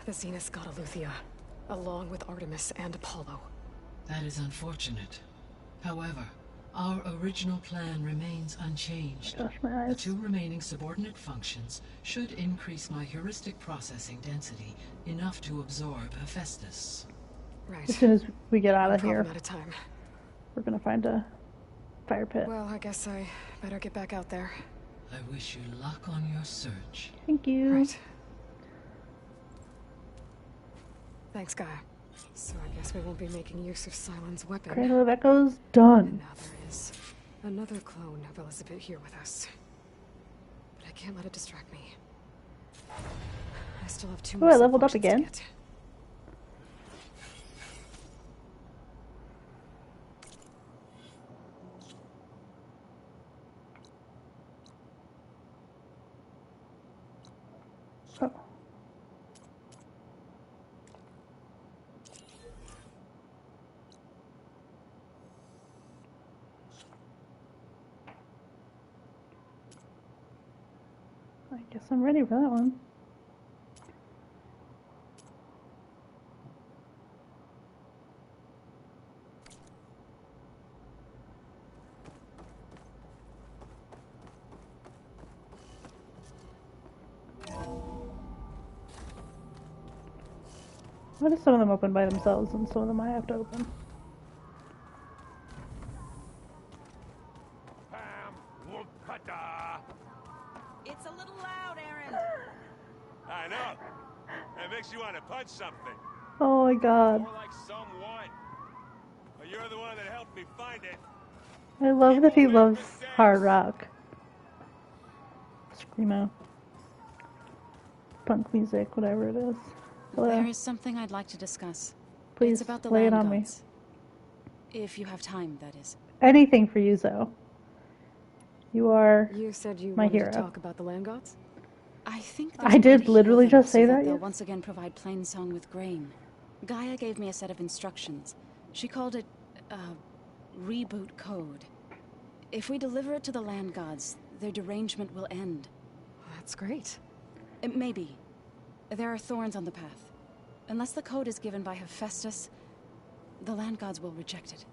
The Zenith got Eleuthia, along with Artemis and Apollo. That is unfortunate. However, our original plan remains unchanged. Gosh, my The eyes. 2 remaining subordinate functions should increase my heuristic processing density enough to absorb Hephaestus. Right. As soon as we get out One of here, problem at a time. we're gonna find a fire pit. Well, I guess I better get back out there. I wish you luck on your search. Thank you. Right. Thanks, Gaia. So I guess we won't be making use of Cylon's weapon. Cradle of Echoes done. Now there is another clone of Elizabeth here with us. But I can't let it distract me. I still have 2 Oh, more I leveled up sub-functions to again. get. Oh. I guess I'm ready for that one. Why do some of them open by themselves and some of them I have to open? It's a little loud, Aaron. I know. That makes you want to punch something. Oh my god. More like someone. But you're the one that helped me find it. I love that he loves hard rock. Screamo. Punk music, whatever it is. Hello. There is something I'd like to discuss. Please It's about the lay it land on me. gods. If you have time, that is. Anything for you, Zoe. You are You said you my wanted hero. to talk about the land gods? I think I did literally just say that, They'll yes. once again provide Plainsong with grain. Gaia gave me a set of instructions. She called it reboot code. If we deliver it to the land gods, their derangement will end. That's great. Maybe. There are thorns on the path. Unless the code is given by Hephaestus, the land gods will reject it.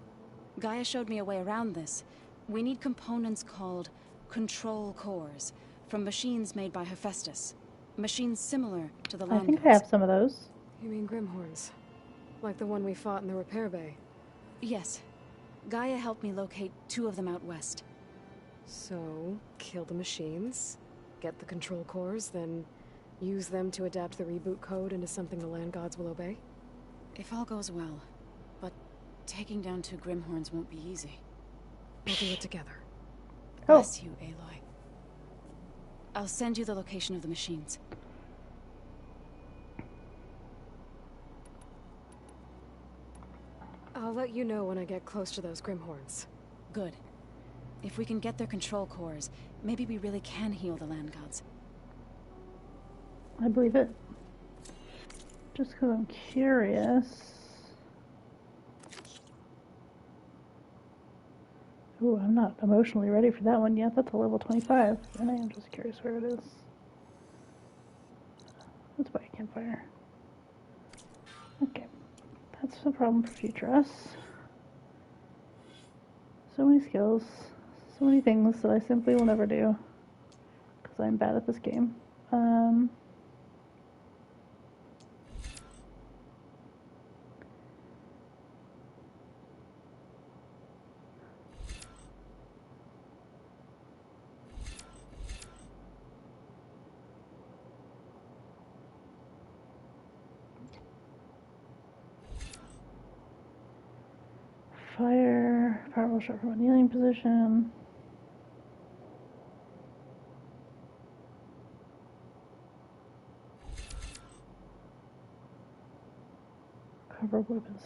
Gaia showed me a way around this. We need components called control cores from machines made by Hephaestus. Machines similar to the I land think gods. I have some of those. You mean Grimhorns? Like the one we fought in the repair bay? Yes. Gaia helped me locate 2 of them out west. So, kill the machines, get the control cores, then use them to adapt the reboot code into something the land gods will obey? If all goes well. But taking down 2 Grimhorns won't be easy. We'll do it together. Bless you, Aloy. I'll send you the location of the machines. I'll let you know when I get close to those Grimhorns. Good. If we can get their control cores, maybe we really can heal the land gods. I believe it. Just because I'm curious. Ooh, I'm not emotionally ready for that one yet. That's a level 25. And I am just curious where it is. That's why I can't fire. Okay. That's a problem for future us. So many skills. So many things that I simply will never do. Because I'm bad at this game. Fire, powerful shot from a kneeling position. Cover weapons.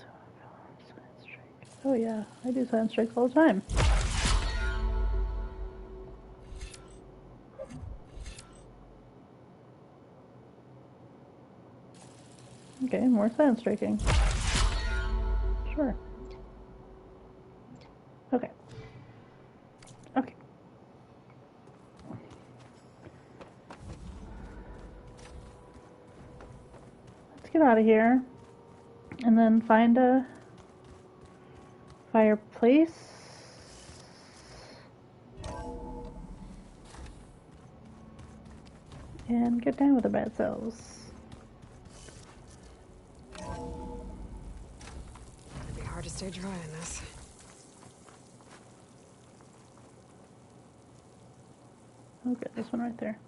Silent strike. Oh yeah, I do silent strikes all the time. Okay, more silent striking. Sure. Okay. Okay. get out of here. And then find a fireplace. And get down with the bad cells. It'd be hard to stay dry in this. Okay, this one right there.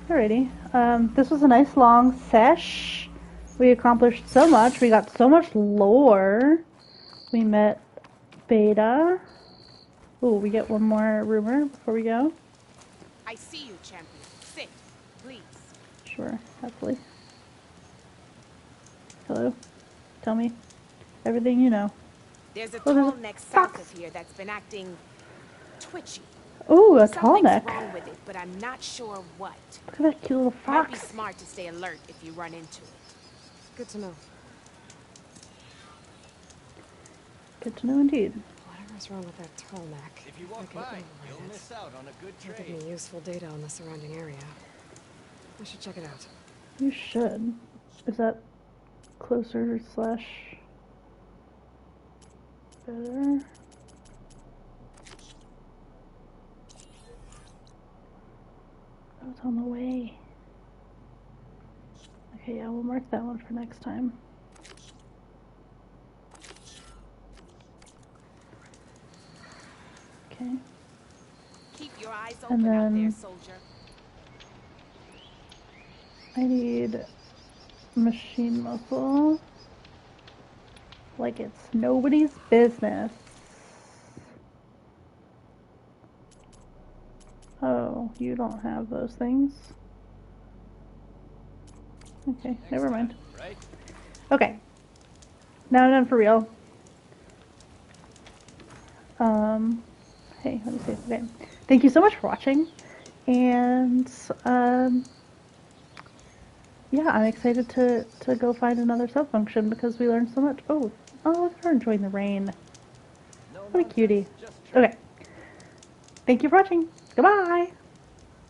Alrighty. This was a nice long sesh. We accomplished so much. We got so much lore. We met Beta. Ooh, we get one more rumor before we go. I see you, champion. Sit, please. Sure, happily. Hello. Tell me everything you know. There's a Oh, there's tall a neck south of here that's been acting twitchy. Ooh, a tall Something's neck. wrong with it, but I'm not sure what. Look at that cute little Might be fox. smart to stay alert if you run into it. Good to know. Good to know indeed. Whatever's wrong with that tall neck. If you walk I can by, override you'll it. miss out on a good It'll trade. give me useful data on the surrounding area. I should check it out. You should. Is that closer slash better? Oh, it's on the way. Okay, yeah, we'll mark that one for next time. Okay. Keep your eyes And open out there, then soldier. I need machine muscle. Like it's nobody's business. Oh, you don't have those things. Okay, never mind. Right? Okay. Now I'm done for real. Hey, let me save the game. Thank you so much for watching. And, yeah, I'm excited to go find another sub-function because we learned so much. Oh, look at her enjoying the rain. What a cutie. Okay. Thank you for watching. Goodbye.